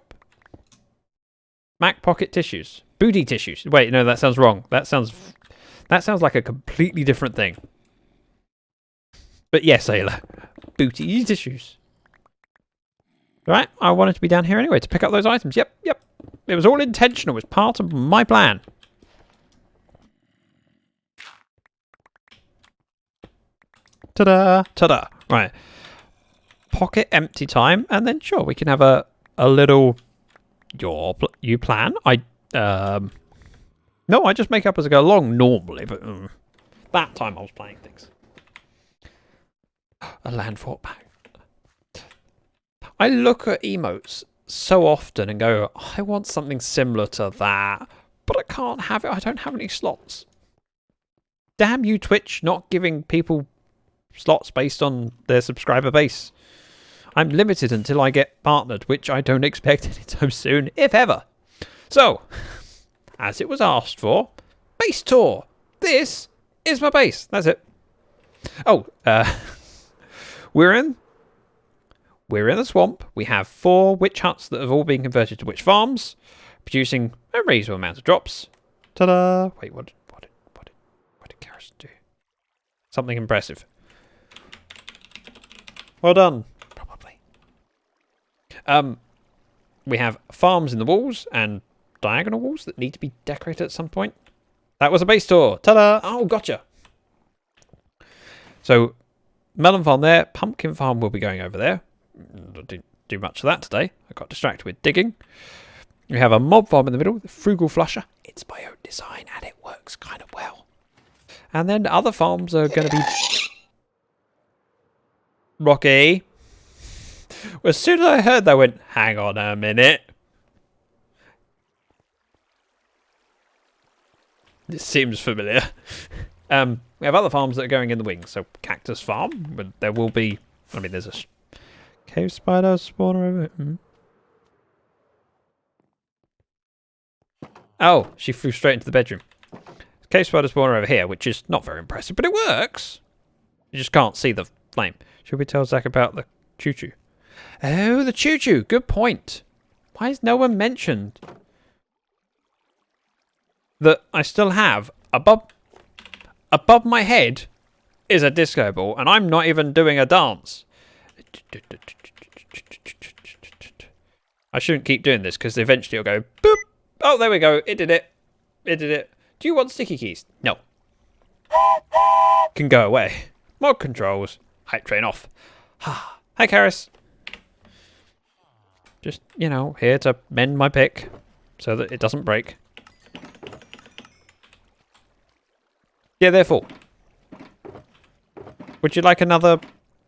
Mac pocket tissues. Booty tissues. Wait, no, that sounds wrong. That sounds like a completely different thing. But yes, Ayla. Booty tissues. Right, I wanted to be down here anyway to pick up those items. Yep. It was all intentional. It was part of my plan. Ta-da! Ta-da! Right. Pocket empty time, and then sure, we can have a little... You plan? No, I just make up as I go along normally, but that time I was playing things. A land fort back. I look at emotes so often and go, I want something similar to that, but I can't have it. I don't have any slots. Damn you, Twitch, not giving people slots based on their subscriber base. I'm limited until I get partnered, which I don't expect anytime soon, if ever. So, as it was asked for, base tour. This is my base. That's it. Oh, we're in the swamp. We have 4 witch huts that have all been converted to witch farms, producing a reasonable amount of drops. Ta-da! Wait, what did Karis do? Something impressive. Well done. We have farms in the walls and diagonal walls that need to be decorated at some point. That was a base tour. Ta-da! Oh, gotcha. So, melon farm there. Pumpkin farm will be going over there. I didn't do much of that today. I got distracted with digging. We have a mob farm in the middle. The frugal flusher. It's my own design and it works kind of well. And then other farms are going to be... Rocky. As soon as I heard that, I went, hang on a minute. This seems familiar. We have other farms that are going in the wings. So, cactus farm, but there will be... I mean, there's a cave spider spawner over here. Oh, she flew straight into the bedroom. Cave spider spawner over here, which is not very impressive, but it works. You just can't see the flame. Should we tell Zach about the choo-choo? Oh, the choo-choo. Good point. Why has no one mentioned that I still have above my head is a disco ball, and I'm not even doing a dance. I shouldn't keep doing this because eventually it'll go boop. Oh, there we go. It did it. It did it. Do you want sticky keys? No. Can go away. Mod controls. Hype train off. Hi, Karis. Just, you know, here to mend my pick so that it doesn't break. Yeah, they're full. Would you like another?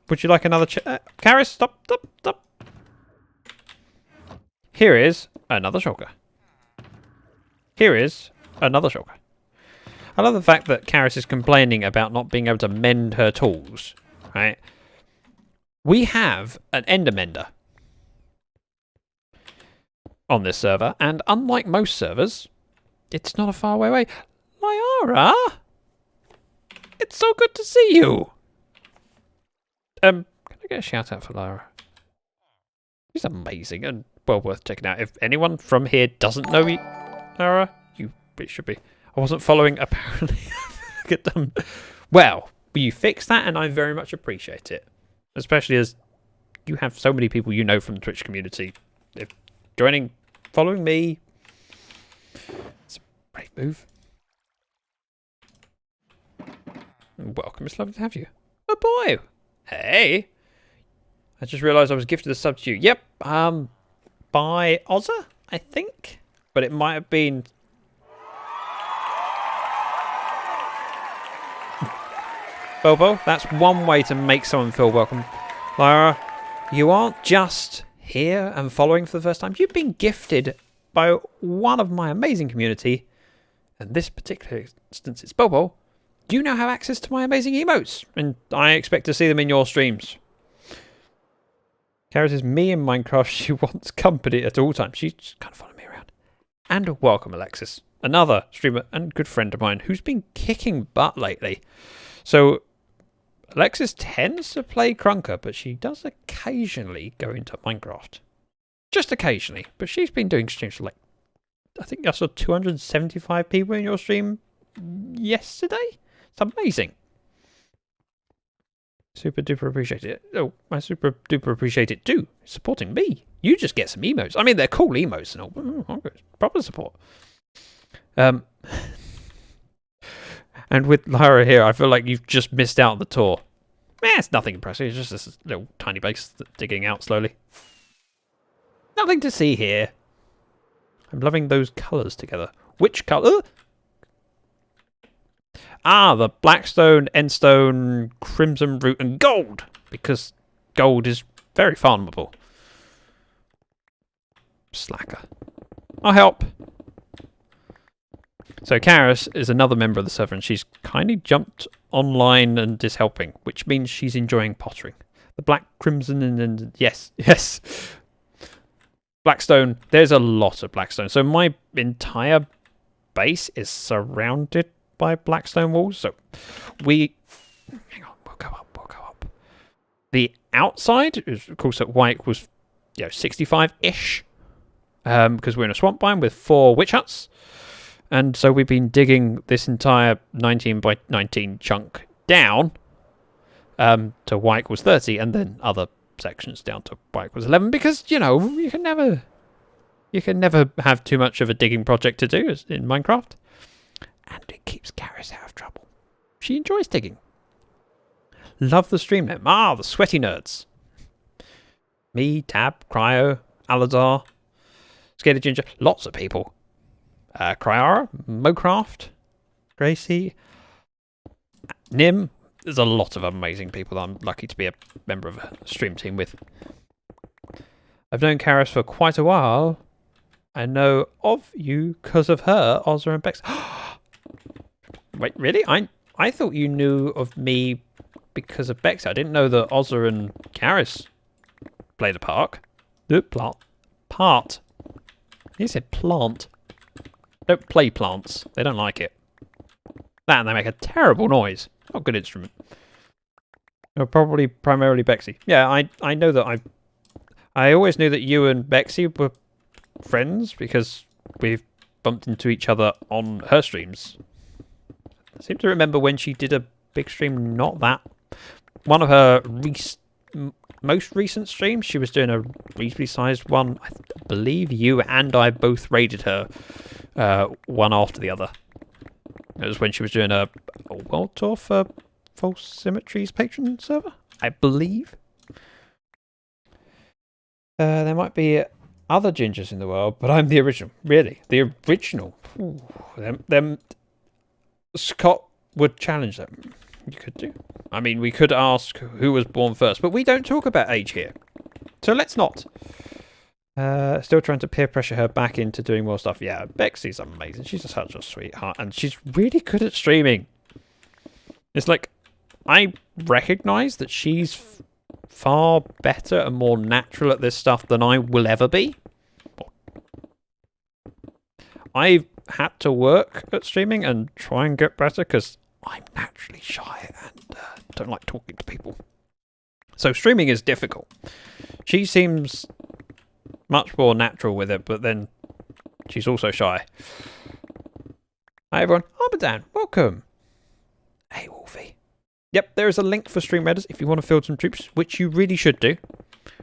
Would you like another? Karis, stop, stop, stop. Here is another shulker. Here is another shulker. I love the fact that Karis is complaining about not being able to mend her tools. Right? We have an ender mender on this server, and unlike most servers, it's not a far way away. Lyara, it's so good to see you. Can I get a shout out for Lyra? She's amazing and well worth checking out. If anyone from here doesn't know you, Lyra, it should be. I wasn't following, apparently. Look at them. Well, you fixed that, and I very much appreciate it. Especially as you have so many people you know from the Twitch community. If following me, it's a brave move. Welcome, it's lovely to have you. Oh boy. Hey. I just realised I was gifted a sub to you. Yep. By Ozza, I think. But it might have been... Bobo, that's one way to make someone feel welcome. Lyra, you aren't just here and following for the first time. You've been gifted by one of my amazing community. And this particular instance, it's Bobo. Do you now have access to my amazing emotes? And I expect to see them in your streams. Karis is me in Minecraft. She wants company at all times. She's just kind of following me around. And welcome, Alexis. Another streamer and good friend of mine who's been kicking butt lately. So, Alexis tends to play Krunker, but she does occasionally go into Minecraft. Just occasionally. But she's been doing streams for like, I think I saw 275 people in your stream yesterday. It's amazing. Super duper appreciate it. Oh, I super duper appreciate it too. Supporting me. You just get some emotes. I mean, they're cool emotes and all. Proper support. And with Lyra here, I feel like you've just missed out on the tour. It's nothing impressive. It's just this little tiny base digging out slowly. Nothing to see here. I'm loving those colours together. Which colour? Ah, the Blackstone, Endstone, Crimson Root, and Gold. Because gold is very farmable. Slacker. I'll help. So Karis is another member of the server, and she's kindly jumped online and is helping, which means she's enjoying pottering. The Black, Crimson, and yes. Blackstone. There's a lot of Blackstone. So my entire base is surrounded by Blackstone walls. So hang on, we'll go up. The outside is, of course, at Y equals 65-ish. Because we're in a swamp biome with 4 witch huts. And so we've been digging this entire 19 by 19 chunk down to Y equals 30, and then other sections down to Y equals 11, because, you can never have too much of a digging project to do in Minecraft. And it keeps Karis out of trouble. She enjoys digging. Love the stream name. The sweaty nerds. Me, Tab, Cryo, Aladar, Scared Ginger, lots of people. Cryara, Mocraft, Gracie, Nim. There's a lot of amazing people that I'm lucky to be a member of a stream team with. I've known Karis for quite a while. I know of you because of her, Ozra and Bex. Wait, really? I thought you knew of me because of Bex. I didn't know that Ozra and Karis played a part. Part. You said plant. Don't play plants. They don't like it. That and they make a terrible noise. Not a good instrument. Or probably primarily Bexy. Yeah, I know that I always knew that you and Bexy were friends because we've bumped into each other on her streams. I seem to remember when she did a big stream, not that. One of her most recent streams, she was doing a reasonably sized one. I believe you and I both raided her one after the other. It was when she was doing a world tour for False Symmetry's patron server, I believe. There might be other gingers in the world, but I'm the original. Really, the original. Ooh, them Scott would challenge them. You could do. I mean, we could ask who was born first, but we don't talk about age here. So let's not. Still trying to peer pressure her back into doing more stuff. Yeah, Bexy's amazing. She's such a sweetheart, and she's really good at streaming. It's like, I recognise that she's far better and more natural at this stuff than I will ever be. I've had to work at streaming and try and get better because I'm naturally shy and don't like talking to people. So streaming is difficult. She seems much more natural with it, but then she's also shy. Hi everyone, Armadan, welcome. Hey Wolfie. Yep, there is a link for Stream Raiders if you want to field some troops, which you really should do,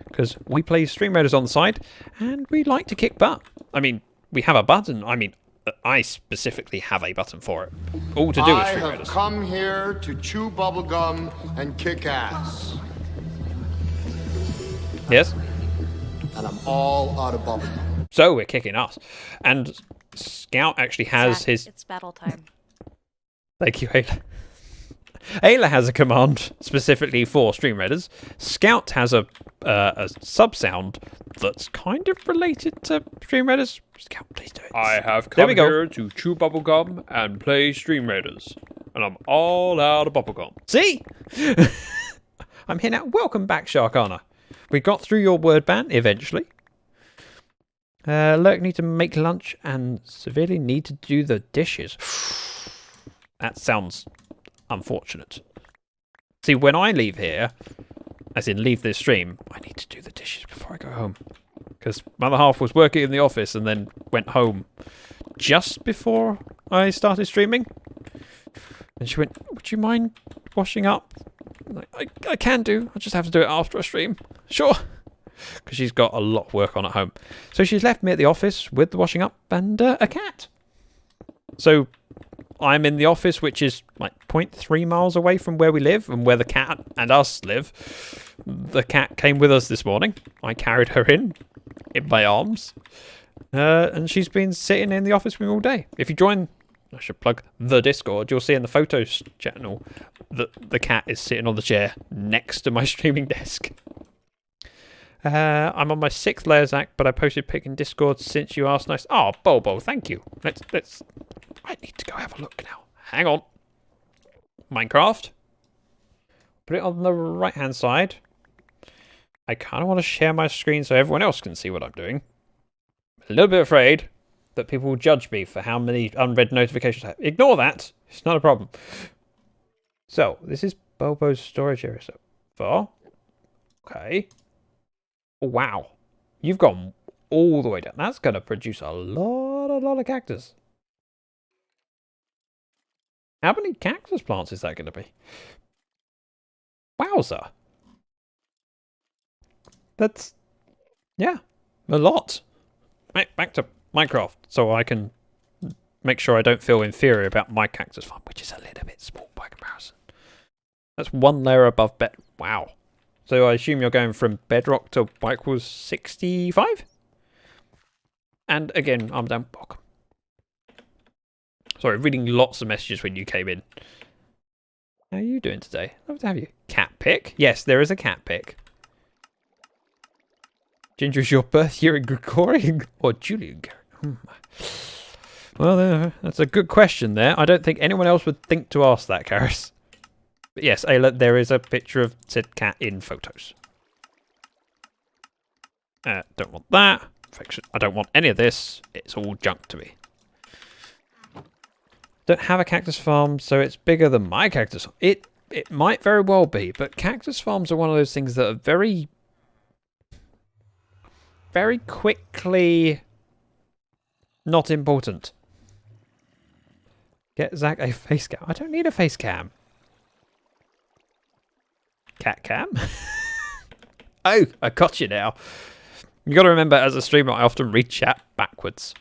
because we play Stream Raiders on the side, and we like to kick butt. I mean, we have a button. I mean, I specifically have a button for it. All to do with Stream Raiders. I have come here to chew bubblegum and kick ass. Yes? And I'm all out of bubblegum. So we're kicking ass. And Scout actually has Zach, his... It's battle time. Thank you, Ayla. Ayla has a command specifically for Stream Raiders. Scout has a sub-sound that's kind of related to Stream Raiders. Scout, please do it. I have There come we go. here to chew bubblegum and play Stream Raiders. And I'm all out of bubblegum. See? I'm here now. Welcome back, Sharkana. We got through your word ban eventually. Lurk need to make lunch and severely need to do the dishes. That sounds unfortunate. See, when I leave here, as in leave this stream, I need to do the dishes before I go home. Because my other half was working in the office and then went home just before I started streaming. And she went, would you mind washing up? I'm like, I can do. I just have to do it after a stream. Sure. Because she's got a lot of work on at home. So she's left me at the office with the washing up and a cat. So I'm in the office, which is like 0.3 miles away from where we live and where the cat and us live. The cat came with us this morning. I carried her in my arms. And she's been sitting in the office with me all day. If you join, I should plug the Discord, you'll see in the photos channel that the cat is sitting on the chair next to my streaming desk. I'm on my 6th layer, Zach, but I posted pic in Discord since you asked. Nice. Oh, Bobo, thank you. Let's. I need to go have a look now. Hang on. Minecraft. Put it on the right-hand side. I kind of want to share my screen so everyone else can see what I'm doing. A little bit afraid that people will judge me for how many unread notifications I have. Ignore that. It's not a problem. So, this is Bobo's storage area so far. Okay. Wow. You've gone all the way down. That's going to produce a lot of cactus. How many cactus plants is that going to be? Wowza. That's, yeah, a lot. Right, back to Minecraft, so I can make sure I don't feel inferior about my cactus farm, which is a little bit small by comparison. That's one layer above bed. Wow. So I assume you're going from bedrock to y equals 65? And again, I'm down. Welcome. Sorry, reading lots of messages when you came in. How are you doing today? Love to have you. Cat pick? Yes, there is a cat pick. Ginger, is your birth year in Gregorian or Julian? Well, that's a good question there. I don't think anyone else would think to ask that, Karis. But yes, Ayla, there is a picture of said cat in photos. Don't want that. I don't want any of this. It's all junk to me. Don't have a cactus farm, so it's bigger than my cactus. It might very well be, but cactus farms are one of those things that are very quickly not important. Get Zach a face cam. I don't need a face cam. Cat cam? Oh, I got you now. You got to remember, as a streamer, I often read chat backwards.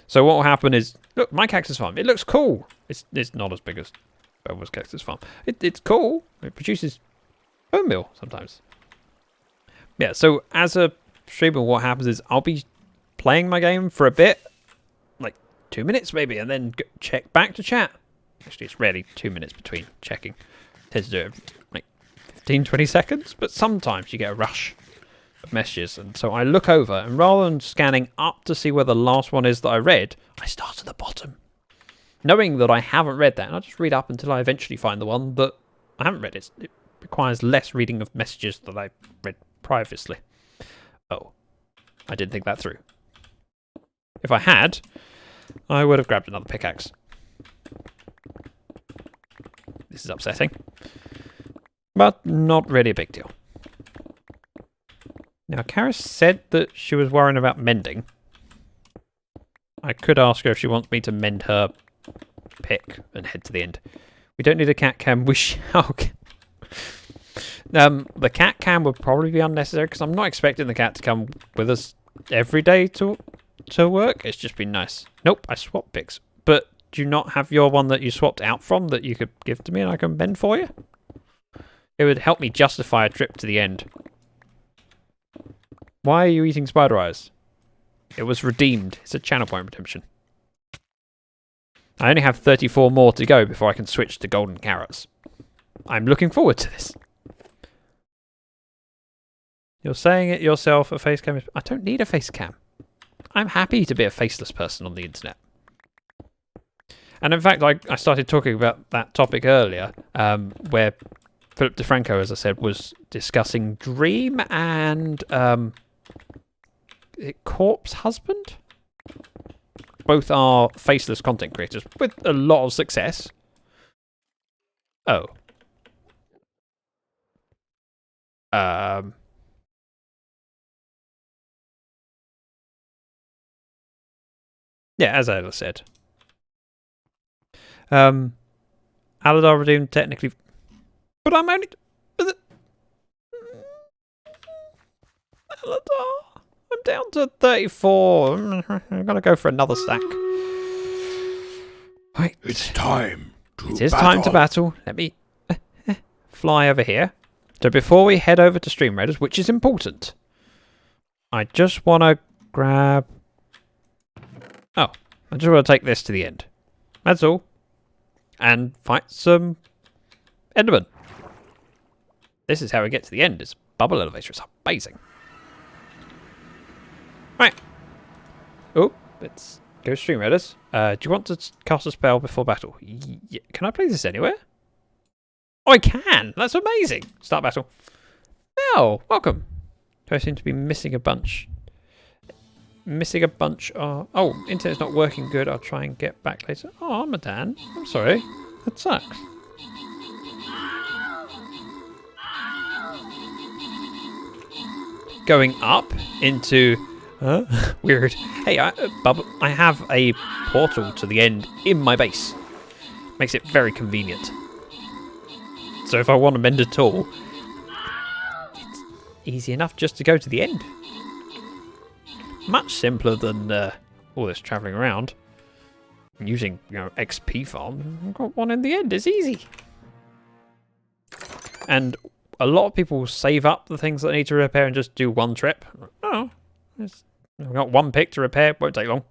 So what will happen is, look, my cactus farm. It looks cool. It's not as big as Bobo's cactus farm. It's cool. It produces bone meal sometimes. Yeah. So as a streamer, what happens is I'll be playing my game for a bit, like 2 minutes maybe, and then check back to chat. Actually, it's rarely 2 minutes between checking. tend to do it every, like 15, 20 seconds, but sometimes you get a rush of messages, and so I look over, and rather than scanning up to see where the last one is that I read, I start at the bottom, knowing that I haven't read that, and I just read up until I eventually find the one that I haven't read. It requires less reading of messages that I read previously. Oh, I didn't think that through. If I had, I would have grabbed another pickaxe. This is upsetting, but not really a big deal. Now, Karis said that she was worrying about mending. I could ask her if she wants me to mend her pick and head to the end. We don't need a cat cam. We shall. The cat cam would probably be unnecessary because I'm not expecting the cat to come with us every day to work. It's just been nice. Nope, I swapped picks. But do you not have your one that you swapped out from that you could give to me and I can mend for you? It would help me justify a trip to the end. Why are you eating spider eyes? It was redeemed. It's a channel point redemption. I only have 34 more to go before I can switch to golden carrots. I'm looking forward to this. You're saying it yourself, a face cam is... I don't need a face cam. I'm happy to be a faceless person on the internet. And in fact, I started talking about that topic earlier, where Philip DeFranco, as I said, was discussing Dream and Corpse Husband. Both are faceless content creators with a lot of success. Oh. Yeah, as I said. Aladar redeemed technically, but I'm only. Aladar, I'm down to 34. I'm gonna go for another stack. Right. It's time to It is time to battle. Let me fly over here. So before we head over to Stream Raiders, which is important, I just want to grab... Oh, I just want to take this to the end. That's all. And fight some Enderman. This is how we get to the end. It's bubble elevator. It's amazing. Right. Oh, let's go Stream Raiders. Do you want to cast a spell before battle? Yeah. Can I play this anywhere? Oh, I can! That's amazing! Start battle. Oh, welcome. Do I seem to be missing a bunch? Missing a bunch of... Oh, internet's not working good. I'll try and get back later. Oh, Madan. I'm sorry. That sucks. Going up into... Weird. Hey, I have a portal to the end in my base. Makes it very convenient. So if I want to mend at all, it's easy enough just to go to the end. Much simpler than all this travelling around. Using, XP farm. I've got one in the end. It's easy. And a lot of people save up the things that they need to repair and just do one trip. Oh, I've got one pick to repair. Won't take long.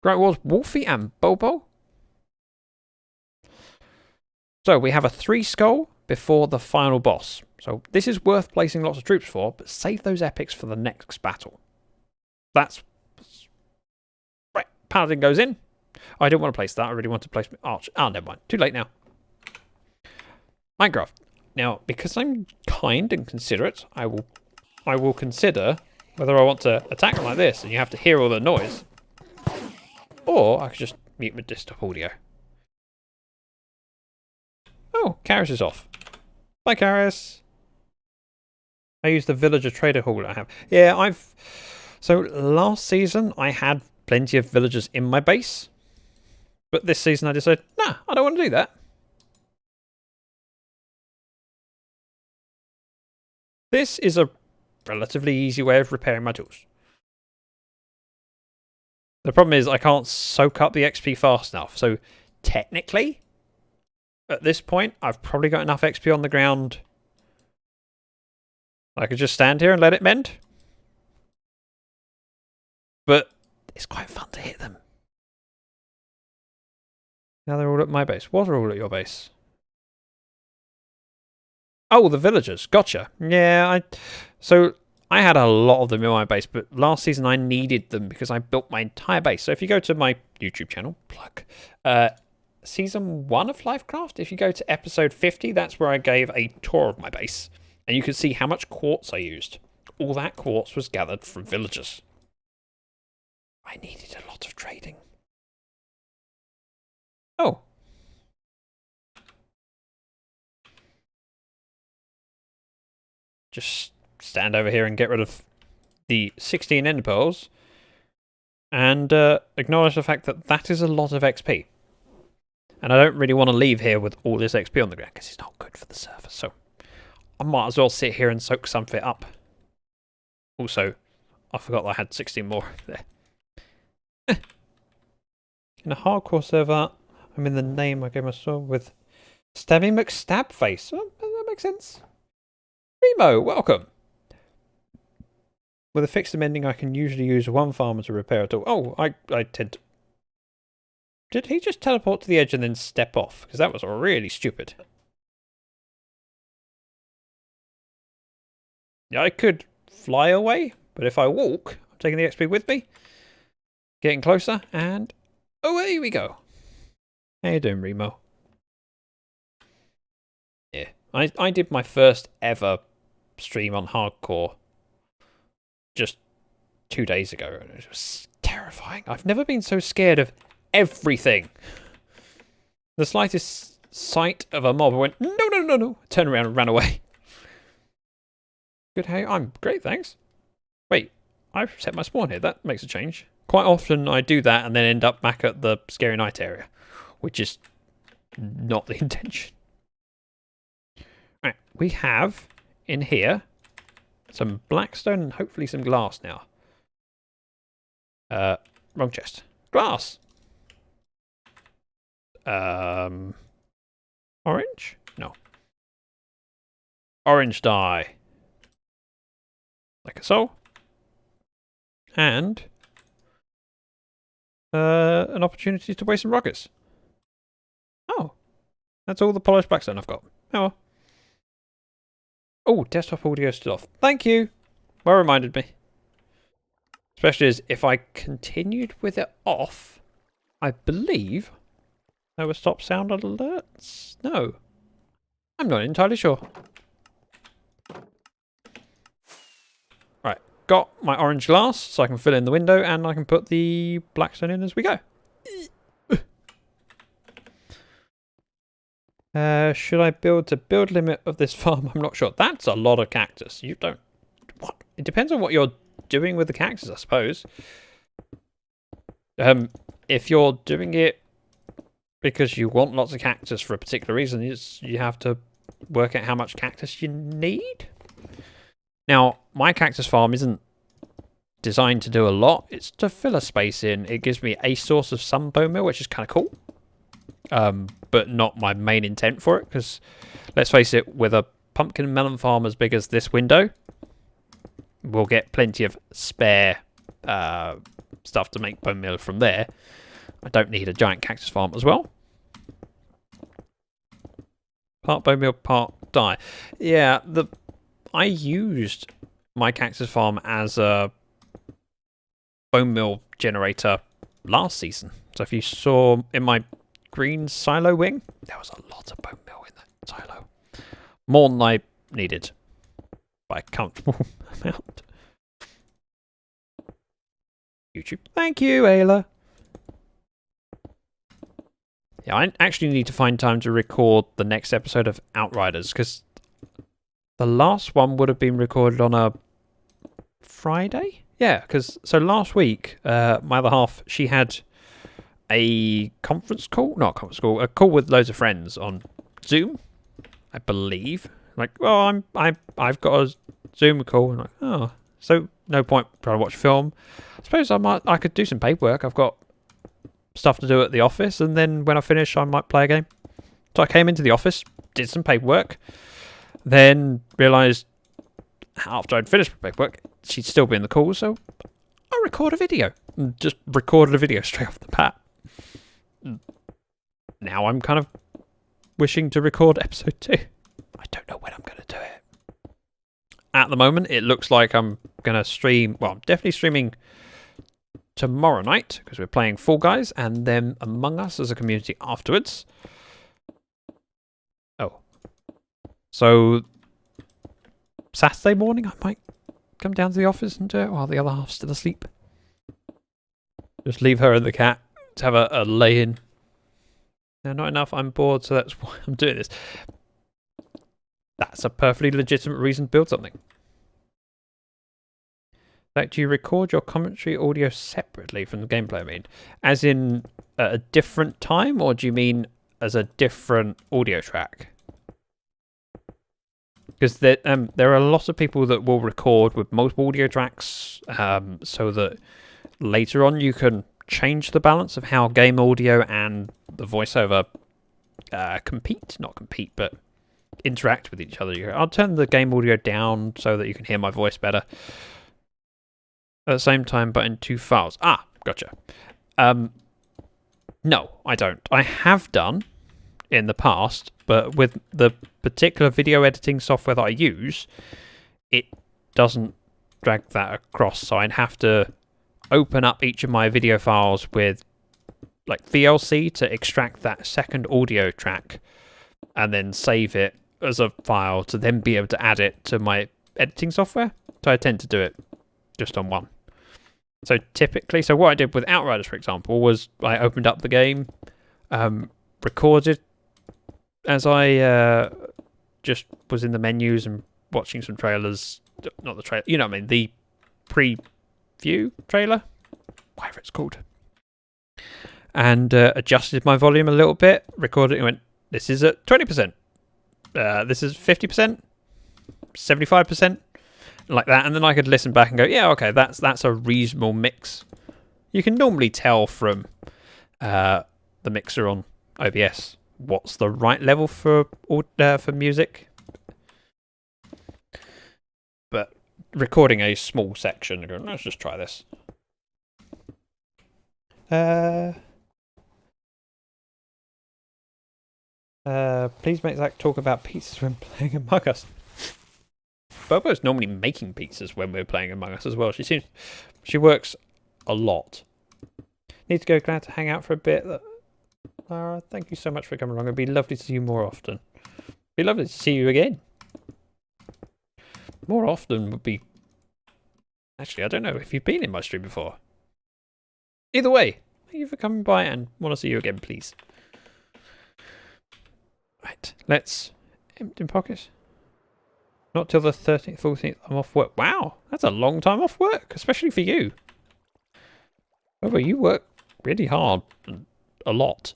Great Wars, Wolfie and Bobo. So we have a 3 skull before the final boss. So this is worth placing lots of troops for, but save those epics for the next battle. That's... Right, Paladin goes in. I didn't want to place that. I really want to place Arch. Ah, never mind. Too late now. Minecraft. Now, because I'm kind and considerate, I will consider whether I want to attack them like this, and you have to hear all the noise. Or I could just mute my desktop audio. Oh, Karis is off. Bye, Karis. I use the villager trader hall I have. Yeah, So last season I had plenty of villagers in my base. But this season I decided, nah, I don't want to do that. This is a relatively easy way of repairing my tools. The problem is I can't soak up the XP fast enough. So technically, at this point, I've probably got enough XP on the ground. I could just stand here and let it mend. But it's quite fun to hit them. Now they're all at my base. What are all at your base? Oh, the villagers. Gotcha. Yeah, so I had a lot of them in my base, but last season I needed them because I built my entire base. So if you go to my YouTube channel, plug, season 1 of Lyfcraft, if you go to episode 50, that's where I gave a tour of my base. And you can see how much quartz I used. All that quartz was gathered from villagers. I needed a lot of trading. Oh. Just stand over here and get rid of the 16 ender pearls. And acknowledge the fact that that is a lot of XP. And I don't really want to leave here with all this XP on the ground because it's not good for the server. So I might as well sit here and soak some of it up. Also, I forgot that I had 16 more there. In a hardcore server, I'm in the name I gave myself with Stabby McStabface. Oh, that makes sense. Remo, welcome. With a fixed amending, I can usually use one farmer to repair it all. Oh, I tend to... Did he just teleport to the edge and then step off? Because that was really stupid. Yeah, I could fly away, but if I walk, I'm taking the XP with me. Getting closer, and away we go. How you doing, Remo? Yeah, I did my first ever stream on hardcore just 2 days ago, and it was terrifying. I've never been so scared of everything. The slightest sight of a mob, I went, no, turned around and ran away. Good, hey, I'm great, thanks. Wait, I've set my spawn here, that makes a change. Quite often I do that and then end up back at the scary night area, which is not the intention. Right, we have in here some blackstone and hopefully some glass now. Wrong chest. Glass! Orange? No. Orange dye. Like so. And an opportunity to waste some rockets. Oh. That's all the polished blackstone I've got. Oh well. Oh, desktop audio still off. Thank you. Well reminded me. Especially as if I continued with it off, I believe there were stop sound alerts. No. I'm not entirely sure. Right. Got my orange glass so I can fill in the window and I can put the blackstone in as we go. Should I build to build limit of this farm? I'm not sure. That's a lot of cactus. You don't... What? It depends on what you're doing with the cactus, I suppose. If you're doing it because you want lots of cactus for a particular reason, you have to work out how much cactus you need. Now, my cactus farm isn't designed to do a lot. It's to fill a space in. It gives me a source of some bone meal, which is kind of cool. But not my main intent for it, because let's face it, with a pumpkin and melon farm as big as this window, we'll get plenty of spare stuff to make bone meal from there. I don't need a giant cactus farm as well. Part bone meal, part dye. Yeah, I used my cactus farm as a bone meal generator last season. So if you saw in my green silo wing, there was a lot of bone meal in that silo. More than I needed by a comfortable amount. YouTube. Thank you, Ayla. Yeah, I actually need to find time to record the next episode of Outriders, because the last one would have been recorded on a Friday? Yeah, because so last week, my other half, she had a conference call? Not a conference call, a call with loads of friends on Zoom, I believe. Like, well, I've got a Zoom call, and like, oh, so no point trying to watch a film. I suppose I could do some paperwork. I've got stuff to do at the office, and then when I finish, I might play a game. So I came into the office, did some paperwork, then realised after I'd finished my paperwork, she'd still be in the call, so I record a video. And just recorded a video straight off the bat. Now I'm kind of wishing to record episode 2. I don't know when I'm going to at the moment, it looks like I'm going to stream... Well, I'm definitely streaming tomorrow night, because we're playing Fall Guys, and then Among Us as a community afterwards. Oh. So, Saturday morning, I might come down to the office and do it while the other half's still asleep. Just leave her and the cat to have a lay-in. No, not enough. I'm bored, so that's why I'm doing this. That's a perfectly legitimate reason to build something. Like, do you record your commentary audio separately from the gameplay, I mean? As in at a different time, or do you mean as a different audio track? Because there are a lot of people that will record with multiple audio tracks, so that later on you can change the balance of how game audio and the voiceover not compete, but interact with each other. I'll turn the game audio down so that you can hear my voice better at the same time, but in 2 files. Ah, gotcha. No, I don't. I have done in the past, but with the particular video editing software that I use, it doesn't drag that across, so I'd have to open up each of my video files with like VLC to extract that second audio track and then save it as a file to then be able to add it to my editing software. So I tend to do it just on one. So typically, so what I did with Outriders, for example, was I opened up the game, recorded as I just was in the menus and watching some trailers, not the trailer, you know what I mean, the preview trailer, whatever it's called, and adjusted my volume a little bit, recorded it and went, this is at 20%, this is 50%, 75%, like that, and then I could listen back and go, yeah, okay, that's a reasonable mix. You can normally tell from the mixer on OBS what's the right level for music, but recording a small section and going, let's just try this. Please make Zach talk about pizzas when playing Among Us. Bobo's normally making pizzas when we're playing Among Us as well. She works a lot. Need to go. Glad to hang out for a bit. Lara, thank you so much for coming along. It'd be lovely to see you more often. It'd be lovely to see you again. More often would be... Actually, I don't know if you've been in my stream before. Either way, thank you for coming by and want to see you again, please. Right, let's empty pockets. Not till the 13th, 14th, I'm off work. Wow, that's a long time off work, especially for you. However, you work really hard and a lot.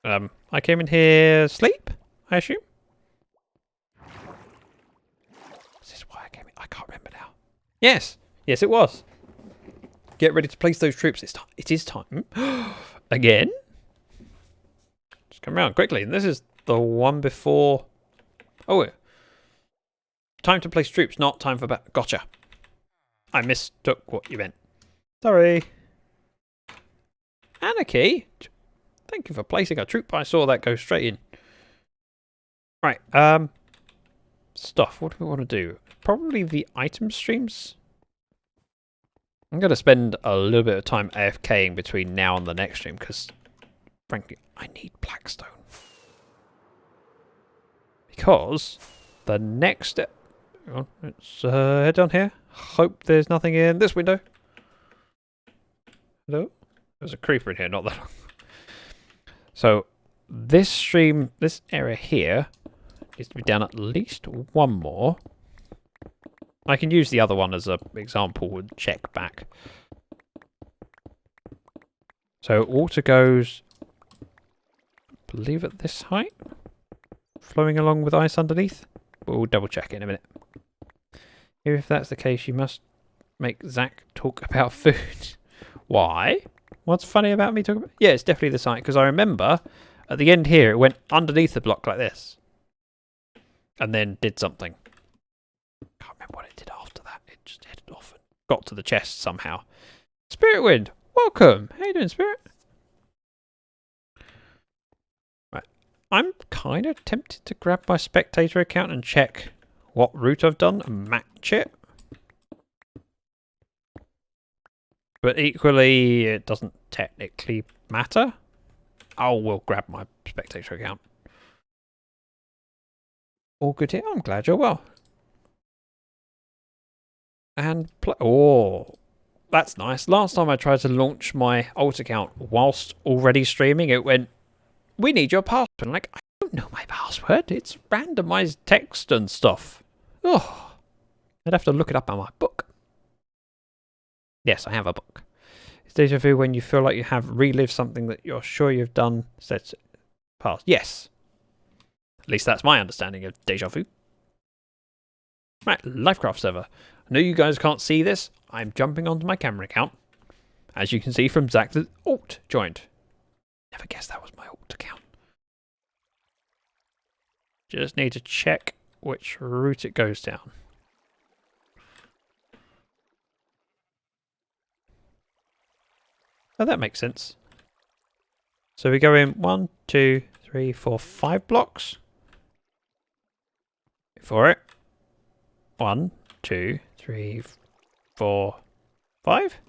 I came in here sleep, I assume. Is this why I came in? I can't remember now. Yes, yes, it was. Get ready to place those troops. It's time. It is time. Again? Just come around quickly. And this is the one before. Oh, time to place troops, not time for battle. Gotcha. I mistook what you meant. Sorry. Anarchy. Thank you for placing a troop. I saw that go straight in. Right. Stuff. What do we want to do? Probably the item streams. I'm going to spend a little bit of time AFKing between now and the next stream because, frankly, I need Blackstone. Because the next... Hang on, let's head down here. Hope there's nothing in this window. Hello? There's a creeper in here, not that long. So, this stream, this area here, is to be done at least one more. I can use the other one as an example and check back. So, water goes, I believe at this height, flowing along with ice underneath. We'll double check it in a minute. If that's the case, you must make Zach talk about food. Why? What's funny about me talking about... Yeah, it's definitely the site, because I remember at the end here, it went underneath the block like this. And then did something. Can't remember what it did after that. It just headed off and got to the chest somehow. Spirit Wind, welcome. How you doing, Spirit? Right. I'm kind of tempted to grab my spectator account and check what route I've done and match it. But equally, it doesn't technically matter. Oh, we'll grab my spectator account. All good here. I'm glad you're well. And oh, that's nice. Last time I tried to launch my alt account whilst already streaming, it went, "We need your password." I'm like, I don't know my password. It's randomized text and stuff. Oh, I'd have to look it up on my book. Yes, I have a book. It's deja vu when you feel like you have relived something that you're sure you've done set past. Yes. At least that's my understanding of deja vu. Right, Lyfcraft server. I know you guys can't see this. I'm jumping onto my camera account. As you can see from Zach, the alt joined. Never guessed that was my alt account. Just need to check which route it goes down. Oh, that makes sense. So we go in 1, 2, 3, 4, 5 blocks. For it. 1, 2, 3, 4, 5.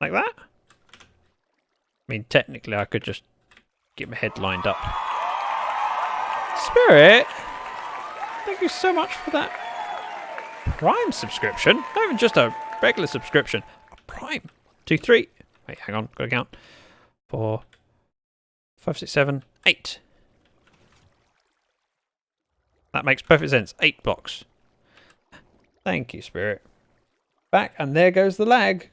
Like that. I mean, technically, I could just get my head lined up. Spirit, thank you so much for that Prime subscription. Not even just a regular subscription. A Prime. 2, 3. Wait, hang on. Gotta count. 4, 5, 6, 7, 8. That makes perfect sense. 8 blocks. Thank you, Spirit. Back, and there goes the lag.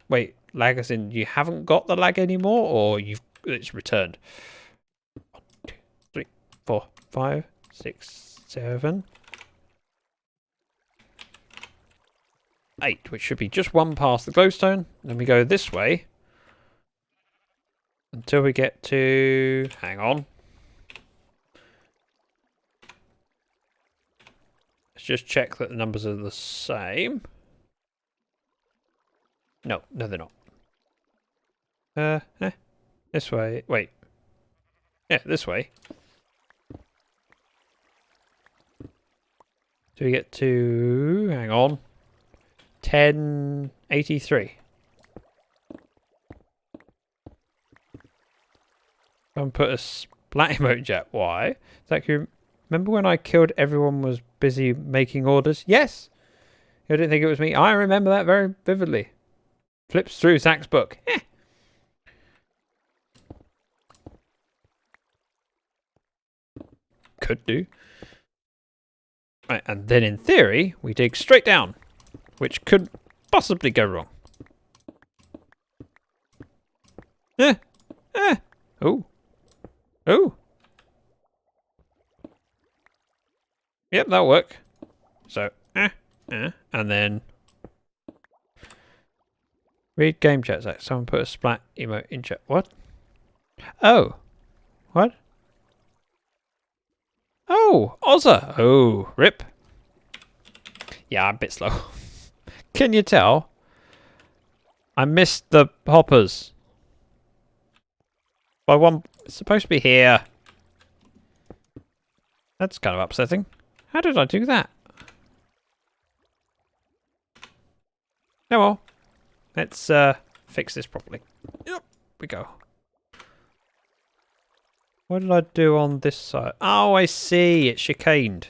Wait, lag as in you haven't got the lag anymore, or it's returned? 1, 2, 3, 4, 5, 6, 7, 8, which should be just one past the glowstone. Then we go this way until we get to... Hang on. Let's just check that the numbers are the same. No, they're not. This way. Wait. Yeah, this way. Do we get to... Hang on. 1083. I'll put a splat emoji chat. Why? Zach, you remember when I killed everyone was busy making orders? Yes! You didn't think it was me? I remember that very vividly. Flips through Zach's book. Could do. Right, and then in theory, we dig straight down, which could possibly go wrong. Oh. Oh. Yep, that'll work. So, and then read game chat. Zach. Someone put a splat emote in chat. What? Oh. What? Oh, Ozza. Oh, rip. Yeah, I'm a bit slow. Can you tell? I missed the hoppers. By one, it's supposed to be here. That's kind of upsetting. How did I do that? Oh well. Let's fix this properly. Yep, we go. What did I do on this side? Oh, I see. It's chicaned.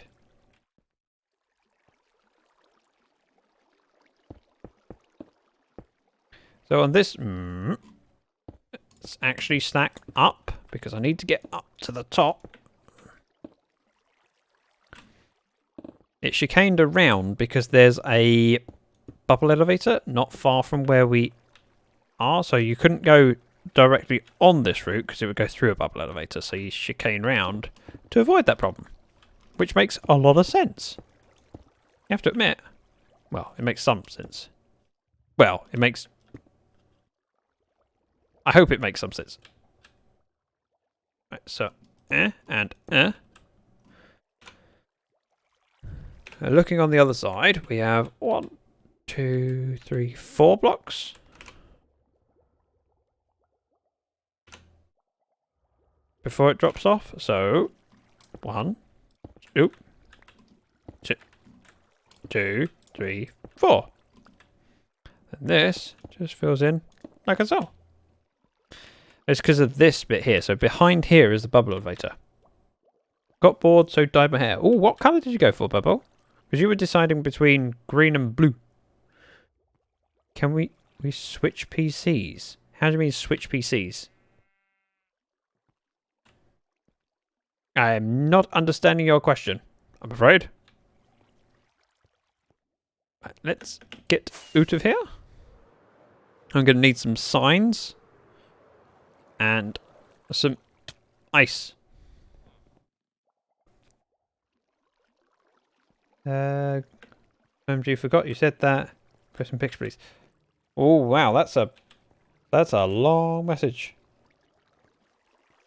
So on this, let's actually stack up because I need to get up to the top. It's chicaned around because there's a bubble elevator not far from where we are. So you couldn't go directly on this route because it would go through a bubble elevator. So you chicane round to avoid that problem, which makes a lot of sense. You have to admit. Well, it makes some sense. Well, it makes... I hope it makes some sense. Right, so, and. Looking on the other side, we have 1, 2, 3, 4 blocks. Before it drops off. So, 1, 2, 2, 3, 4. And this just fills in like so. It's because of this bit here. So behind here is the bubble elevator. Got bored, so dyed my hair. Oh, what colour did you go for, Bubble? Because you were deciding between green and blue. Can we switch PCs? How do you mean switch PCs? I am not understanding your question, I'm afraid. Right, let's get out of here. I'm going to need some signs. And some ice. OMG, forgot you said that. Press some picture, please. Oh wow, that's a long message.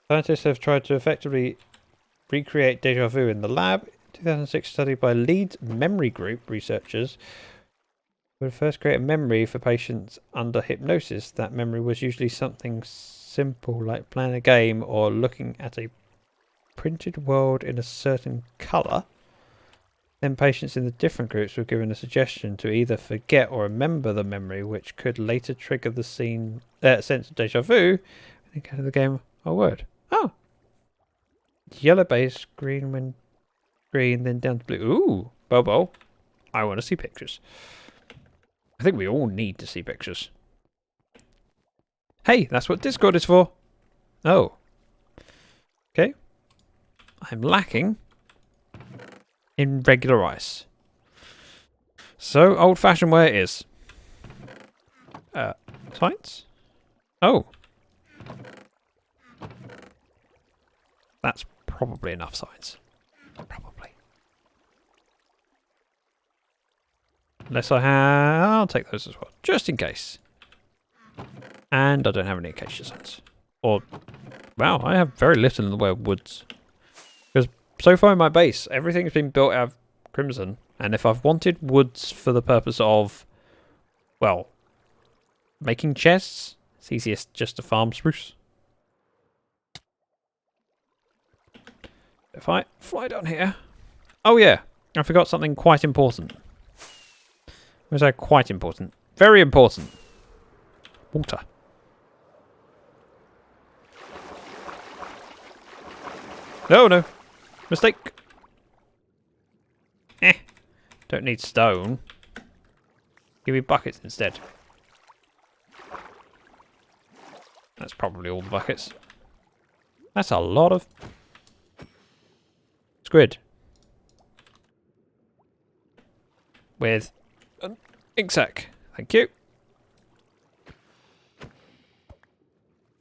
Scientists have tried to effectively recreate deja vu in the lab. 2006 study by Leeds Memory Group researchers would first create a memory for patients under hypnosis. That memory was usually something simple like playing a game or looking at a printed world in a certain colour. Then patients in the different groups were given a suggestion to either forget or remember the memory, which could later trigger the sense of deja vu and go to the game or word. Oh! Yellow base, green when green, then down to blue. Ooh! Bobo. I want to see pictures. I think we all need to see pictures. Hey, that's what Discord is for. Oh. Okay. I'm lacking in regular ice. So, old-fashioned way it is. Science? Oh. That's probably enough science. Probably. Unless I have... I'll take those as well, just in case. And I don't have any acacia signs. Or... Wow, I have very little in the way of woods. Because so far in my base, everything's been built out of crimson. And if I've wanted woods for the purpose of, well, making chests, it's easiest just to farm spruce. If I fly down here... Oh yeah, I forgot something quite important. Was that quite important? Very important. Water. No, no. Mistake. Don't need stone. Give me buckets instead. That's probably all the buckets. That's a lot of squid. With an ink sac. Thank you.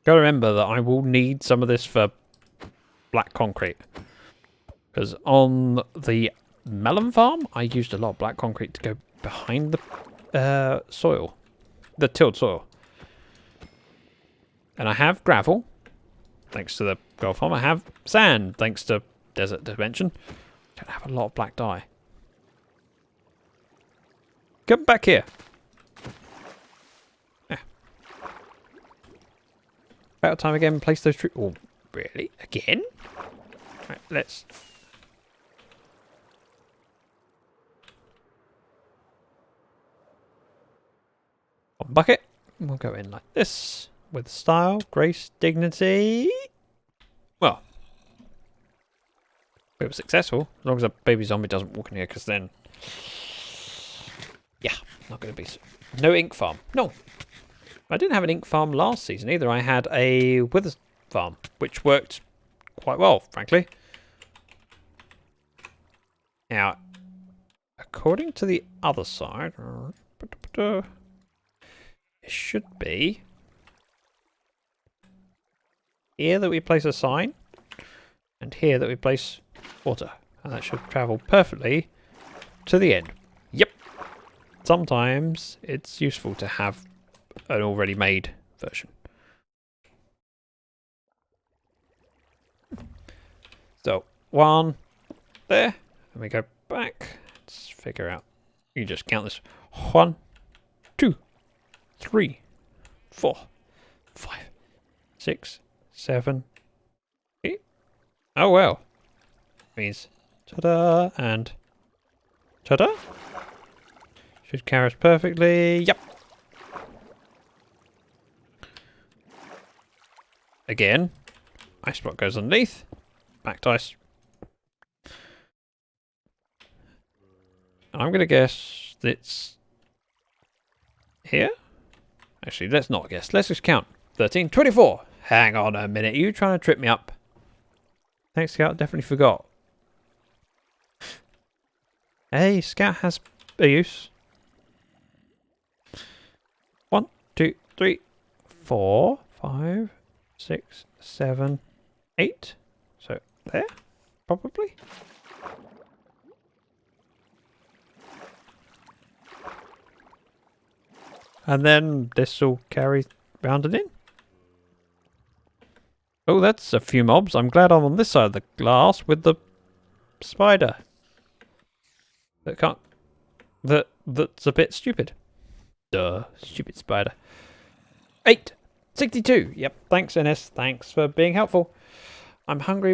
Gotta remember that I will need some of this for black concrete. Because on the melon farm, I used a lot of black concrete to go behind the soil. The tilled soil. And I have gravel, thanks to the gold farm. I have sand, thanks to Desert Dimension. I don't have a lot of black dye. Come back here. Yeah. About time again, place those trees. Oh, really? Again? Right, let's... One bucket. We'll go in like this. With style, grace, dignity. Well. We were successful. As long as a baby zombie doesn't walk in here, because then... Yeah, not going to be... No ink farm. No. I didn't have an ink farm last season either. I had a wither farm, which worked quite well, frankly. Now, according to the other side... It should be... Here that we place a sign, and here that we place water. And that should travel perfectly to the end. Yep. Sometimes it's useful to have an already made version. So, one there, and we go back. Let's figure out. You just count this. 1, 2, 3, 4, 5, 6, 7, 8. Oh well. Means ta-da and ta-da. Should carry us perfectly. Yep. Again. Ice block goes underneath. Back to ice. I'm going to guess it's here. Actually, let's not guess. Let's just count. 13, 24. Hang on a minute. Are you trying to trip me up? Thanks, Scout. Definitely forgot. Hey, Scout has a use. 1, 2, 3, 4, 5, 6, 7, 8. So there, probably. And then this will carry round and in. Oh, that's a few mobs. I'm glad I'm on this side of the glass with the spider. That can't... That's a bit stupid. Duh, stupid spider. 8! 62! Yep, thanks, NS. Thanks for being helpful. I'm hungry.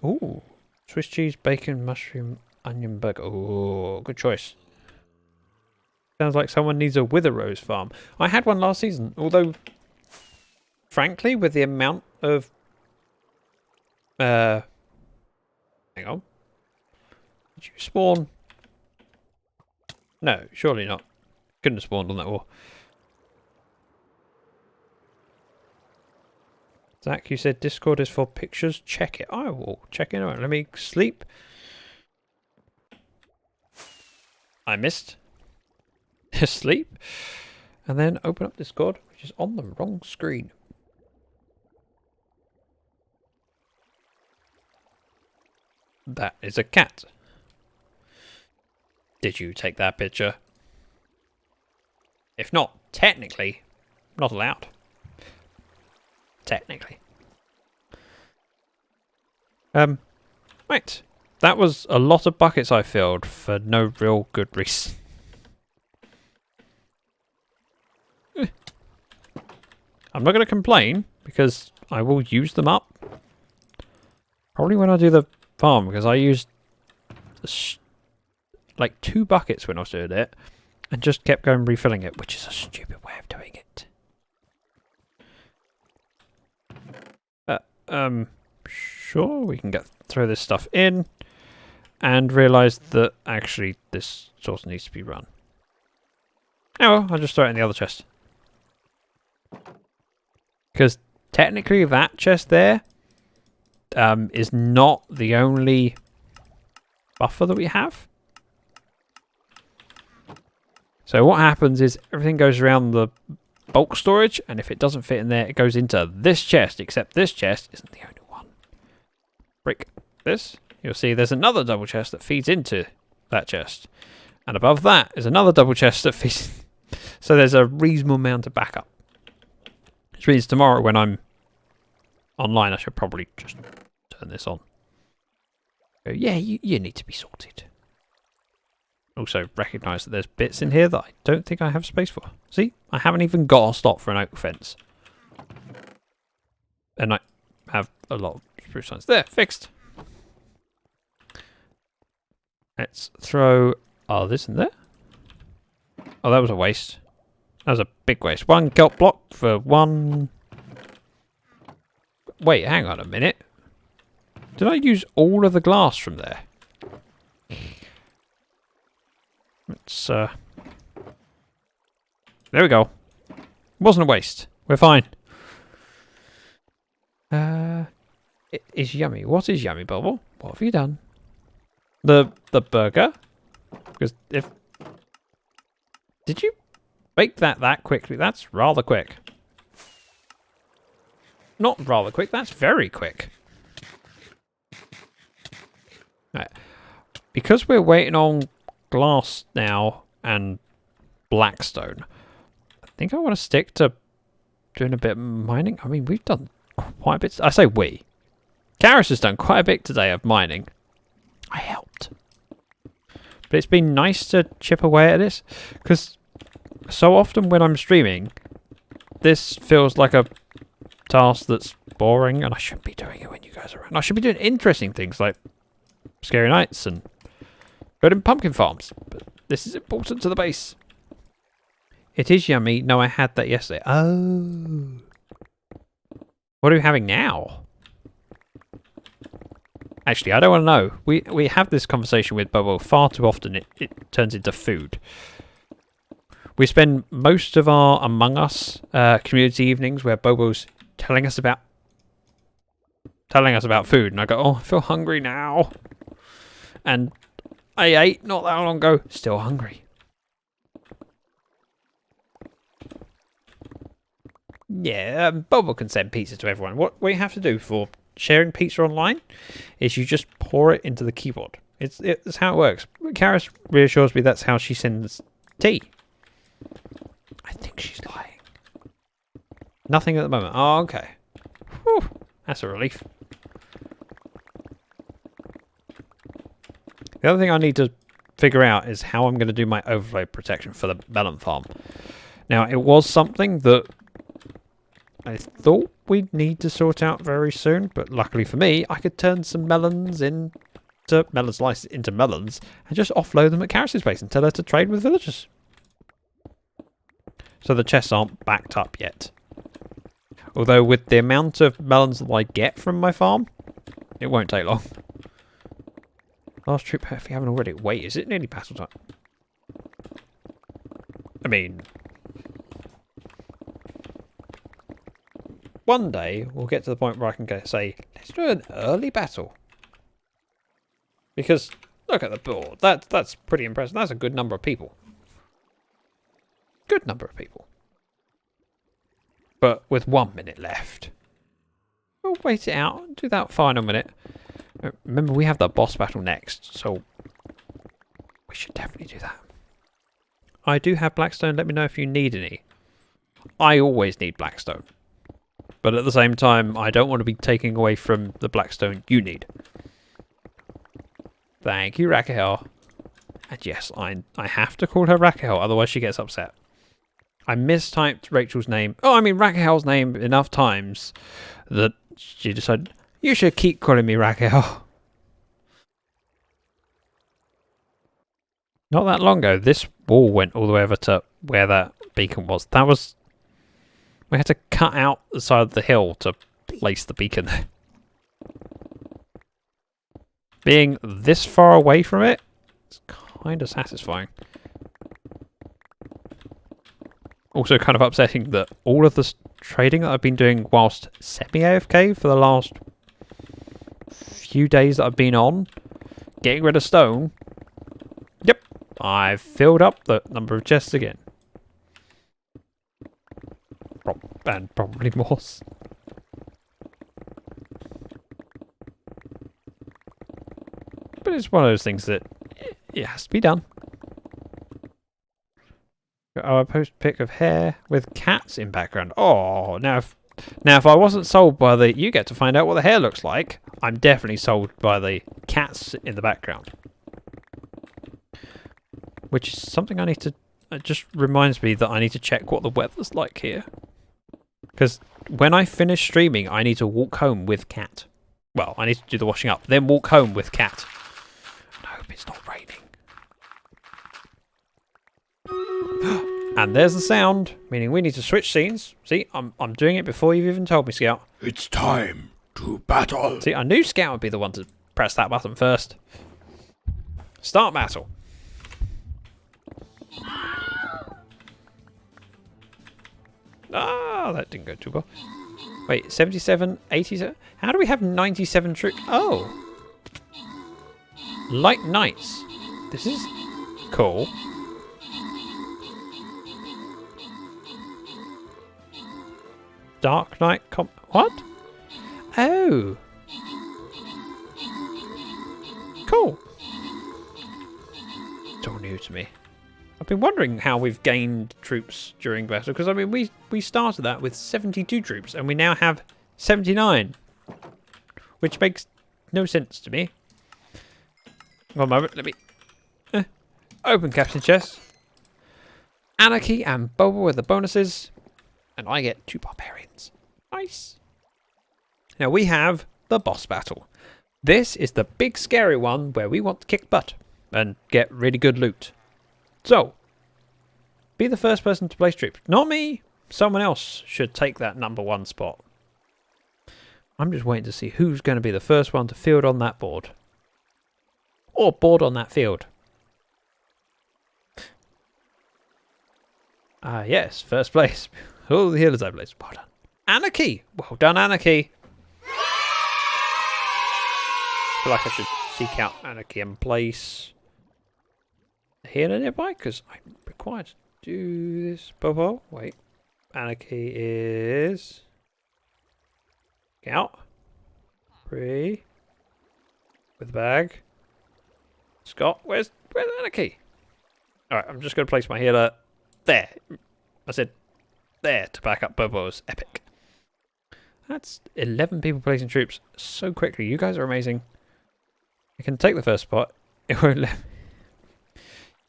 Ooh. Swiss cheese, bacon, mushroom, onion burger. Ooh, good choice. Sounds like someone needs a wither rose farm. I had one last season, although, frankly, with the amount of... hang on. Did you spawn? No, surely not. Couldn't have spawned on that wall. Zach, you said Discord is for pictures. Check it. I will check it out. Let me sleep. I missed. Sleep. And then open up Discord, which is on the wrong screen. That is a cat. Did you take that picture? If not, technically, not allowed. Technically. Right. That was a lot of buckets I filled for no real good reason. I'm not going to complain because I will use them up. Probably when I do the farm, because I used like 2 buckets when I was doing it and just kept going refilling it, which is a stupid way of doing it. Sure, we can throw this stuff in and realise that actually this sort of needs to be run. Oh well, I'll just throw it in the other chest. Because technically that chest there is not the only buffer that we have. So what happens is everything goes around the bulk storage, and if it doesn't fit in there, it goes into this chest, except this chest isn't the only one. Break this. You'll see there's another double chest that feeds into that chest. And above that is another double chest that feeds... So there's a reasonable amount of backup. Which means tomorrow when I'm online, I should probably just turn this on. Go, yeah, you need to be sorted. Also recognise that there's bits in here that I don't think I have space for. See? I haven't even got a slot for an oak fence. And I have a lot of spruce signs. There, fixed. Let's throw this in there. Oh, that was a waste. That was a big waste. 1 kelp block for 1... Wait, hang on a minute. Did I use all of the glass from there? Let's, there we go. Wasn't a waste. We're fine. It is yummy. What is yummy, Bubble? What have you done? The burger? Because if... Did you bake that quickly? That's rather quick. Not rather quick, that's very quick. Right. Because we're waiting on glass now and blackstone, I think I want to stick to doing a bit of mining. I mean, we've done quite a bit. I say we. Karis has done quite a bit today of mining. I helped. But it's been nice to chip away at this, because so often when I'm streaming, this feels like a task that's boring, and I shouldn't be doing it when you guys are around. I should be doing interesting things like Scary Nights and building pumpkin farms. But This is important to the base. It is yummy. No, I had that yesterday. Oh. What are we having now? Actually, I don't want to know. We have this conversation with Bobo far too often. It turns into food. We spend most of our Among Us community evenings where Bobo's telling us about food, and I go, oh, I feel hungry now. And I ate not that long ago, still hungry. Yeah, Bobo can send pizza to everyone. What you have to do for sharing pizza online is you just pour it into the keyboard. It's how it works. Karis reassures me that's how she sends tea. I think she's lying. Nothing at the moment. Oh, okay. Whew, that's a relief. The other thing I need to figure out is how I'm going to do my overflow protection for the melon farm. Now, it was something that I thought we'd need to sort out very soon, but luckily for me, I could turn some melons into melon slices into melons and just offload them at Karis's base and tell her to trade with villagers. So the chests aren't backed up yet. Although with the amount of melons that I get from my farm, it won't take long. Last troop, if you haven't already. Wait, is it nearly battle time? I mean, one day we'll get to the point where I can go say, let's do an early battle. Because look at the board. That's pretty impressive. That's a good number of people. Good number of people. But with 1 minute left. We'll wait it out. Do that final minute. Remember, we have the boss battle next, so we should definitely do that. I do have Blackstone. Let me know if you need any. I always need Blackstone. But at the same time, I don't want to be taking away from the Blackstone you need. Thank you, Rakahel. And yes, I have to call her Rakahel, otherwise she gets upset. I mistyped Rachel's name. Oh, I mean Raquel's name enough times that she decided, you should keep calling me Raquel. Not that long ago, this wall went all the way over to where that beacon was. We had to cut out the side of the hill to place the beacon there. Being this far away from it, it's kind of satisfying. Also kind of upsetting that all of this trading that I've been doing whilst semi-AFK for the last few days that I've been on, getting rid of stone, yep, I've filled up the number of chests again. And probably more. But it's one of those things that it has to be done. Oh, I post a pic of hair with cats in background. Oh, now if I wasn't sold by the you get to find out what the hair looks like, I'm definitely sold by the cats in the background. Which is something I need to... It just reminds me that I need to check what the weather's like here. Because when I finish streaming, I need to walk home with cat. Well, I need to do the washing up, then walk home with cat. I hope it's not raining. And there's the sound, meaning we need to switch scenes. See, I'm doing it before you've even told me, Scout. It's time to battle. See, I knew Scout would be the one to press that button first. Start battle. Ah, that didn't go too well. Wait, 77, 87? How do we have 97 troops? Oh. Light Knights. This is cool. Dark Knight what? Oh. Cool. It's all new to me. I've been wondering how we've gained troops during battle, because I mean we started that with 72 troops and we now have 79, which makes no sense to me. One moment, let me open captain chest. Anarchy and Boba with the bonuses, and I get 2 barbarians. Nice. Now we have the boss battle. This is the big scary one where we want to kick butt and get really good loot. So, be the first person to place troops. Not me. Someone else should take that #1 spot. I'm just waiting to see who's going to be the first one to field on that board. Or board on that field. Yes, first place. Oh, the healers I placed. Well done. Anarchy! Well done, Anarchy. I feel like I should seek out Anarchy and place a healer nearby, because I'm required to do this. Bobo, wait. Anarchy is... Out. 3. With the bag. Scott, where's Anarchy? Alright, I'm just going to place my healer there. I said there to back up Bobo's epic. That's 11 people placing troops so quickly. You guys are amazing. You can take the first spot. It won't let me.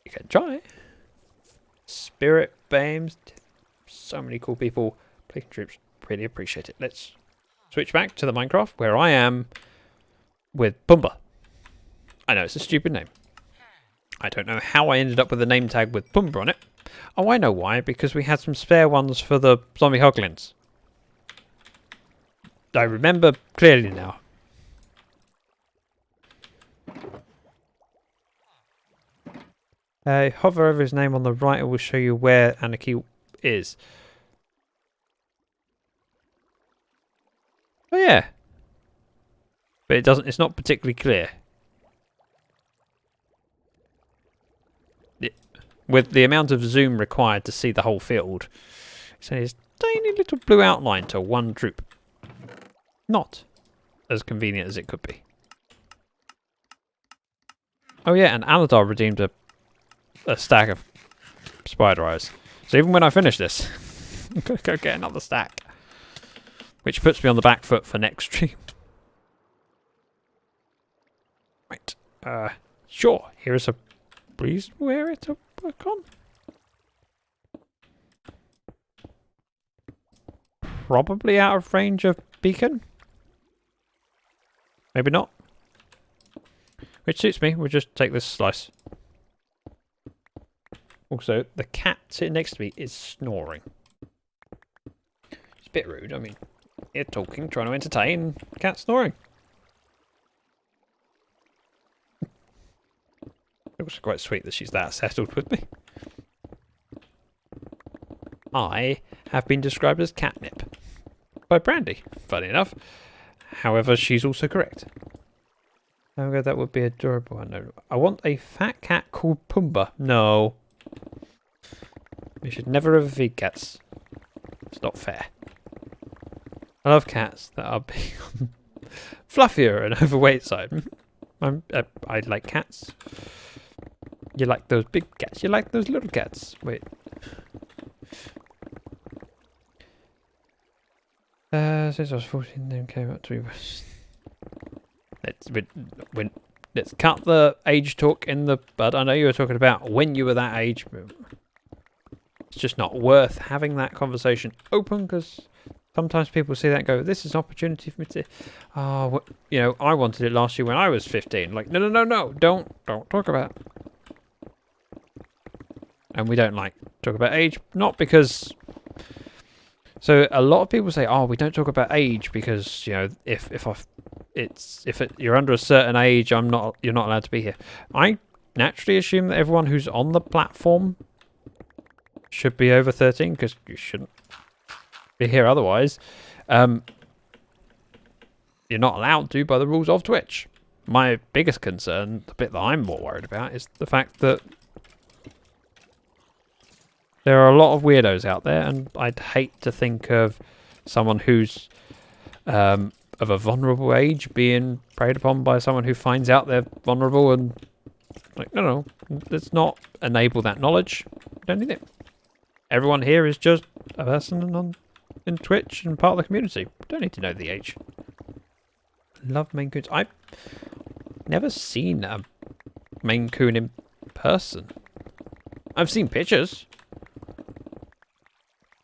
You can try. Spirit, Bames. So many cool people placing troops. Really appreciate it. Let's switch back to the Minecraft where I am with Pumbaa. I know, it's a stupid name. I don't know how I ended up with a name tag with Pumbaa on it. Oh, I know why. Because we had some spare ones for the zombie hoglins. I remember clearly now. Hover over his name on the right. It will show you where Anarchy is. Oh yeah. But it doesn't. It's not particularly clear. With the amount of zoom required to see the whole field, it's a tiny little blue outline to one troop. Not as convenient as it could be. Oh yeah, and Aladar redeemed a stack of spider eyes. So even when I finish this, I'm going to go get another stack. Which puts me on the back foot for next stream. Right. Sure, here is a reasonable area to work on. Probably out of range of beacon. Maybe not. Which suits me. We'll just take this slice. Also, the cat sitting next to me is snoring. It's a bit rude. I mean, you're talking, trying to entertain, cat snoring. It's also quite sweet that she's that settled with me. I have been described as catnip by Brandy, funny enough. However, she's also correct. Oh, that would be adorable. No, I want a fat cat called Pumbaa. No. We should never ever feed cats. It's not fair. I love cats that are big on fluffier and overweight side. I like cats. You like those big cats. You like those little cats. Wait. Since I was 14, then came up to... Let's cut the age talk in the bud. I know you were talking about when you were that age. It's just not worth having that conversation open, because sometimes people see that and go, this is an opportunity for me to... Oh, you know, I wanted it last year when I was 15. Like, no. Don't talk about it. And we don't like talk about age. Not because... So a lot of people say, oh, we don't talk about age because, you know, if you're under a certain age, you're not allowed to be here. I naturally assume that everyone who's on the platform should be over 13, because you shouldn't be here otherwise. You're not allowed to by the rules of Twitch. My biggest concern, the bit that I'm more worried about, is the fact that there are a lot of weirdos out there, and I'd hate to think of someone who's of a vulnerable age being preyed upon by someone who finds out they're vulnerable and like, no, let's not enable that knowledge. Don't need it. Everyone here is just a person in Twitch and part of the community. Don't need to know the age. Love Maine Coons. I've never seen a Maine Coon in person. I've seen pictures.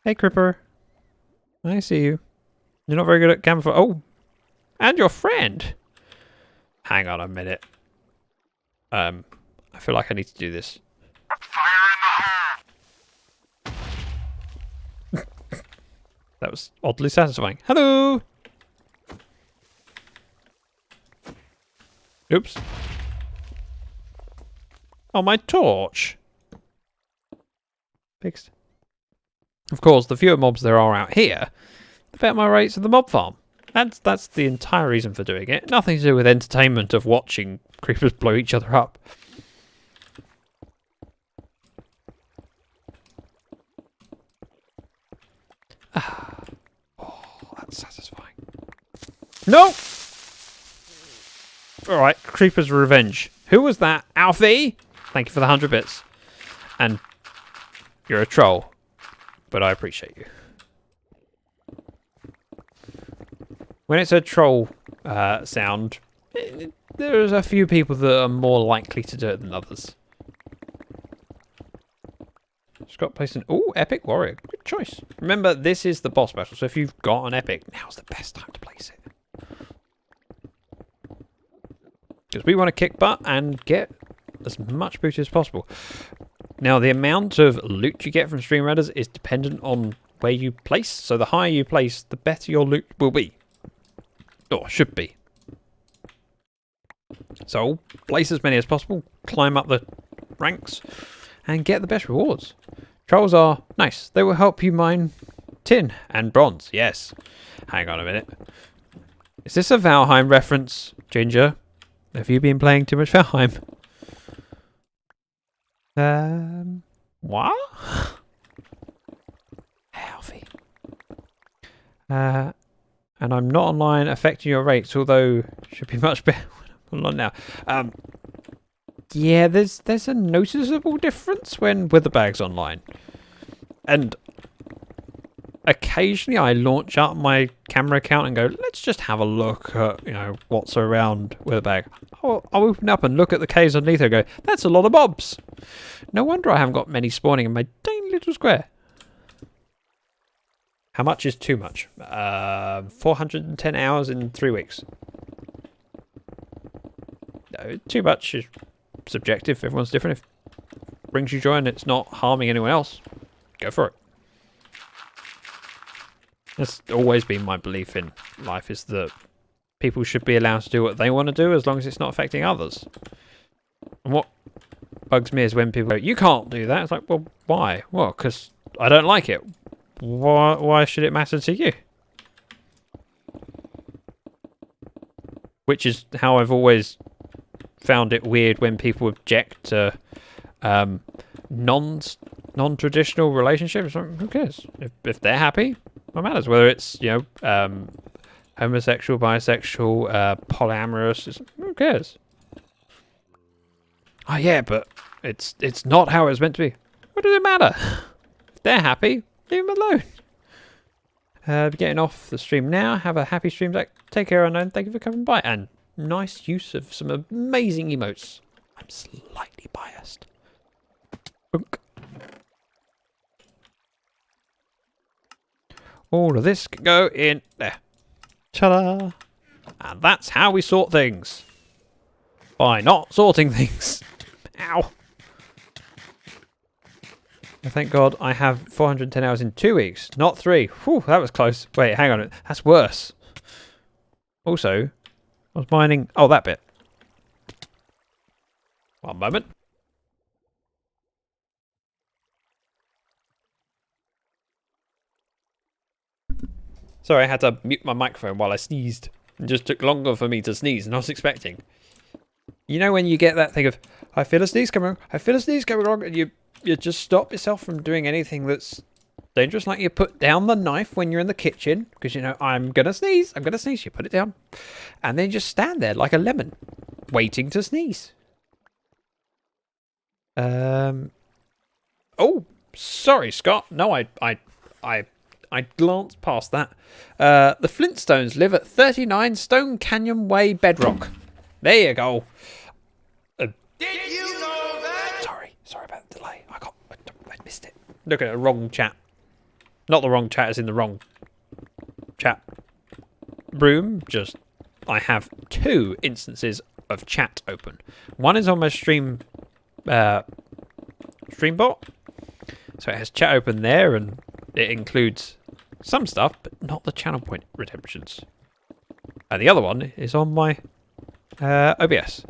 Hey, Cripper. I see you. You're not very good at camouflage. Oh, and your friend. Hang on a minute. I feel like I need to do this. Fire That was oddly satisfying. Hello! Oops. Oh, my torch. Fixed. Of course, the fewer mobs there are out here, the better my rates at the mob farm. That's the entire reason for doing it. Nothing to do with entertainment of watching creepers blow each other up. Ah. Oh, that's satisfying. No! Alright, Creeper's Revenge. Who was that? Alfie? Thank you for the 100 bits. And you're a troll, but I appreciate you. When it's a troll sound, there's a few people that are more likely to do it than others. Scott placed an... Ooh, Epic Warrior. Good choice. Remember, this is the boss battle, so if you've got an Epic, now's the best time to place it. Because we want to kick butt and get as much booty as possible. Now, the amount of loot you get from Stream Raiders is dependent on where you place. So the higher you place, the better your loot will be. Or should be. So, place as many as possible, climb up the ranks, and get the best rewards. Trolls are nice. They will help you mine tin and bronze. Yes. Hang on a minute. Is this a Valheim reference, Ginger? Have you been playing too much Valheim? What? Alfie. And I'm not online affecting your rates, although should be much better when I'm now. Yeah, there's a noticeable difference when Witherbag's online. And occasionally I launch up my camera account and go, let's just have a look at, what's around Witherbag. I'll open up and look at the caves underneath and go, that's a lot of mobs. No wonder I haven't got many spawning in my tiny little square. How much is too much? 410 hours in 3 weeks. No, too much is subjective. Everyone's different. If it brings you joy and it's not harming anyone else, go for it. That's always been my belief in life, is that people should be allowed to do what they want to do as long as it's not affecting others. And what bugs me is when people go, you can't do that. It's like, well, why? Well, because I don't like it. Why should it matter to you? Which is how I've always found it weird when people object to non-traditional relationships. Like, who cares? If they're happy, what matters? Whether it's homosexual, bisexual, polyamorous, who cares? Oh yeah, but it's not how it's meant to be. What does it matter? If they're happy, leave them alone. Getting off the stream now. Have a happy stream, Zach. Take care, Unknown. Thank you for coming by. And nice use of some amazing emotes. I'm slightly biased. Boink. All of this can go in there. Ta-da! And that's how we sort things. By not sorting things. Ow! Thank God I have 410 hours in 2 weeks, not 3. Whew, that was close. Wait, hang on. That's worse. Also, I was mining... Oh, that bit. One moment. Sorry, I had to mute my microphone while I sneezed. It just took longer for me to sneeze than I was expecting. You know when you get that thing of, I feel a sneeze coming wrong, I feel a sneeze coming wrong, and you just stop yourself from doing anything that's dangerous, like you put down the knife when you're in the kitchen, because I'm going to sneeze, you put it down. And then you just stand there like a lemon, waiting to sneeze. Oh, sorry, Scott. No, I glanced past that. The Flintstones live at 39 Stone Canyon Way, Bedrock. There you go. Did you know that? Sorry about the delay. I missed it. Look at the wrong chat. Not the wrong chat, as in the wrong chat room. Just, I have 2 instances of chat open. One is on my stream bot. So it has chat open there, and it includes some stuff, but not the channel point redemptions. And the other one is on my OBS.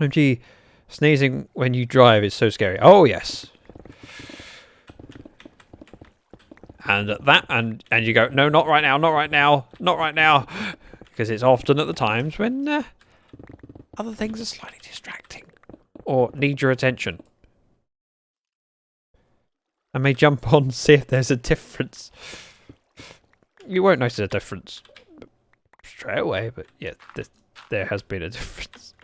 OMG, sneezing when you drive is so scary. Oh yes. And that, and you go, no, not right now, not right now, not right now, because it's often at the times when other things are slightly distracting or need your attention. I may jump on, see if there's a difference. You won't notice a difference straight away, but yeah, there has been a difference.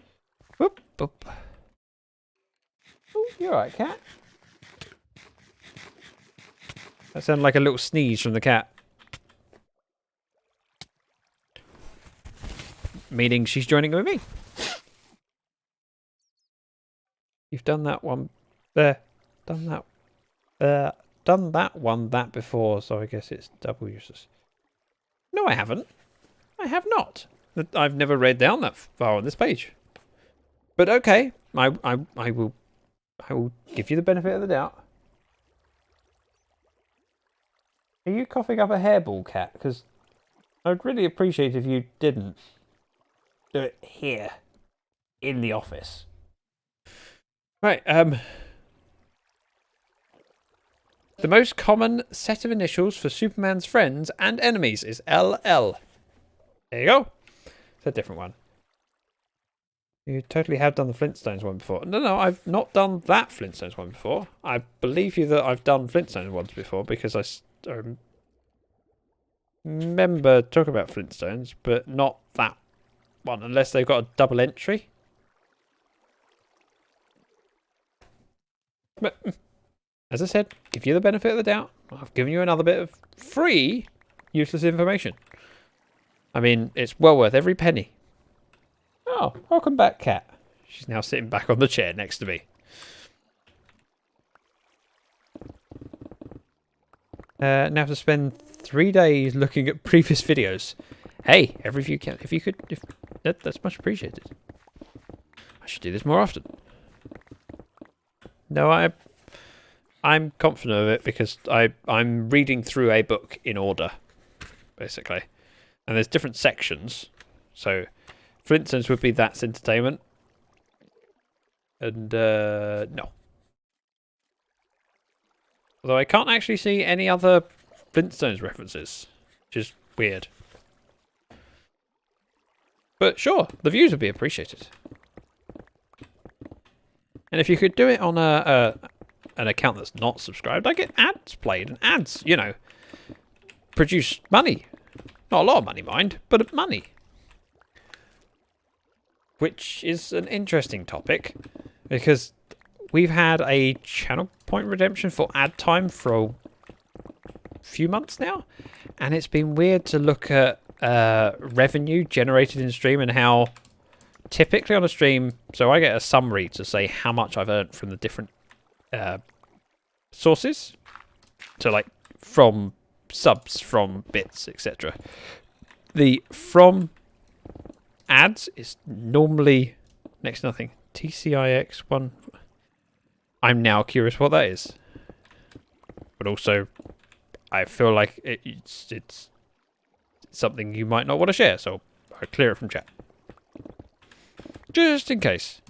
Whoop, whoop. Oh, you're alright, cat. That sounded like a little sneeze from the cat. Meaning she's joining with me. You've done that one there. Done that one before, so I guess it's double useless. No, I haven't. I have not. I've never read down that far on this page. But okay, I will give you the benefit of the doubt. Are you coughing up a hairball, cat? Because I would really appreciate if you didn't do it here in the office. Right, the most common set of initials for Superman's friends and enemies is LL. There you go. It's a different one. You totally have done the Flintstones one before. No, I've not done that Flintstones one before. I believe you that I've done Flintstones ones before because I remember talking about Flintstones, but not that one, unless they've got a double entry. But as I said, give you the benefit of the doubt. I've given you another bit of free, useless information. I mean, it's well worth every penny. Oh, welcome back, cat. She's now sitting back on the chair next to me. Now have to spend 3 days looking at previous videos. Hey, every view count. If you could, that's much appreciated. I should do this more often. No, I'm confident of it because I'm reading through a book in order, basically, and there's different sections. So, for instance, would be That's Entertainment, and no. Although I can't actually see any other Flintstones references, which is weird. But sure, the views would be appreciated. And if you could do it on an account that's not subscribed, I get ads played, and ads, you know, produce money. Not a lot of money, mind, but money. Which is an interesting topic, because we've had a channel point redemption for ad time for a few months now, and it's been weird to look at revenue generated in stream and how typically on a stream, so I get a summary to say how much I've earned from the different sources, so like from subs, from bits, etc. The from ads is normally next to nothing. TCIX1. I'm now curious what that is, but also I feel like it's something you might not want to share, so I clear it from chat. Just in case.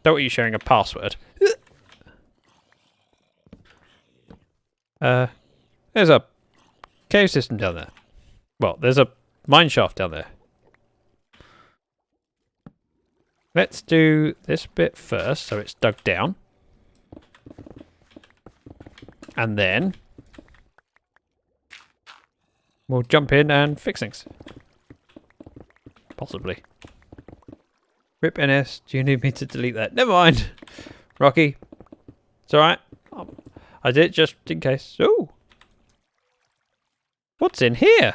Don't want you sharing a password. There's a cave system down there. Well, there's a mine shaft down there. Let's do this bit first, so it's dug down. And then we'll jump in and fix things. Possibly. Rip NS, do you need me to delete that? Never mind. Rocky. It's alright. I did it just in case. Ooh. What's in here?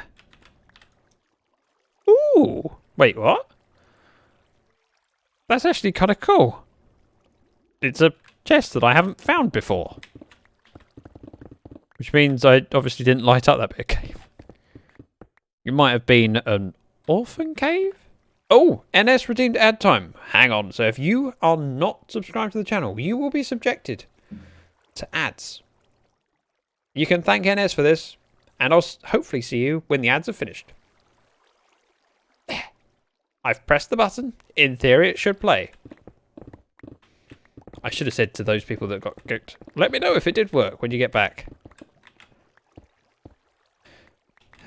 Ooh. Wait, what? That's actually kind of cool. It's a chest that I haven't found before. Which means I obviously didn't light up that bit of cave. It might have been an orphan cave? Oh, NS redeemed ad time. Hang on. So if you are not subscribed to the channel, you will be subjected to ads. You can thank NS for this, and I'll hopefully see you when the ads are finished. There. I've pressed the button. In theory, it should play. I should have said to those people that got gooked, let me know if it did work when you get back.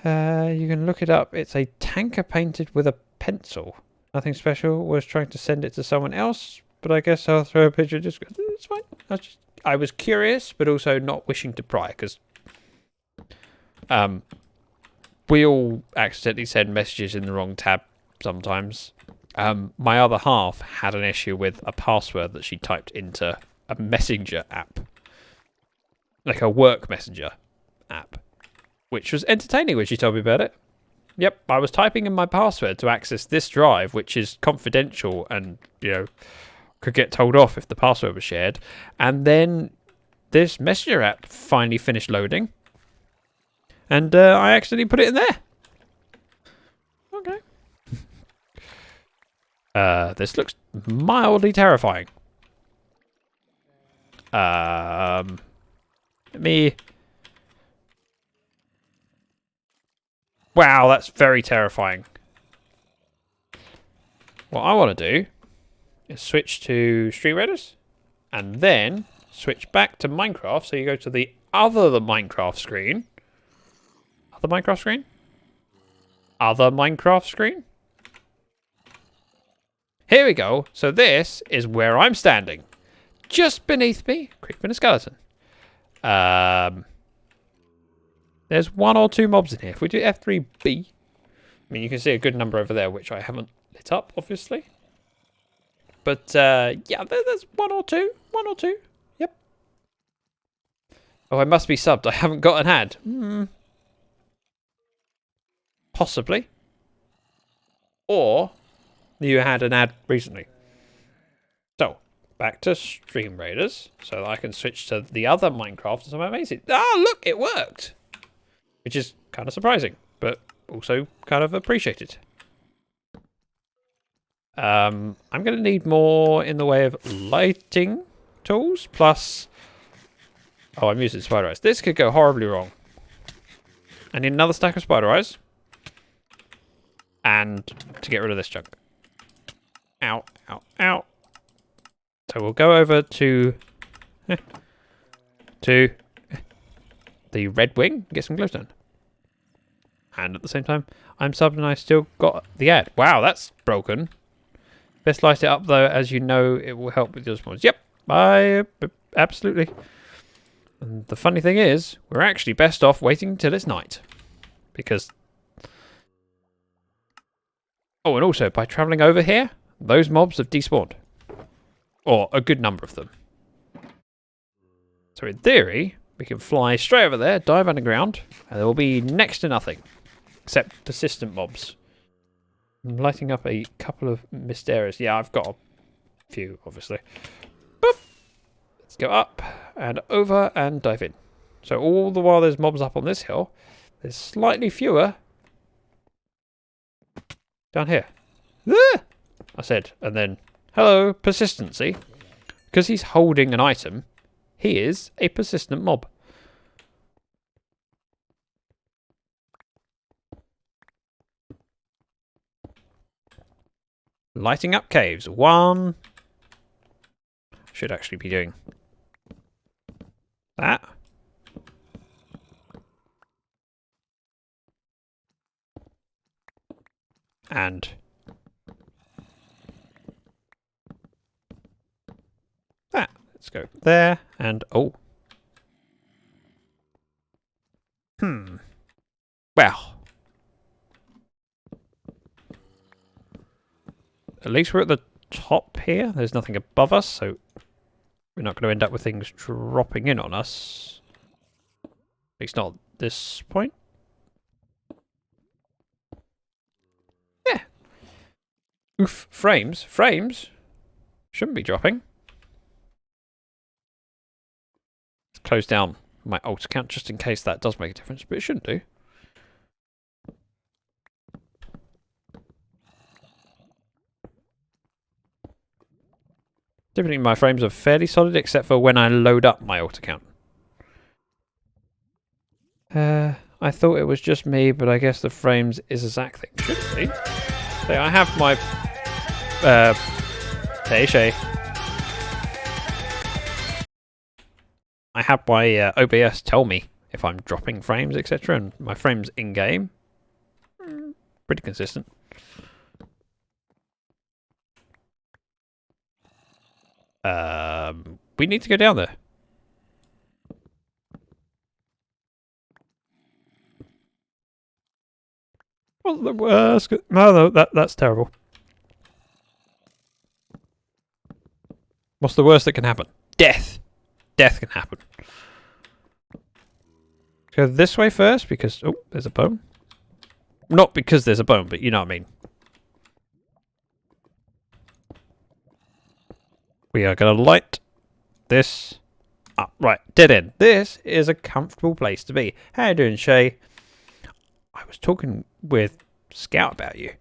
You can look it up. It's a tanker painted with a pencil. Nothing special. Was trying to send it to someone else, but I guess I'll throw a picture. Just it's fine. I was curious, but also not wishing to pry, because we all accidentally send messages in the wrong tab sometimes. My other half had an issue with a password that she typed into a messenger app, like a work messenger app, which was entertaining when she told me about it. Yep, I was typing in my password to access this drive, which is confidential and, you know, could get told off if the password was shared. And then this messenger app finally finished loading. And I accidentally put it in there. Okay. This looks mildly terrifying. Let me... Wow, that's very terrifying. What I want to do is switch to Stream Raiders and then switch back to Minecraft. So you go to the other Minecraft screen. Other Minecraft screen? Other Minecraft screen? Here we go. So this is where I'm standing. Just beneath me, creeping a skeleton. There's 1 or 2 mobs in here. If we do F3B, I mean, you can see a good number over there, which I haven't lit up, obviously. But, yeah, there's 1 or 2. 1 or 2. Yep. Oh, I must be subbed. I haven't got an ad. Possibly. Or you had an ad recently. So, back to Stream Raiders, so that I can switch to the other Minecraft. So amazing. Ah, look, it worked! Which is kind of surprising, but also kind of appreciated. I'm going to need more in the way of lighting tools, plus... Oh, I'm using spider eyes. This could go horribly wrong. I need another stack of spider eyes. And to get rid of this junk. Ow, ow, ow. So we'll go over to... the red wing, get some glowstone. And at the same time, I'm subbed and I still got the ad. Wow, that's broken. Best light it up though, as you know, it will help with your spawns. Yep, absolutely. And the funny thing is, we're actually best off waiting till it's night. Because... Oh, and also, by travelling over here, those mobs have despawned. Or a good number of them. So in theory... We can fly straight over there, dive underground, and there will be next to nothing. Except persistent mobs. I'm lighting up a couple of mist areas. Yeah, I've got a few, obviously. Boop. Let's go up and over and dive in. So all the while there's mobs up on this hill, there's slightly fewer down here. Ah! I said, and then, hello, persistency. Because he's holding an item, he is a persistent mob. Lighting up caves. 1. Should actually be doing that. And that. Let's go there and oh. Well. At least we're at the top here. There's nothing above us, so we're not going to end up with things dropping in on us. At least not at this point. Yeah. Oof. Frames. Frames shouldn't be dropping. Let's close down my alt account just in case that does make a difference, but it shouldn't do. Typically my frames are fairly solid except for when I load up my alt account. I thought it was just me, but I guess the frames is a Zach thing. Should be. So I have my hey Shay. I have my OBS tell me if I'm dropping frames, etc. And my frames in game, pretty consistent. We need to go down there. Well, the worst. No, that's terrible. What's the worst that can happen? Death. Death can happen. Go this way first because oh, there's a bone. Not because there's a bone, but you know what I mean. We are going to light this up. Right, dead end. This is a comfortable place to be. How you doing, Shay? I was talking with Scout about you.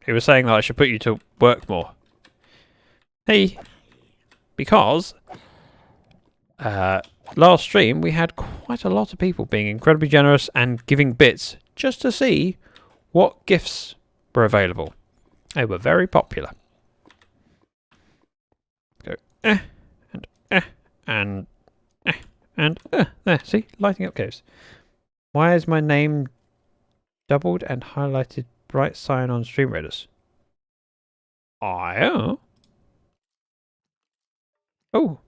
He was saying that I should put you to work more. Hey, because last stream we had quite a lot of people being incredibly generous and giving bits just to see what gifts were available. They were very popular. Go and there, see, lighting up caves. Why is my name doubled and highlighted bright sign on Stream Raiders? Oh. Oh.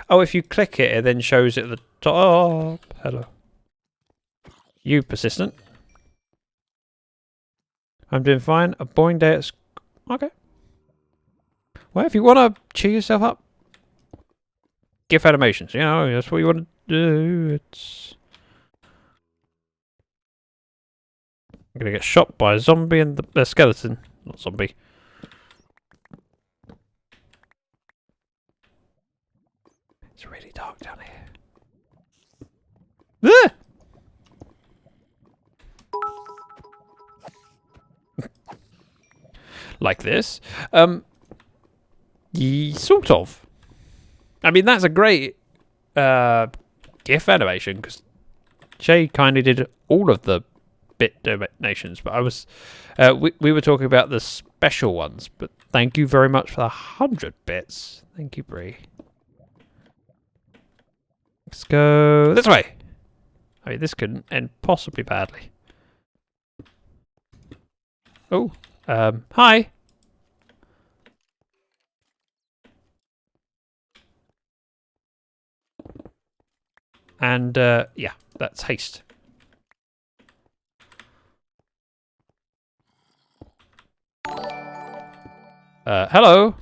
Oh, if you click it, it then shows it at the top. Hello. You persistent. I'm doing fine. A boring day at okay. Well, if you want to cheer yourself up, GIF animations. You know, that's what you want to do. It's... I'm going to get shot by a zombie and the skeleton. Not zombie. It's really dark down here. Ah! Like this. Sort of. I mean, that's a great GIF animation because Shay kindly did all of the bit donations, but I was we were talking about the special ones. But thank you very much for the 100 bits. Thank you, Bree. Let's go this way. I mean, this couldn't end possibly badly. Oh, hi. And yeah, that's haste. Hello.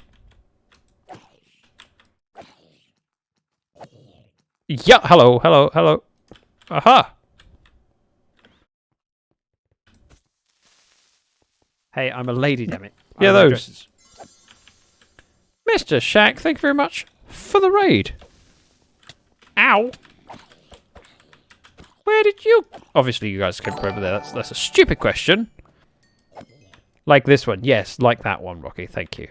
Yeah, hello, hello, hello. Aha. Hey, I'm a lady, damn it. Yeah, those. Dresses. Mr. Shack, thank you very much for the raid. Ow. Where did you... Obviously, you guys came from over there. That's a stupid question. Like this one. Yes, like that one, Rocky. Thank you.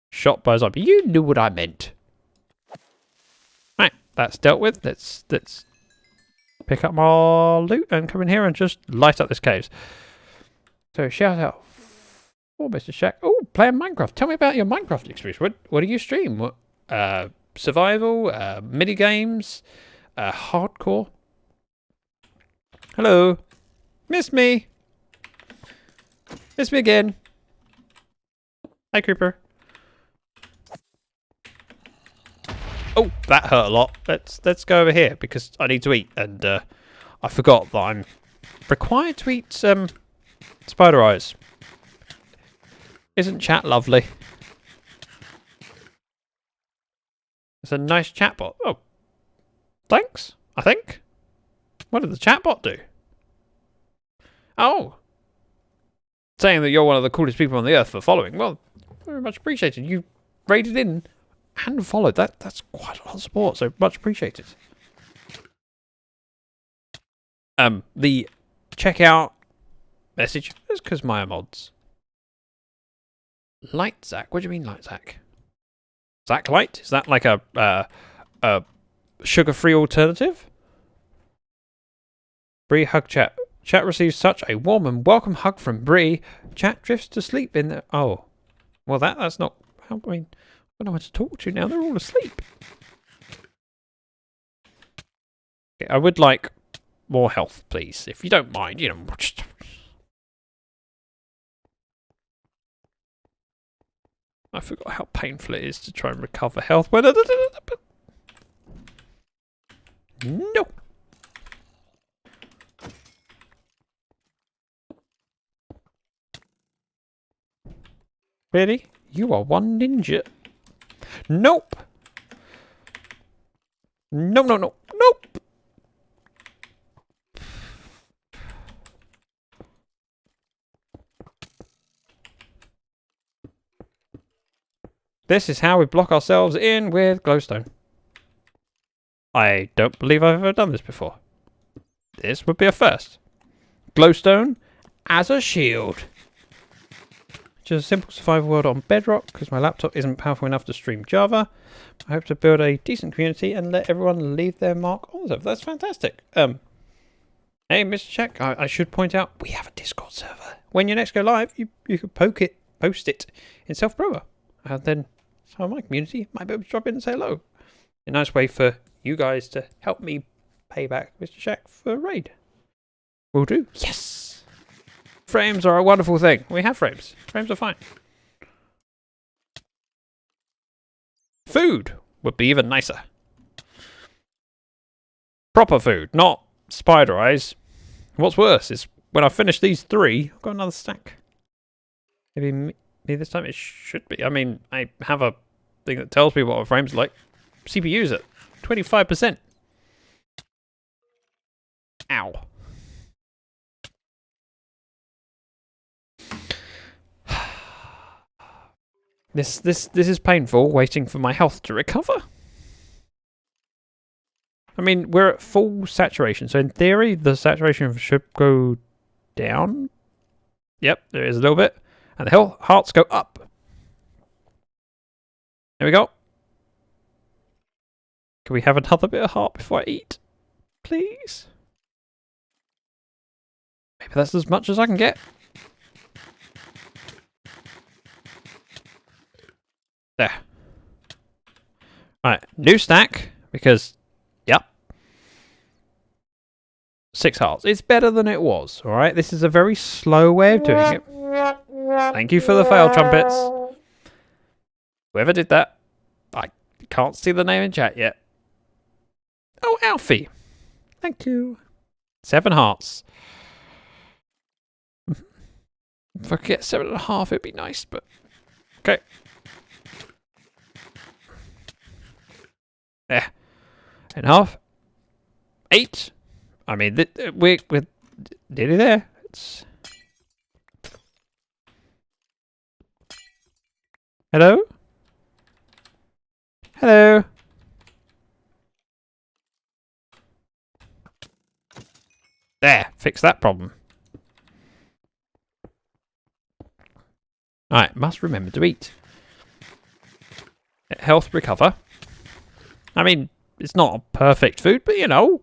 Shot by a zombie. You knew what I meant. Right, that's dealt with. Let's pick up my loot and come in here and just light up this cave. So, shout out for Mr. Shack. Oh, playing Minecraft. Tell me about your Minecraft experience. What do you stream? What, survival, mini games, hardcore. Hello, miss me again. Hi, creeper. Oh, that hurt a lot. Let's go over here because I need to eat, and I forgot that I'm required to eat spider eyes. Isn't chat lovely? It's a nice chatbot. Oh, thanks, I think. What did the chatbot do? Oh, saying that you're one of the coolest people on the earth for following. Well, very much appreciated. You raided in and followed. That's quite a lot of support, so much appreciated. The checkout message is because my mods. Light Zach? What do you mean, Light Zach? Zach Light? Is that like a sugar-free alternative. Bree hug chat. Chat receives such a warm and welcome hug from Bree. Chat drifts to sleep in the... Oh. Well, that's not... I mean, I don't know what to talk to now. They're all asleep. Okay, I would like more health, please. If you don't mind, you know... Just... I forgot how painful it is to try and recover health. No. Really? You are one ninja. Nope. No. Nope. This is how we block ourselves in with glowstone. I don't believe I've ever done this before. This would be a first. Glowstone as a shield. Just a simple survival world on Bedrock because my laptop isn't powerful enough to stream Java. I hope to build a decent community and let everyone leave their mark on the server. That's fantastic. Hey, Mr. Check, I should point out we have a Discord server. When you next go live, you could post it in self-promo. And then some of my community might be able to drop in and say hello. A nice way for you guys to help me pay back Mr. Shack for a raid. Will do. Yes! Frames are a wonderful thing. We have frames. Frames are fine. Food would be even nicer. Proper food, not spider eyes. What's worse is when I finish these 3, I've got another stack. Maybe this time it should be. I mean, I have a thing that tells me what a frame's like. CPU's at 25%. Ow. This is painful, waiting for my health to recover. I mean, we're at full saturation, so in theory, the saturation should go down. Yep, there is a little bit. And the hearts go up. There we go. Can we have another bit of heart before I eat? Please? Maybe that's as much as I can get. There. Right, new stack, because, yep. 6 hearts. It's better than it was, alright? This is a very slow way of doing it. Thank you for the fail trumpets. Whoever did that, I can't see the name in chat yet. Oh, Alfie. Thank you. 7 hearts. If I could get 7.5, it'd be nice, but... Okay. There. Enough. 8. I mean, we're nearly there. It's... Hello? Hello? There, fix that problem. Alright, must remember to eat. Let health recover. I mean, it's not perfect food, but you know,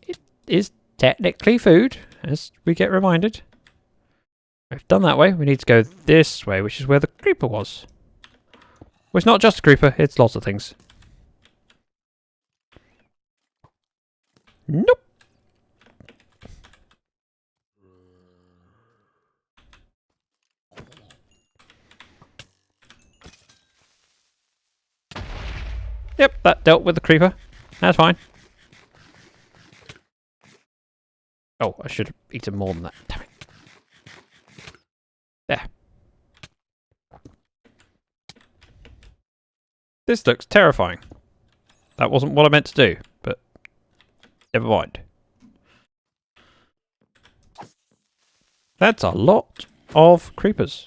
it is technically food, as we get reminded. We've done that way, we need to go this way, which is where the creeper was. Well, it's not just a creeper, it's lots of things. Nope. Yep, that dealt with the creeper. That's fine. Oh, I should have eaten more than that. Damn it. There. This looks terrifying. That wasn't what I meant to do, but never mind. That's a lot of creepers.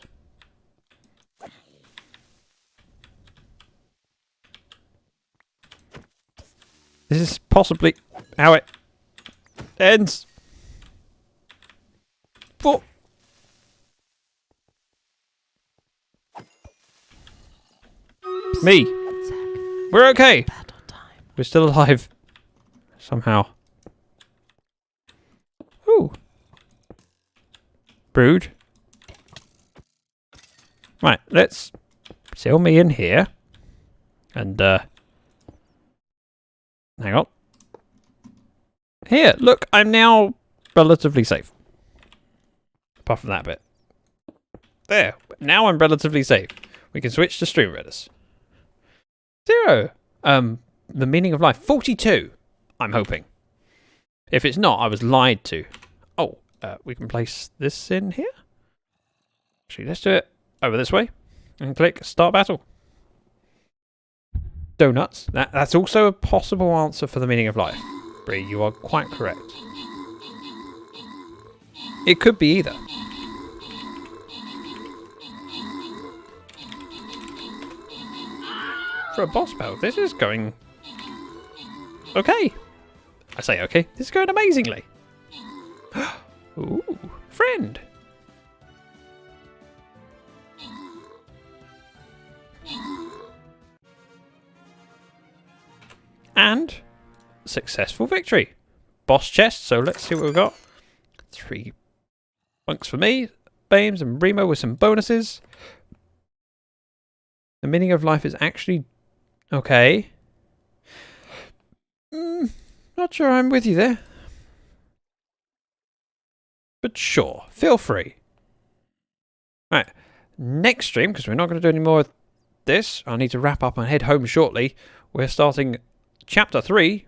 This is possibly how it ends. For me. We're okay. We're still alive. somehow. Ooh. Brood. Right, let's seal me in here. And, hang on. Here, look, I'm now relatively safe. Apart from that bit. There, now I'm relatively safe. We can switch to Stream Redders. 0. The meaning of life. 42, I'm hoping. If it's not, I was lied to. Oh, we can place this in here? Actually, let's do it over this way. And click Start Battle. Donuts. That's also a possible answer for the meaning of life. Bree, you are quite correct. It could be either. For a boss battle, this is going... okay. I say okay. This is going amazingly. Ooh, friend. And successful victory. Boss chest, so let's see what we've got. 3 bunks for me. Bames and Remo with some bonuses. The meaning of life is actually... okay. Not sure I'm with you there. But sure, feel free. Right, next stream, because we're not going to do any more of this. I need to wrap up and head home shortly. We're starting Chapter 3,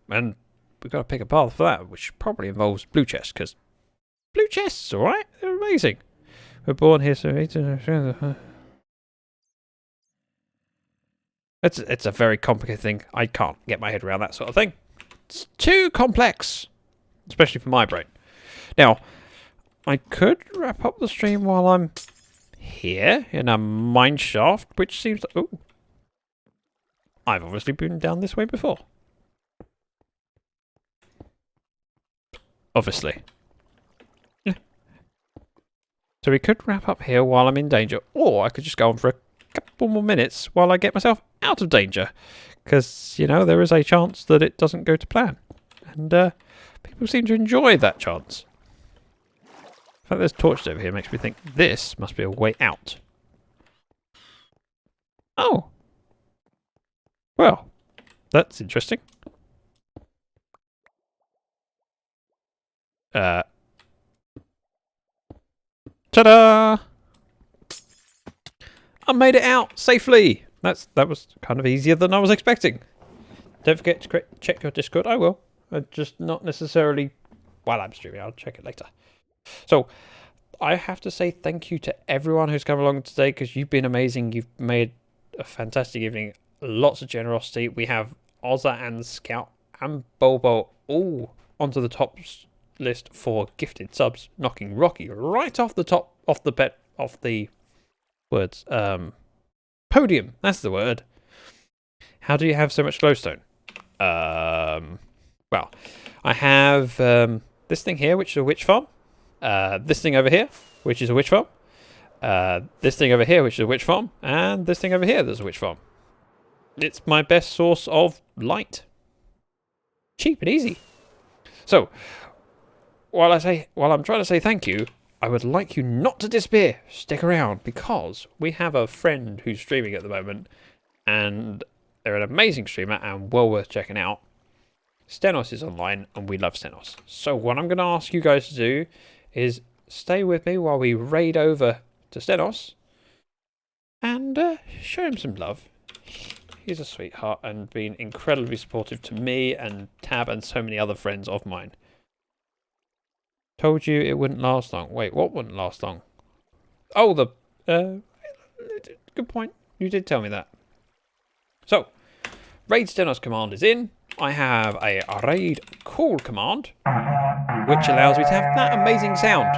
and we've got to pick a path for that, which probably involves blue chests, because blue chests, alright? They're amazing. We're born here, so... It's a very complicated thing. I can't get my head around that sort of thing. It's too complex, especially for my brain. Now, I could wrap up the stream while I'm here in a mine shaft, which seems... oh, I've obviously been down this way before. Obviously. Yeah. So we could wrap up here while I'm in danger, or I could just go on for a couple more minutes while I get myself out of danger. Because, you know, there is a chance that it doesn't go to plan. And people seem to enjoy that chance. The fact there's torches over here makes me think this must be a way out. Oh. Well, that's interesting. Ta-da! I made it out safely. That was kind of easier than I was expecting. Don't forget to check your Discord. I will. Just not necessarily while I'm streaming. I'll check it later. So, I have to say thank you to everyone who's come along today, because you've been amazing. You've made a fantastic evening. Lots of generosity. We have Ozza and Scout and Bobo all onto the top list for gifted subs, knocking Rocky right off the top, off the words. Podium. That's the word. How do you have so much glowstone? Well, I have this thing here, which is a witch farm. This thing over here, which is a witch farm. This thing over here, which is a witch farm. And this thing over here, there's a witch farm. It's my best source of light. Cheap and easy. So, while I'm trying to say thank you, I would like you not to disappear. Stick around, because we have a friend who's streaming at the moment, and they're an amazing streamer and well worth checking out. Stenos is online, and we love Stenos. So what I'm going to ask you guys to do is stay with me while we raid over to Stenos and show him some love. He's a sweetheart and been incredibly supportive to me and Tab and so many other friends of mine. Told you it wouldn't last long. Wait, what wouldn't last long? Oh, good point. You did tell me that. So, raid Stenos command is in. I have a raid call command, which allows me to have that amazing sound.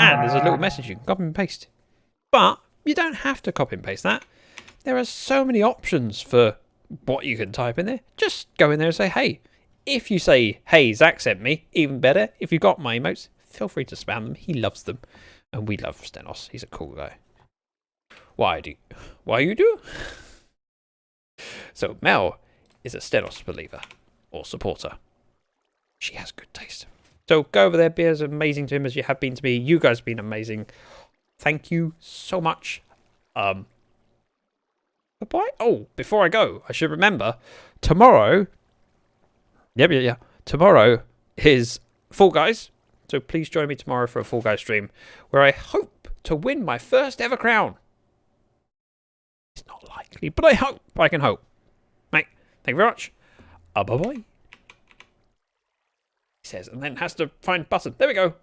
And there's a little message you can copy and paste. But you don't have to copy and paste that. There are so many options for what you can type in there. Just go in there and say, hey. If you say, hey, Zach sent me, even better. If you've got my emotes, feel free to spam them. He loves them. And we love Stenos. He's a cool guy. Why you do? So Mel is a Stenos believer. or support her. She has good taste. So go over there, be as amazing to him as you have been to me. You guys have been amazing. Thank you so much. Bye-bye. Oh, before I go, I should remember, tomorrow... Yeah. Tomorrow is Fall Guys. So please join me tomorrow for a Fall Guys stream where I hope to win my first ever crown. It's not likely, but I hope. I can hope. Mate, thank you very much. Bye-bye. He says, and then has to find button. There we go.